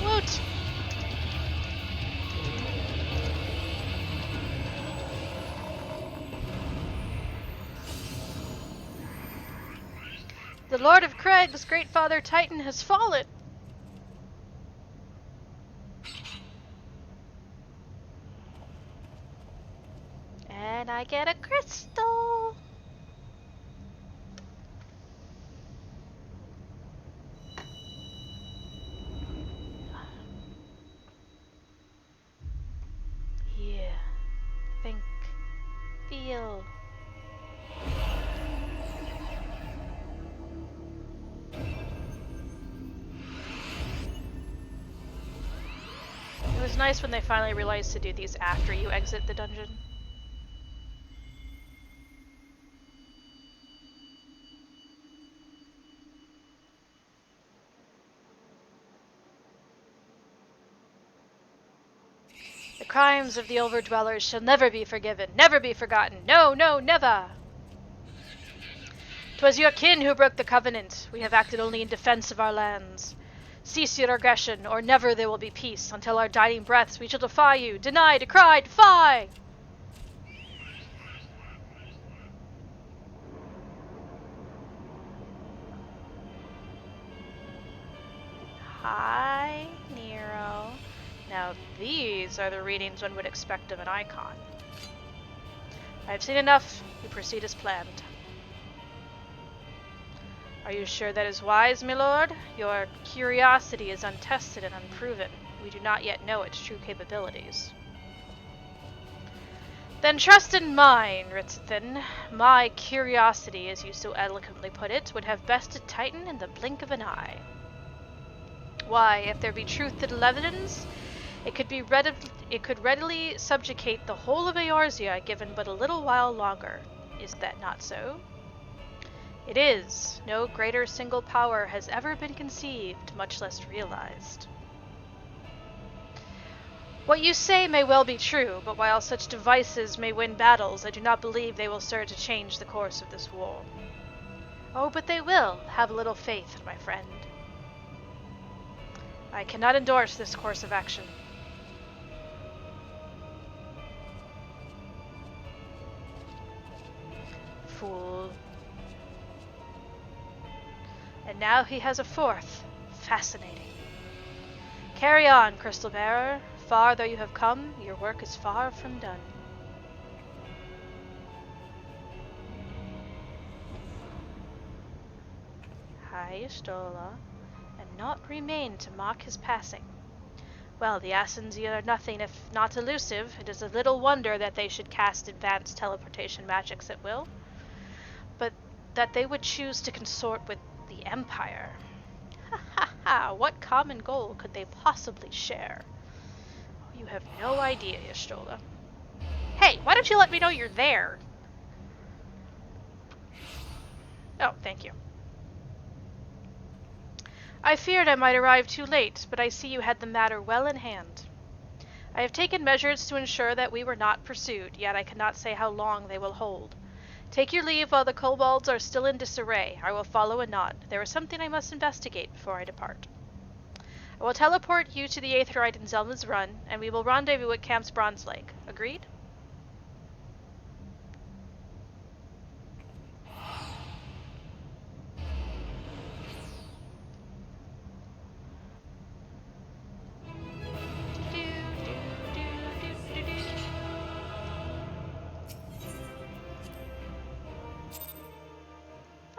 [SPEAKER 2] Woot! The Lord of Craig's great father Titan has fallen. And I get a crystal. Yeah. Think. Feel. It was nice when they finally realized to do these after you exit the dungeon. The crimes of the Overdwellers shall never be forgiven, never be forgotten. No, no, never! 'Twas your kin who broke the covenant. We have acted only in defense of our lands. Cease your aggression, or never there will be peace. Until our dying breaths, we shall defy you. Deny, decry, defy! Hi, Nero. Now these are the readings one would expect of an icon. I have seen enough. We proceed as planned. Are you sure that is wise, my lord? Your curiosity is untested and unproven. We do not yet know its true capabilities. Then trust in mine, Ritzithan. My curiosity, as you so eloquently put it, would have bested Titan in the blink of an eye. Why, if there be truth to the evidence, it could readily subjugate the whole of Eorzea given but a little while longer. Is that not so? It is. No greater single power has ever been conceived, much less realized. What you say may well be true, but while such devices may win battles, I do not believe they will serve to change the course of this war. Oh, but they will. Have a little faith, my friend. I cannot endorse this course of action. Fool. And now he has a fourth. Fascinating. Carry on, Crystal Bearer. Far though you have come, your work is far from done. High Y'shtola, and not remain to mock his passing. Well, the Asans are nothing if not elusive. It is a little wonder that they should cast advanced teleportation magics at will, but that they would choose to consort with the Empire. Ha ha ha! What common goal could they possibly share? You have no idea, Y'shtola. Hey, why don't you let me know you're there? Oh, thank you. I feared I might arrive too late, but I see you had the matter well in hand. I have taken measures to ensure that we were not pursued, yet I cannot say how long they will hold. Take your leave while the kobolds are still in disarray. I will follow anon. There is something I must investigate before I depart. I will teleport you to the Aetheryte in Zelma's Run, and we will rendezvous at Camp's Bronze Lake. Agreed?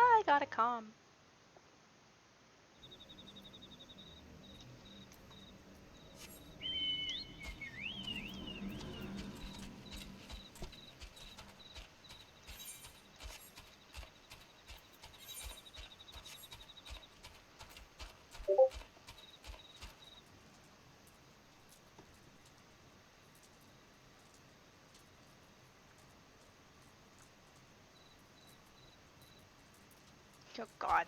[SPEAKER 2] I got a comm. Oh, God.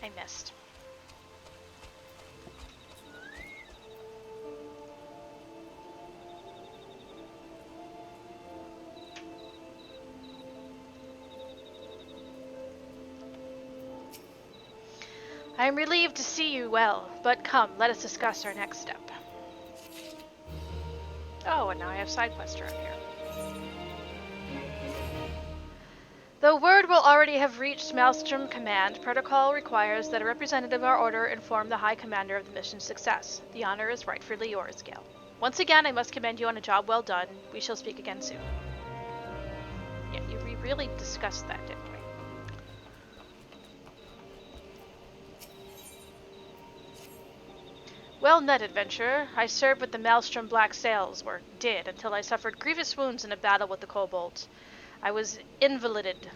[SPEAKER 2] I missed. I am relieved to see you well, but come, let us discuss our next step. Oh, and now I have side quests around here. Though word will already have reached Maelstrom Command, protocol requires that a representative of our order inform the High Commander of the mission's success. The honor is rightfully yours, Gale. Once again, I must commend you on a job well done. We shall speak again soon. Yeah, we really discussed that, didn't we? Well met, adventurer. I served with the Maelstrom Black Sails, or did, until I suffered grievous wounds in a battle with the kobolds. I was invalided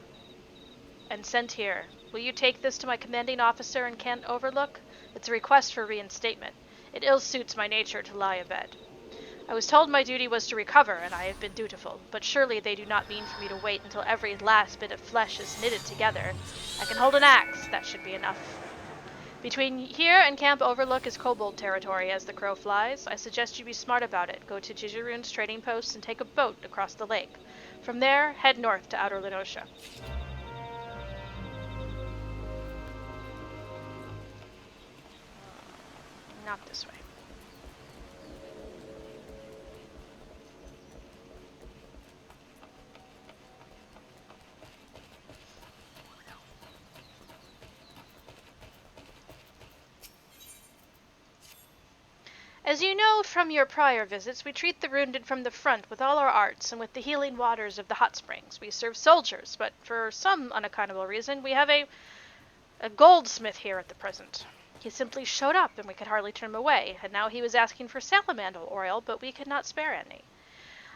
[SPEAKER 2] and sent here. Will you take this to my commanding officer in Camp Overlook? It's a request for reinstatement. It ill suits my nature to lie abed. I was told my duty was to recover, and I have been dutiful, but surely they do not mean for me to wait until every last bit of flesh is knitted together. I can hold an axe, that should be enough. Between here and Camp Overlook is kobold territory as the crow flies. I suggest you be smart about it. Go to Gegeruju's trading post and take a boat across the lake. From there, head north to Outer Lenosha. not this way. As you know from your prior visits, we treat the wounded from the front with all our arts and with the healing waters of the hot springs. We serve soldiers, but for some unaccountable reason, we have a goldsmith here at the present. He simply showed up and we could hardly turn him away, and now he was asking for salamander oil, but we could not spare any.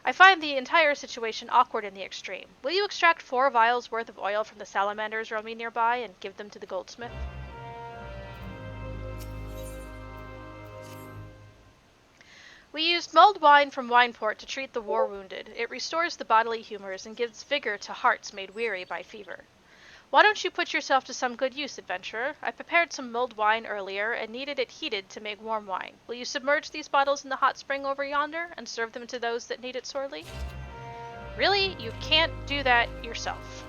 [SPEAKER 2] I find the entire situation awkward in the extreme. Will you extract 4 vials worth of oil from the salamanders roaming nearby and give them to the goldsmith? We used mulled wine from Wineport to treat the war wounded. It restores the bodily humors and gives vigor to hearts made weary by fever. Why don't you put yourself to some good use, adventurer? I prepared some mulled wine earlier and needed it heated to make warm wine. Will you submerge these bottles in the hot spring over yonder and serve them to those that need it sorely? Really? You can't do that yourself.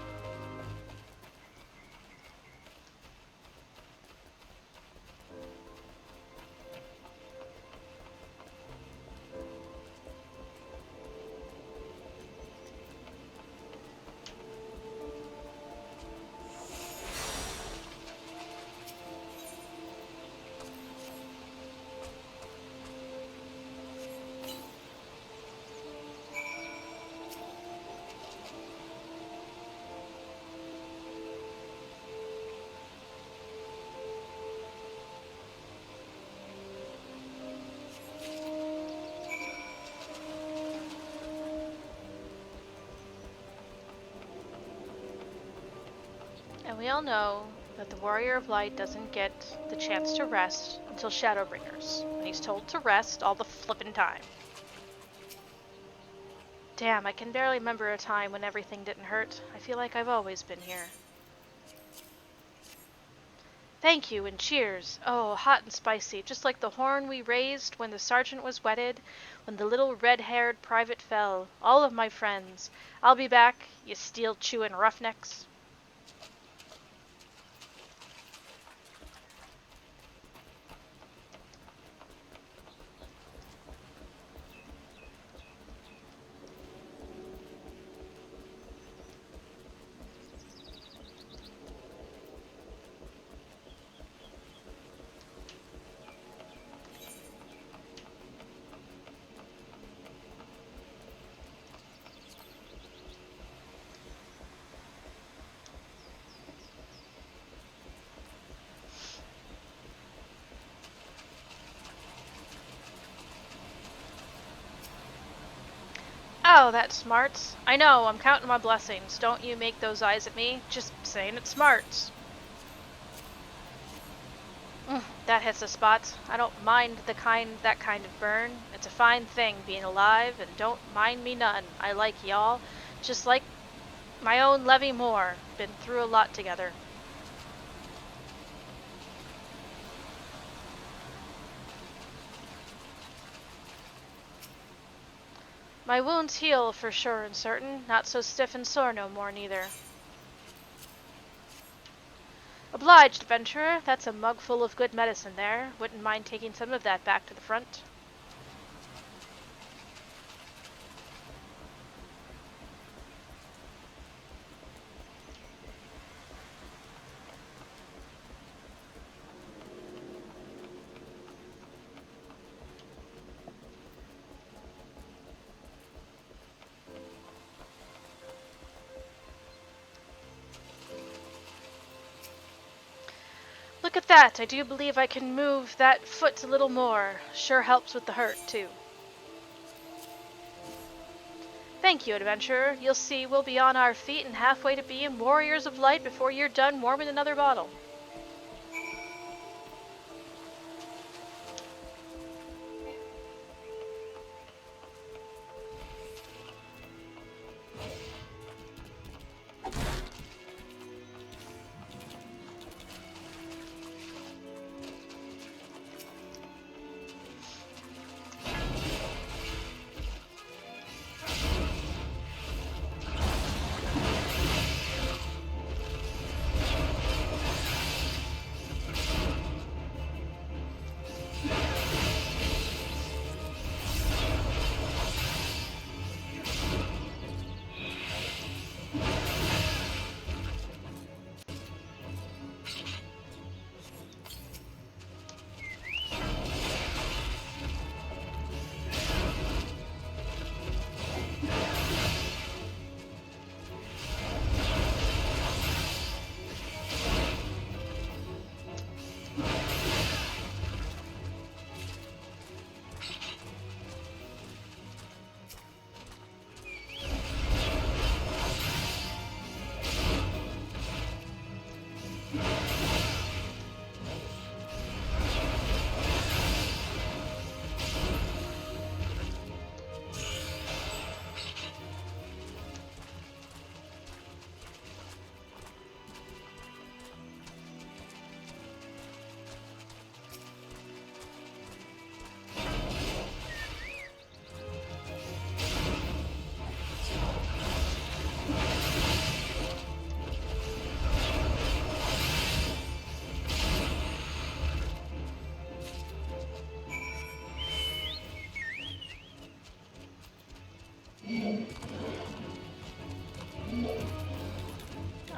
[SPEAKER 2] And we all know that the Warrior of Light doesn't get the chance to rest until Shadowbringers, and he's told to rest all the flippin' time. Damn, I can barely remember a time when everything didn't hurt. I feel like I've always been here. Thank you, and cheers. Oh, hot and spicy, just like the horn we raised when the sergeant was wedded, when the little red-haired private fell. All of my friends. I'll be back, you steel-chewing roughnecks. Oh, that's smart. I know, I'm counting my blessings. Don't you make those eyes at me. Just saying it's smart. That hits a spot. I don't mind that kind of burn. It's a fine thing being alive, and don't mind me none. I like y'all, just like my own Levy Moore. Been through a lot together. My wounds heal for sure and certain, not so stiff and sore no more neither. Obliged, adventurer. That's a mug full of good medicine there. Wouldn't mind taking some of that back to the front. Look at that! I do believe I can move that foot a little more. Sure helps with the hurt, too. Thank you, adventurer. You'll see we'll be on our feet and halfway to being warriors of light before you're done warming another bottle.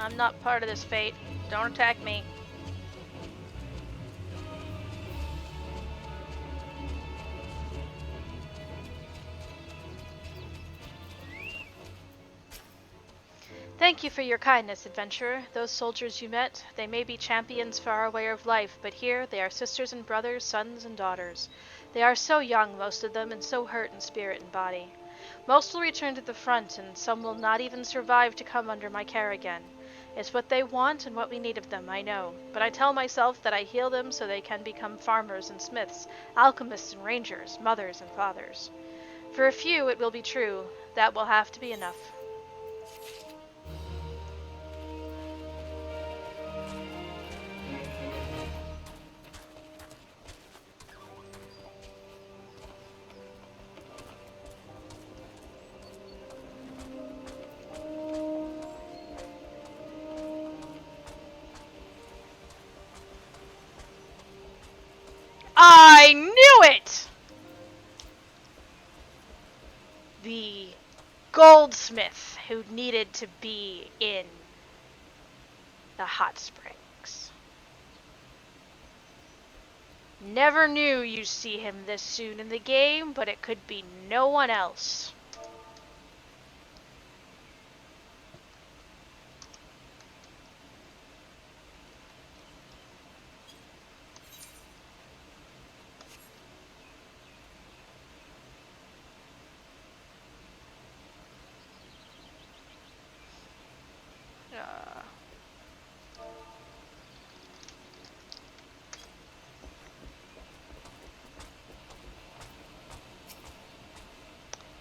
[SPEAKER 2] I'm not part of this fate. Don't attack me. Thank you for your kindness, adventurer. Those soldiers you met, they may be champions for our way of life, but here they are sisters and brothers, sons and daughters. They are so young, most of them, and so hurt in spirit and body. Most will return to the front, and some will not even survive to come under my care again. It's what they want and what we need of them, I know. But I tell myself that I heal them so they can become farmers and smiths, alchemists and rangers, mothers and fathers. For a few it will be true. That will have to be enough. I knew it! The goldsmith who needed to be in the hot springs. Never knew you'd see him this soon in the game, but it could be no one else.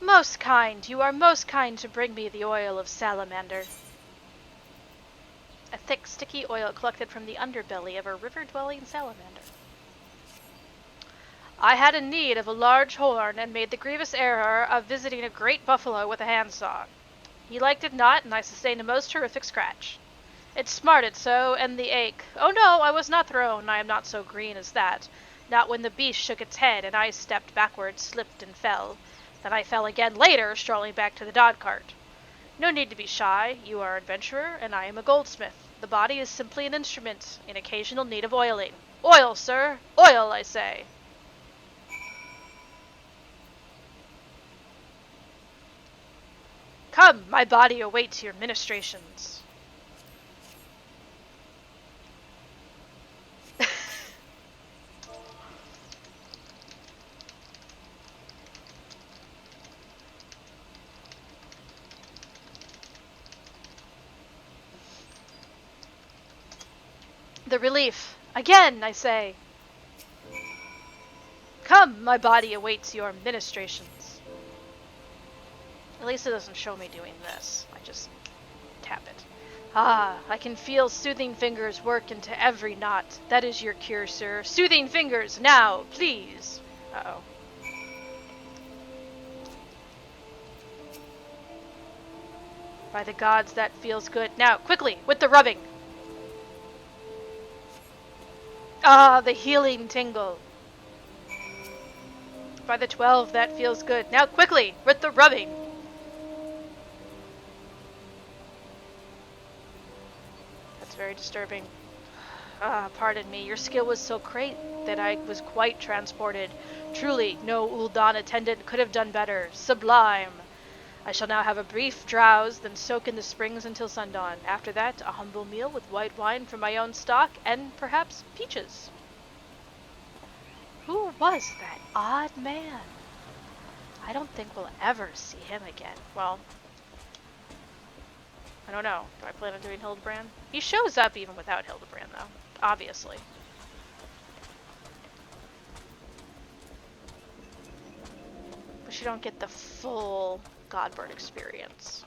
[SPEAKER 2] Most kind, you are most kind to bring me the oil of salamander. A thick, sticky oil collected from the underbelly of a river-dwelling salamander. I had a need of a large horn and made the grievous error of visiting a great buffalo with a handsaw. He liked it not, and I sustained a most horrific scratch. It smarted so, and the ache. Oh no, I was not thrown. I am not so green as that. Not when the beast shook its head, and I stepped backward, slipped, and fell. Then I fell again later, strolling back to the dog cart. No need to be shy. You are an adventurer, and I am a goldsmith. The body is simply an instrument, in occasional need of oiling. Oil, sir! Oil, I say! Come, my body awaits your ministrations. The relief. Again, I say. Come, my body awaits your ministrations. At least it doesn't show me doing this. I just tap it. Ah, I can feel soothing fingers work into every knot. That is your cure, sir. Soothing fingers, now, please. Uh-oh. By the gods, that feels good. Now, quickly, with the rubbing. Ah, the healing tingle. By the 12, that feels good. Now, quickly, with the rubbing. That's very disturbing. Ah, pardon me, your skill was so great that I was quite transported. Truly, no Ul'dan attendant could have done better. Sublime! I shall now have a brief drowse, then soak in the springs until sundawn. After that, a humble meal with white wine from my own stock, and perhaps peaches. Who was that odd man? I don't think we'll ever see him again. Well, I don't know. Do I plan on doing Hildebrand? He shows up even without Hildebrand, though. Obviously. But you don't get the full Godbird experience.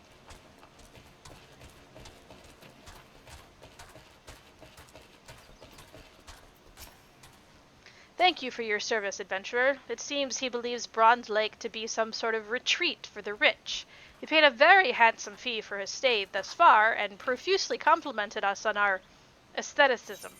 [SPEAKER 2] Thank you for your service, adventurer. It seems he believes Bronze Lake to be some sort of retreat for the rich. He paid a very handsome fee for his stay thus far, and profusely complimented us on our aestheticism.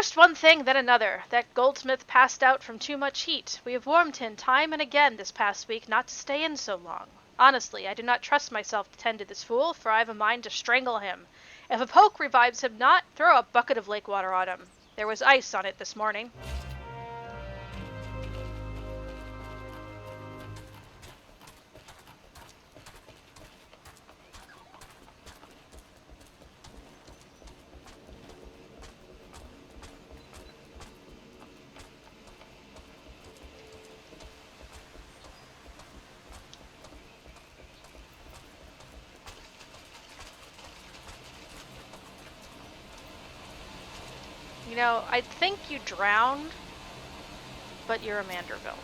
[SPEAKER 2] First one thing, then another. That goldsmith passed out from too much heat. We have warned him time and again this past week not to stay in so long. Honestly, I do not trust myself to tend to this fool, for I have a mind to strangle him. If a poke revives him not, throw a bucket of lake water on him. There was ice on it this morning. You know, I think you drowned, but you're a Manderville.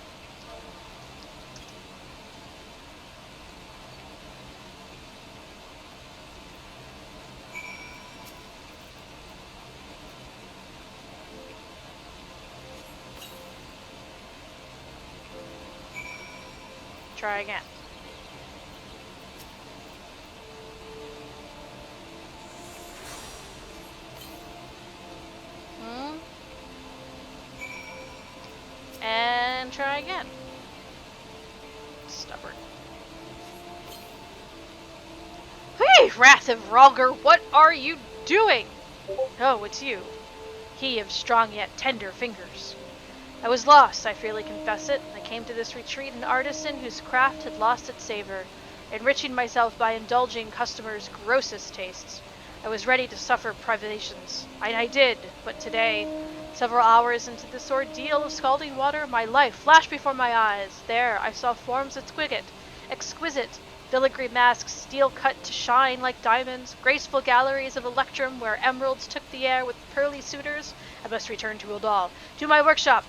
[SPEAKER 2] Try again. And try again. Stubborn. Hey, Wrath of Rhalgr, what are you doing? Oh, it's you. He of strong yet tender fingers. I was lost, I freely confess it. I came to this retreat an artisan whose craft had lost its savor, enriching myself by indulging customers' grossest tastes. I was ready to suffer privations. I did, but today, several hours into this ordeal of scalding water, my life flashed before my eyes. There, I saw forms exquisite, filigree masks steel cut to shine like diamonds, graceful galleries of electrum where emeralds took the air with pearly suitors. I must return to Uldal, to my workshop.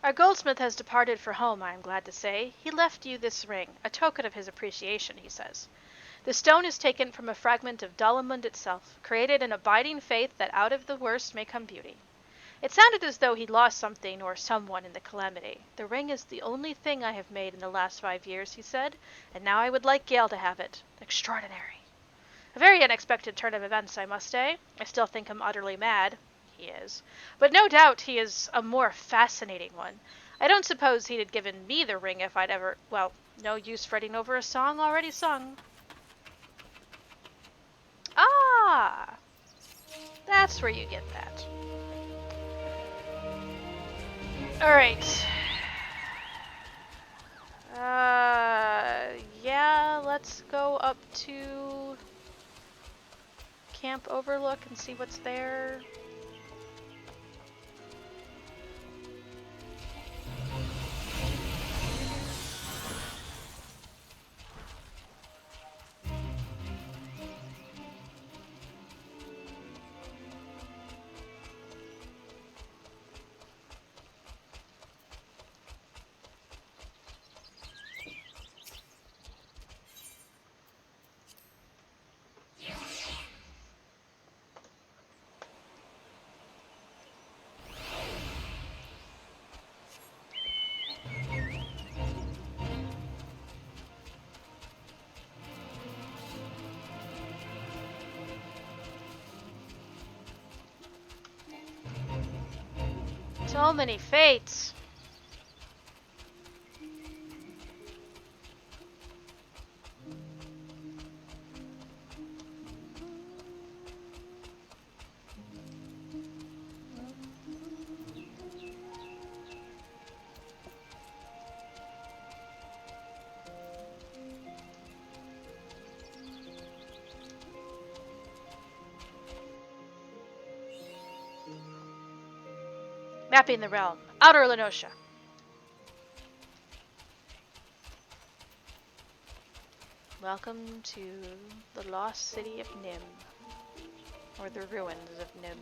[SPEAKER 2] Our goldsmith has departed for home, I am glad to say. He left you this ring, a token of his appreciation, he says. The stone is taken from a fragment of Dalamund itself, created in abiding faith that out of the worst may come beauty. It sounded as though he'd lost something or someone in the calamity. The ring is the only thing I have made in the last 5 years, he said, and now I would like Gale to have it. Extraordinary. A very unexpected turn of events, I must say. I still think him utterly mad. He is. But no doubt he is a more fascinating one. I don't suppose he'd have given me the ring if I'd ever... Well, no use fretting over a song already sung. Ah! That's where you get that. Alright. Yeah, let's go up to Camp Overlook and see what's there. So many fates. Mapping the realm. Outer Lenosha. Welcome to the lost city of Nim. Or the ruins of Nim.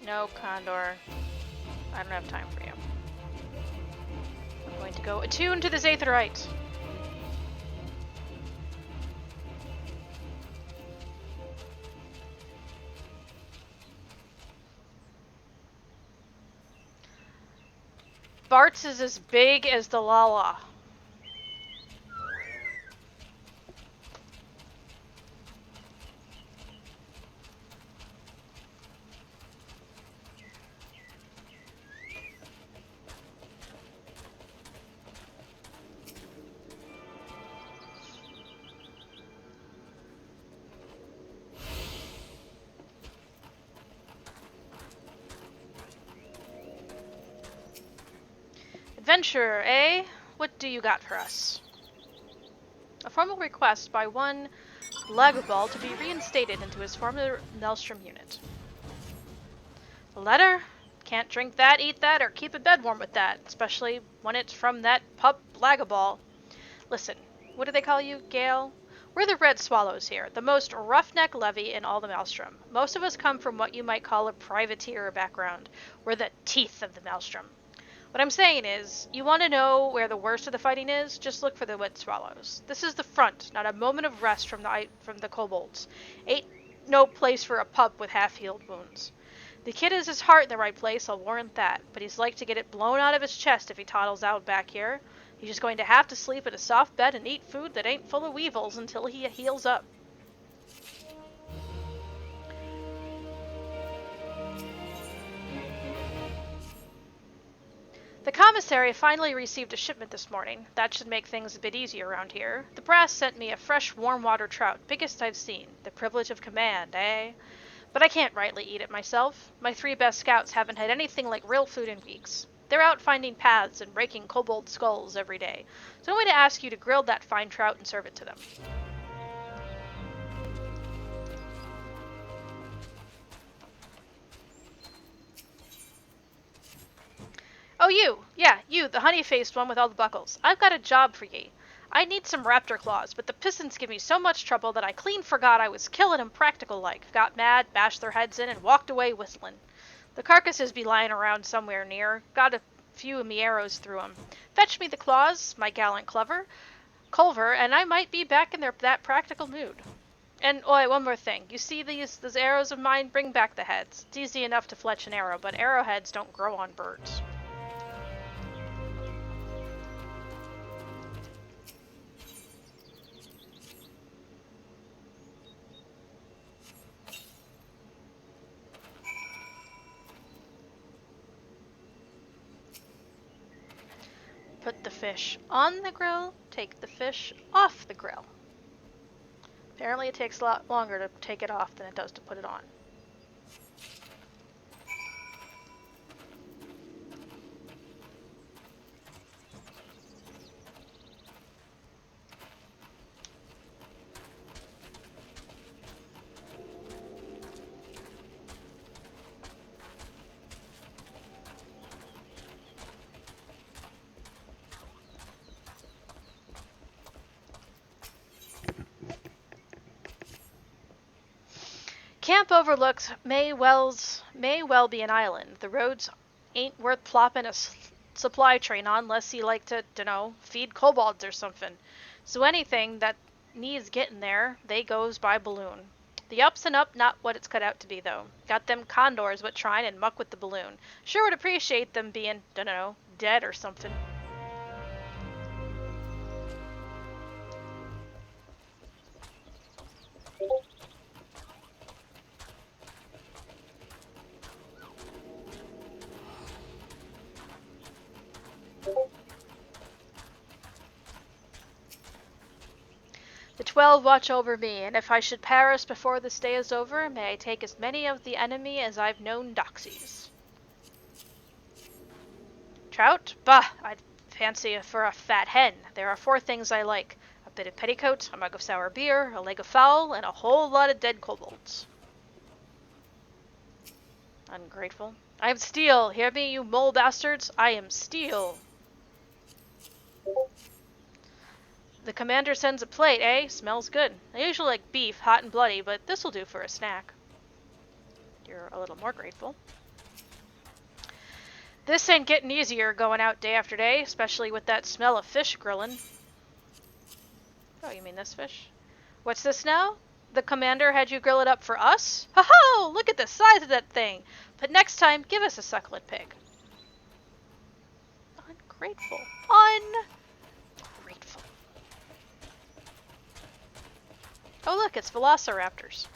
[SPEAKER 2] No, Condor. I don't have time for you. I'm going to go attune to this Aetherite. Bart's is as big as the Lala. Adventure, eh? What do you got for us? A formal request by one Lagobal to be reinstated into his former Maelstrom unit. A letter? Can't drink that, eat that, or keep a bed warm with that, especially when it's from that pup Lagobal. Listen, what do they call you, Gale? We're the Red Swallows here, the most roughneck levy in all the Maelstrom. Most of us come from what you might call a privateer background. We're the teeth of the Maelstrom. What I'm saying is, you want to know where the worst of the fighting is? Just look for the Red Swallows. This is the front, not a moment of rest from the kobolds. Ain't no place for a pup with half-healed wounds. The kid has his heart in the right place, I'll warrant that, but he's like to get it blown out of his chest if he toddles out back here. He's just going to have to sleep in a soft bed and eat food that ain't full of weevils until he heals up. The commissary finally received a shipment this morning. That should make things a bit easier around here. The brass sent me a fresh warm water trout, biggest I've seen. The privilege of command, eh? But I can't rightly eat it myself. My 3 best scouts haven't had anything like real food in weeks. They're out finding paths and breaking kobold skulls every day. So I'm going to ask you to grill that fine trout and serve it to them. Oh, you! Yeah, you, the honey-faced one with all the buckles. I've got a job for ye. I need some raptor claws, but the pistons give me so much trouble that I clean forgot I was killing 'em practical-like. Got mad, bashed their heads in, and walked away whistling. The carcasses be lying around somewhere near. Got a few of me arrows through 'em. Fetch me the claws, my gallant Culver, and I might be back in that practical mood. And, one more thing. You see these arrows of mine? Bring back the heads. It's easy enough to fletch an arrow, but arrowheads don't grow on birds. Put the fish on the grill, take the fish off the grill. Apparently it takes a lot longer to take it off than it does to put it on. Camp Overlook may well be an island. The roads ain't worth plopping a supply train on unless you like to, feed kobolds or something. So anything that needs getting there, they goes by balloon. The up's and up, not what it's cut out to be, though. Got them condors what tryin' and muck with the balloon. Sure would appreciate them being, dead or something. The 12 watch over me, and if I should perish before this day is over, may I take as many of the enemy as I've known doxies. Trout? Bah! I'd fancy for a fat hen. There are 4 things I like. A bit of petticoat, a mug of sour beer, a leg of fowl, and a whole lot of dead kobolds. Ungrateful. I am steel! Hear me, you mole bastards? I am steel! The commander sends a plate, eh? Smells good. I usually like beef, hot and bloody, but this'll do for a snack. You're a little more grateful. This ain't getting easier going out day after day, especially with that smell of fish grilling. Oh, you mean this fish? What's this now? The commander had you grill it up for us? Ho-ho! Look at the size of that thing! But next time, give us a succulent pig. Ungrateful. Ungrateful. Oh look, it's velociraptors.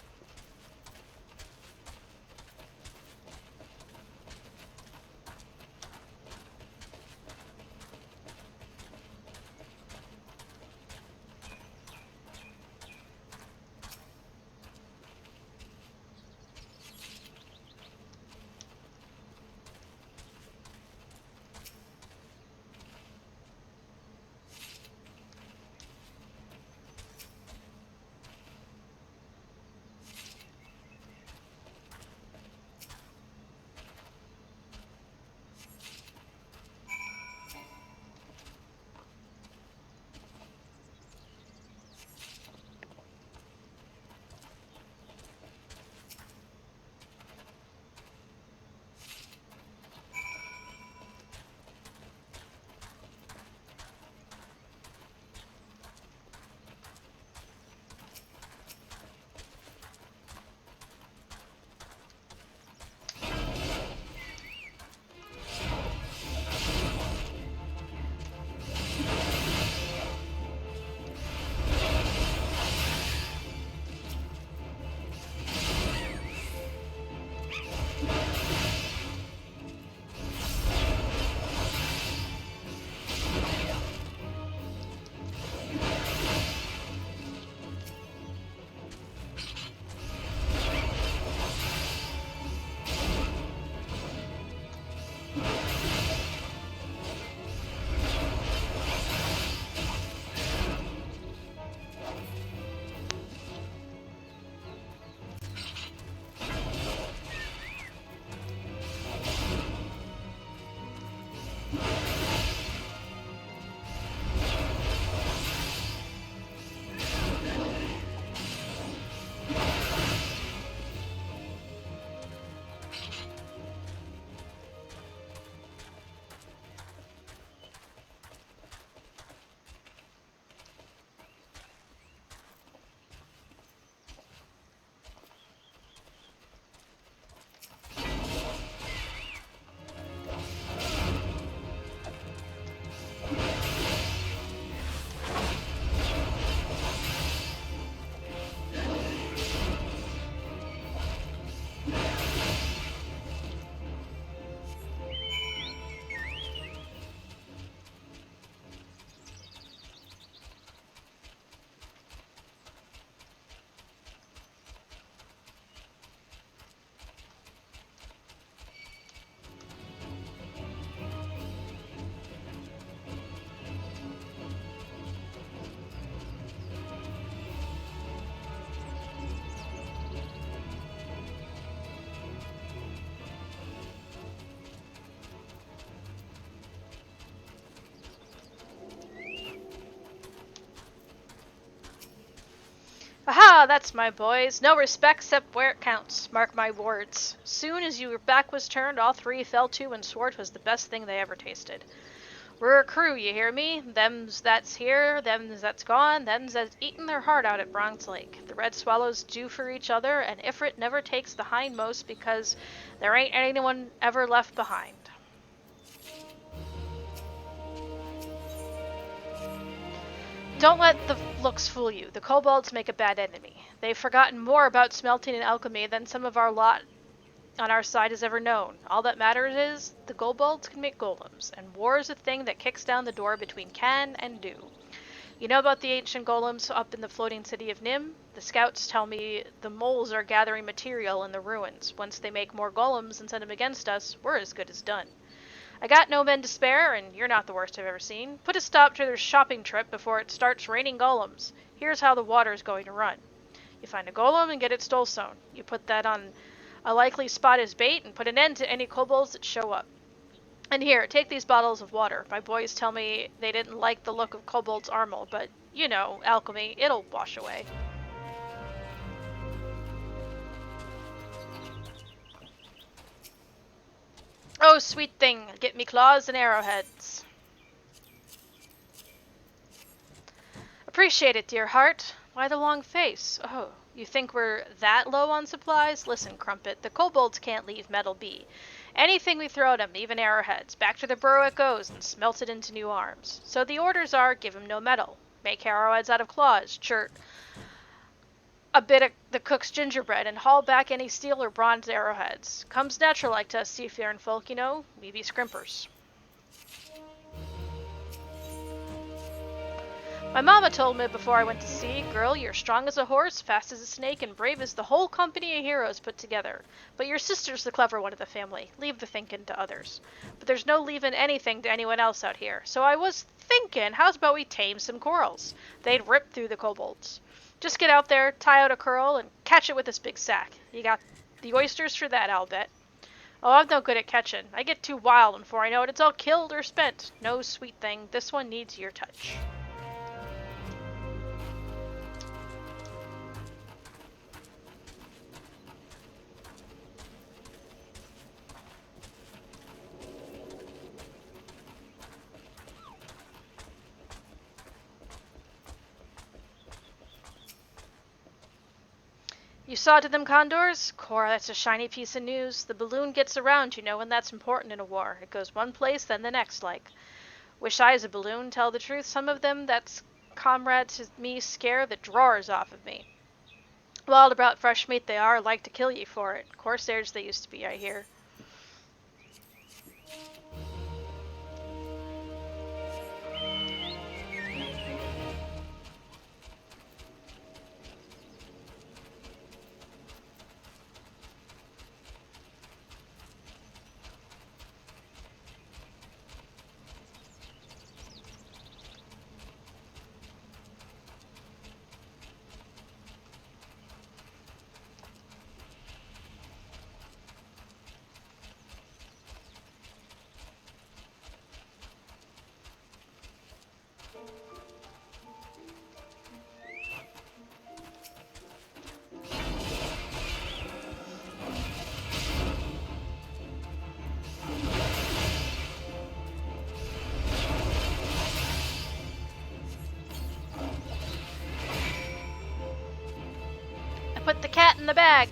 [SPEAKER 2] Aha, that's my boys. No respect except where it counts. Mark my words. Soon as your back was turned, all three fell to and swore 'twas the best thing they ever tasted. We're a crew, you hear me? Them's that's here, them's that's gone, them's that's eaten their heart out at Bronze Lake. The red swallows do for each other, and Ifrit never takes the hindmost because there ain't anyone ever left behind. Don't let the looks fool you. The kobolds make a bad enemy. They've forgotten more about smelting and alchemy than some of our lot on our side has ever known. All that matters is the kobolds can make golems, and war is a thing that kicks down the door between can and do. You know about the ancient golems up in the floating city of Nim? The scouts tell me the moles are gathering material in the ruins. Once they make more golems and send them against us, we're as good as done. I got no men to spare, and you're not the worst I've ever seen. Put a stop to their shopping trip before it starts raining golems. Here's how the water's going to run. You find a golem and get it stole-sewn. You put that on a likely spot as bait and put an end to any kobolds that show up. And here, take these bottles of water. My boys tell me they didn't like the look of kobolds' armor, but You know, alchemy, it'll wash away. Oh, sweet thing, get me claws and arrowheads. Appreciate it, dear heart. Why the long face? Oh, you think we're that low on supplies? Listen, Crumpet, the kobolds can't leave metal be. Anything we throw at them, even arrowheads, back to the burrow it goes and smelt it into new arms. So the orders are, give 'em no metal. Make arrowheads out of claws, chert a bit of the cook's gingerbread, and haul back any steel or bronze arrowheads. Comes natural like to us seafaring folk, you know. We be scrimpers. My mama told me before I went to sea, girl, you're strong as a horse, fast as a snake, and brave as the whole company of heroes put together. But your sister's the clever one of the family. Leave the thinking to others. But there's no leaving anything to anyone else out here. So I was thinking, how's about we tame some corals? They'd rip through the kobolds. Just get out there, tie out a curl, and catch it with this big sack. You got the oysters for that, I'll bet. Oh, I'm no good at catching. I get too wild, and before I know it, it's all killed or spent. No, sweet thing, this one needs your touch. You saw to them condors? Cora, that's a shiny piece of news. The balloon gets around, you know, and that's important in a war. It goes one place, then the next, like. Wish I was a balloon, tell the truth. Some of them, that's comrades to me, scare the drawers off of me. Wild about fresh meat they are, like to kill ye for it. Corsairs they used to be, I hear. Put the cat in the bag.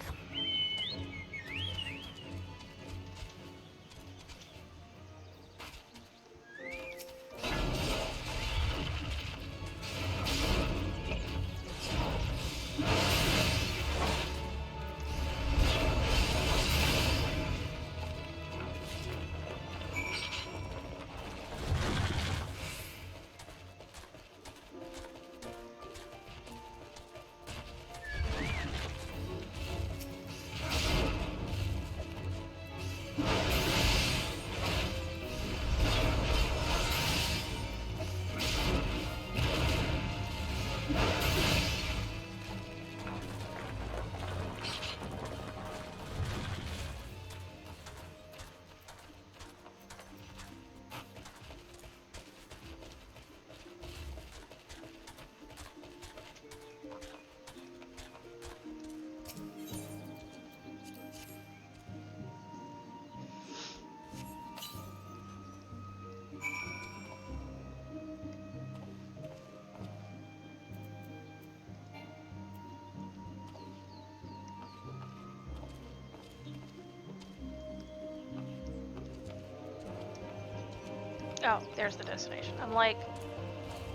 [SPEAKER 2] Oh, there's the destination. I'm like,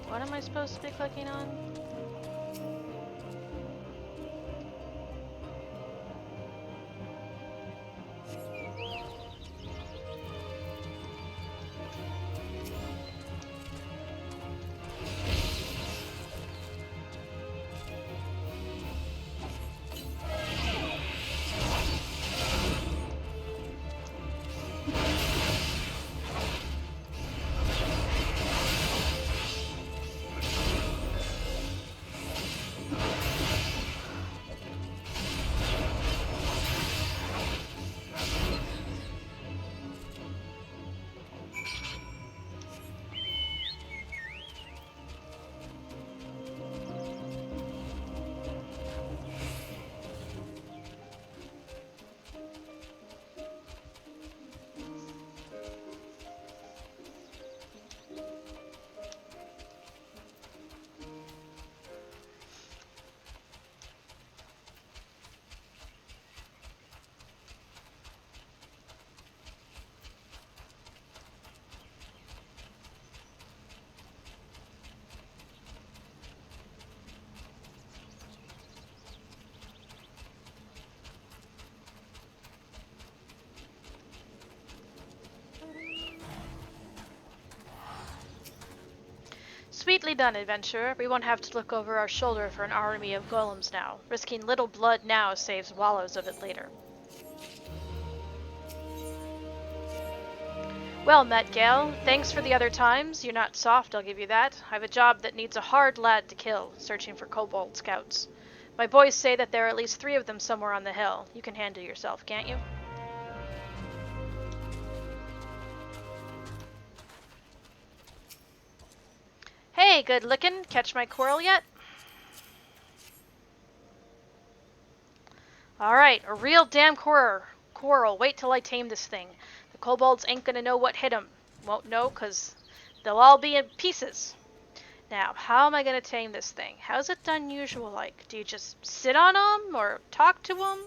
[SPEAKER 2] what am I supposed to be clicking on? Sweetly done, adventurer. We won't have to look over our shoulder for an army of golems now. Risking little blood now saves wallows of it later. Well met, Gale. Thanks for the other times. You're not soft, I'll give you that. I've a job that needs a hard lad to kill, searching for kobold scouts. My boys say that there are at least 3 of them somewhere on the hill. You can handle yourself, can't you? Hey, good looking. Catch my quarrel yet? Alright, a real damn quarrel. Wait till I tame this thing. The kobolds ain't gonna know what hit 'em. Won't know, 'cause they'll all be in pieces. Now, how am I gonna tame this thing? How's it done usual like? Do you just sit on 'em, or talk to 'em?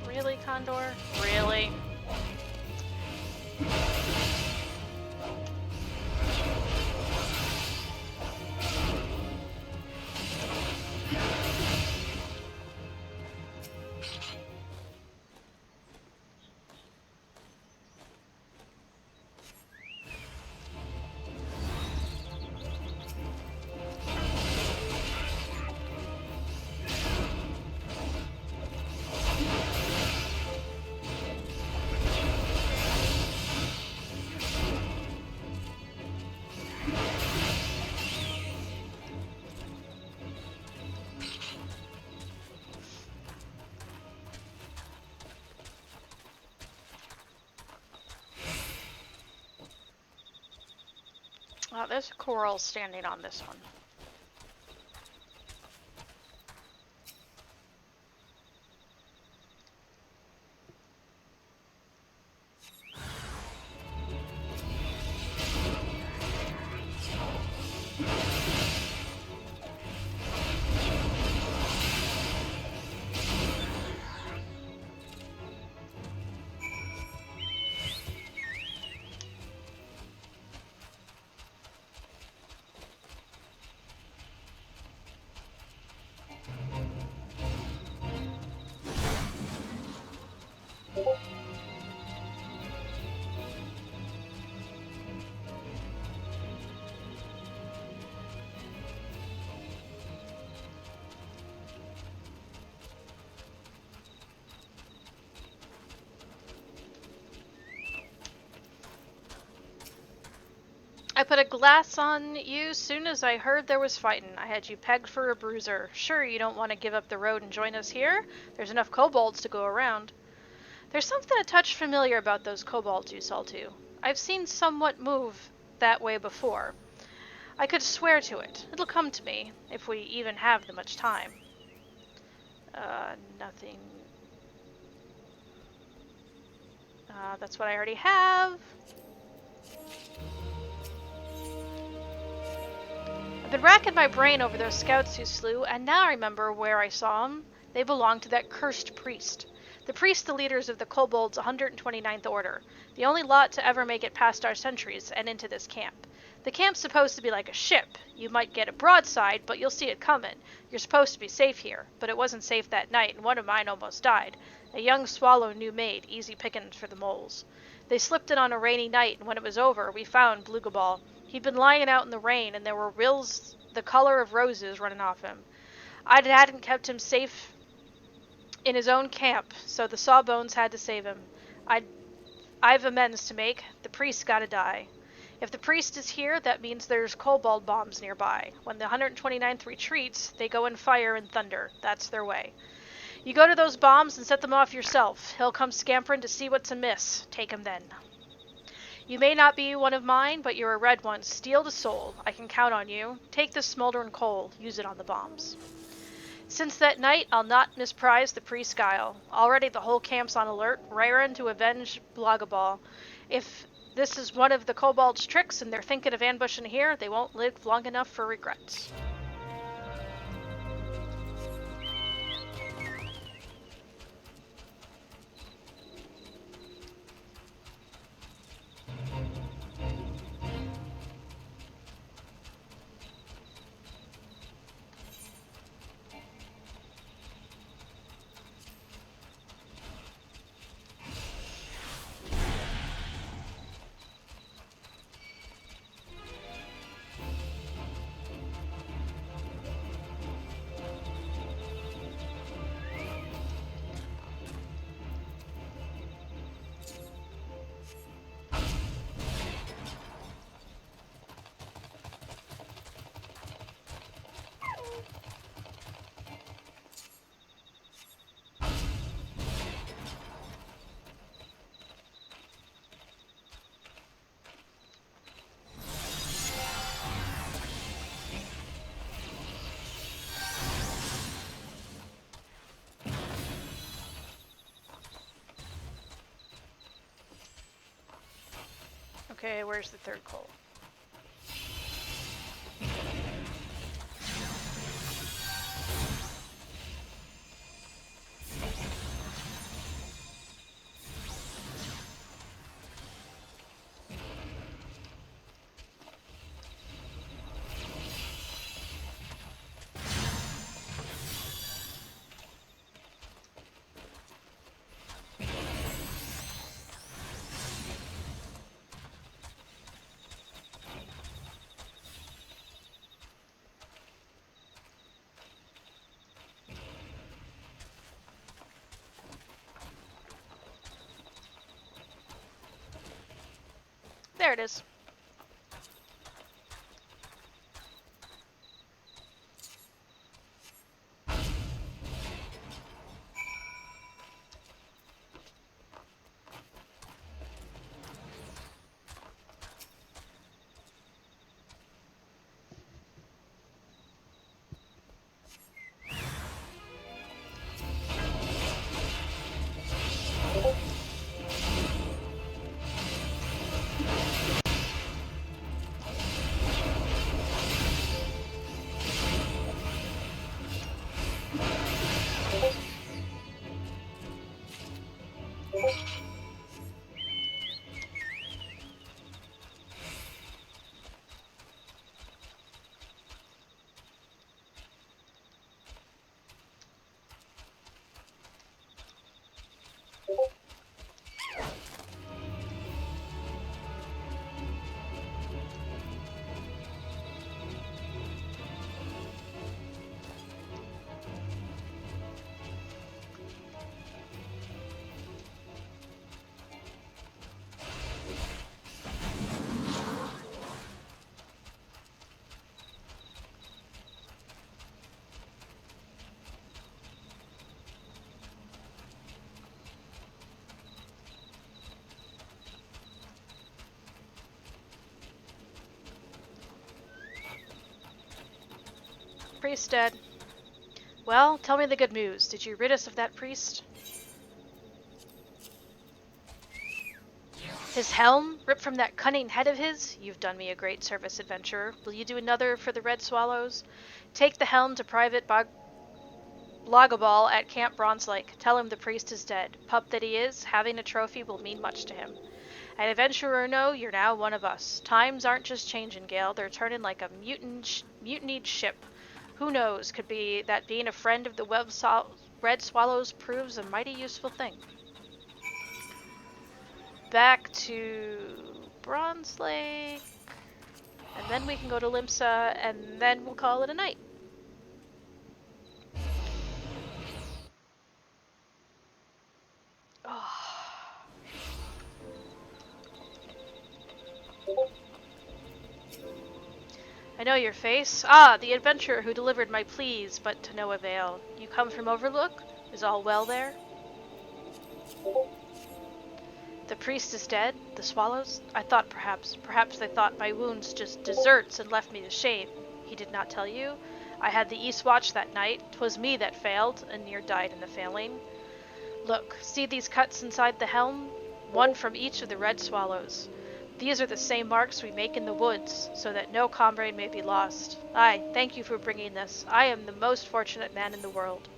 [SPEAKER 2] Really, Condor? Really? Oh, there's a coral standing on this one. I put a glass on you soon as I heard there was fightin'. I had you pegged for a bruiser. Sure, you don't want to give up the road and join us here? There's enough kobolds to go around. There's something a touch familiar about those kobolds you saw too. I've seen somewhat move that way before. I could swear to it. It'll come to me, if we even have the much time. Nothing. That's what I already have. I've been racking my brain over those scouts you slew, and now I remember where I saw them. They belong to that cursed priest. The priests, the leaders of the kobolds' 129th Order, the only lot to ever make it past our sentries and into this camp. The camp's supposed to be like a ship. You might get a broadside, but you'll see it coming. You're supposed to be safe here, but it wasn't safe that night, and one of mine almost died. A young swallow new maid, easy pickings for the moles. They slipped in on a rainy night, and when it was over, we found Blugaball. He'd been lying out in the rain, and there were rills the color of roses running off him. I hadn't kept him safe in his own camp, so the Sawbones had to save him. I've amends to make. The priest's gotta die. If the priest is here, that means there's kobold bombs nearby. When the 129th retreats, they go in fire and thunder. That's their way. You go to those bombs and set them off yourself. He'll come scampering to see what's amiss. Take him then. You may not be one of mine, but you're a red one. Steel to soul. I can count on you. Take this smoldering coal. Use it on the bombs. Since that night, I'll not misprize the priest's guile. Already the whole camp's on alert, raring to avenge Blugaball. If this is one of the kobolds' tricks and they're thinking of ambushing here, they won't live long enough for regrets. Okay, where's the third coal? There it is. Priest dead. Well, tell me the good news. Did you rid us of that priest? His helm, ripped from that cunning head of his? You've done me a great service, adventurer. Will you do another for the Red Swallows? Take the helm to Private Blogaball at Camp Lake. Tell him the priest is dead. Pup that he is, having a trophy will mean much to him. And adventurer no, you're now one of us. Times aren't just changing, Gale. They're turning like a mutinied ship. Who knows, could be that being a friend of the Red Swallows proves a mighty useful thing. Back to Bronze Lake. And then we can go to Limsa, and then we'll call it a night. Oh. I know your face. Ah, the adventurer who delivered my pleas, but to no avail. You come from Overlook? Is all well there? The priest is dead? The swallows? I thought perhaps they thought my wounds just deserts and left me to shame. He did not tell you? I had the east watch that night. 'Twas me that failed, and near died in the failing. Look, see these cuts inside the helm? One from each of the red swallows. These are the same marks we make in the woods, so that no comrade may be lost. Aye, thank you for bringing this. I am the most fortunate man in the world.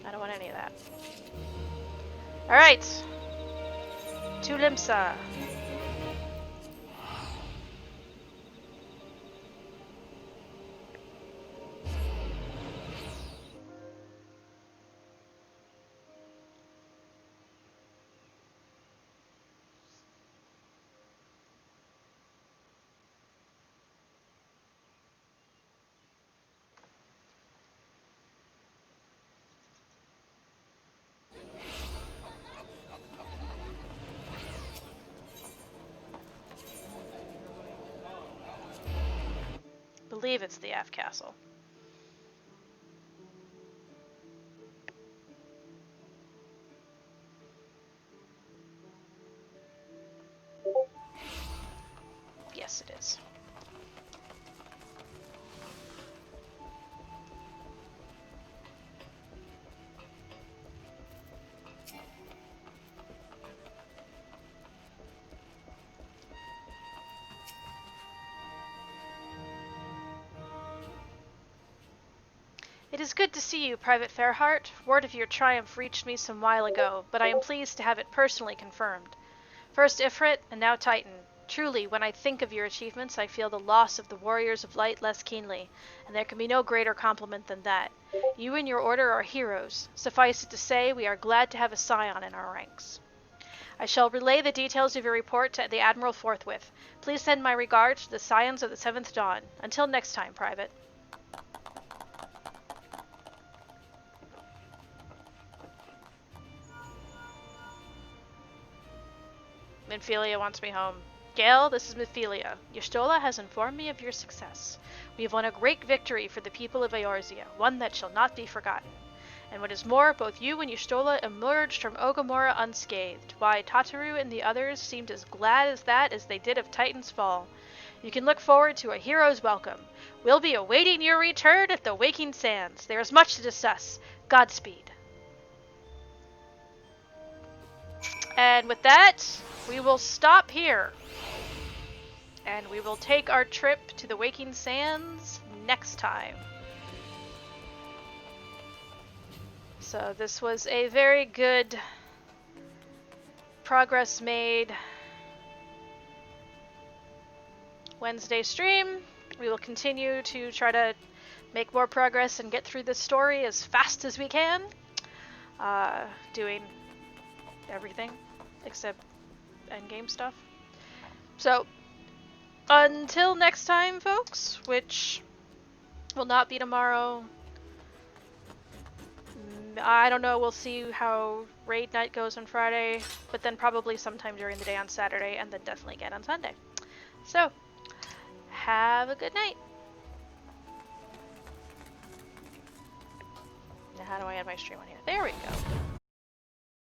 [SPEAKER 2] I don't want any of that. Alright. To Limsa. Believe it's the F Castle. Yes, it is. It is good to see you, Private Fairheart. Word of your triumph reached me some while ago, but I am pleased to have it personally confirmed. First Ifrit, and now Titan. Truly, when I think of your achievements, I feel the loss of the Warriors of Light less keenly, and there can be no greater compliment than that. You and your order are heroes. Suffice it to say, we are glad to have a scion in our ranks. I shall relay the details of your report to the Admiral forthwith. Please send my regards to the Scions of the Seventh Dawn. Until next time, Private. Minfilia wants me home. Gale, this is Minfilia. Y'shtola has informed me of your success. We have won a great victory for the people of Eorzea, one that shall not be forgotten. And what is more, both you and Y'shtola emerged from Ogamora unscathed. Why, Tataru and the others seemed as glad as that as they did of Titan's fall. You can look forward to a hero's welcome. We'll be awaiting your return at the Waking Sands. There is much to discuss. Godspeed. And with that, we will stop here. And we will take our trip to the Waking Sands next time. So this was a very good progress made Wednesday stream. We will continue to try to make more progress and get through this story as fast as we can. Doing everything except endgame stuff. So, until next time, folks, which will not be tomorrow. I don't know, we'll see how raid night goes on Friday, but then probably sometime during the day on Saturday, and then definitely again on Sunday. So, have a good night. Now how do I add my stream on here? There we go.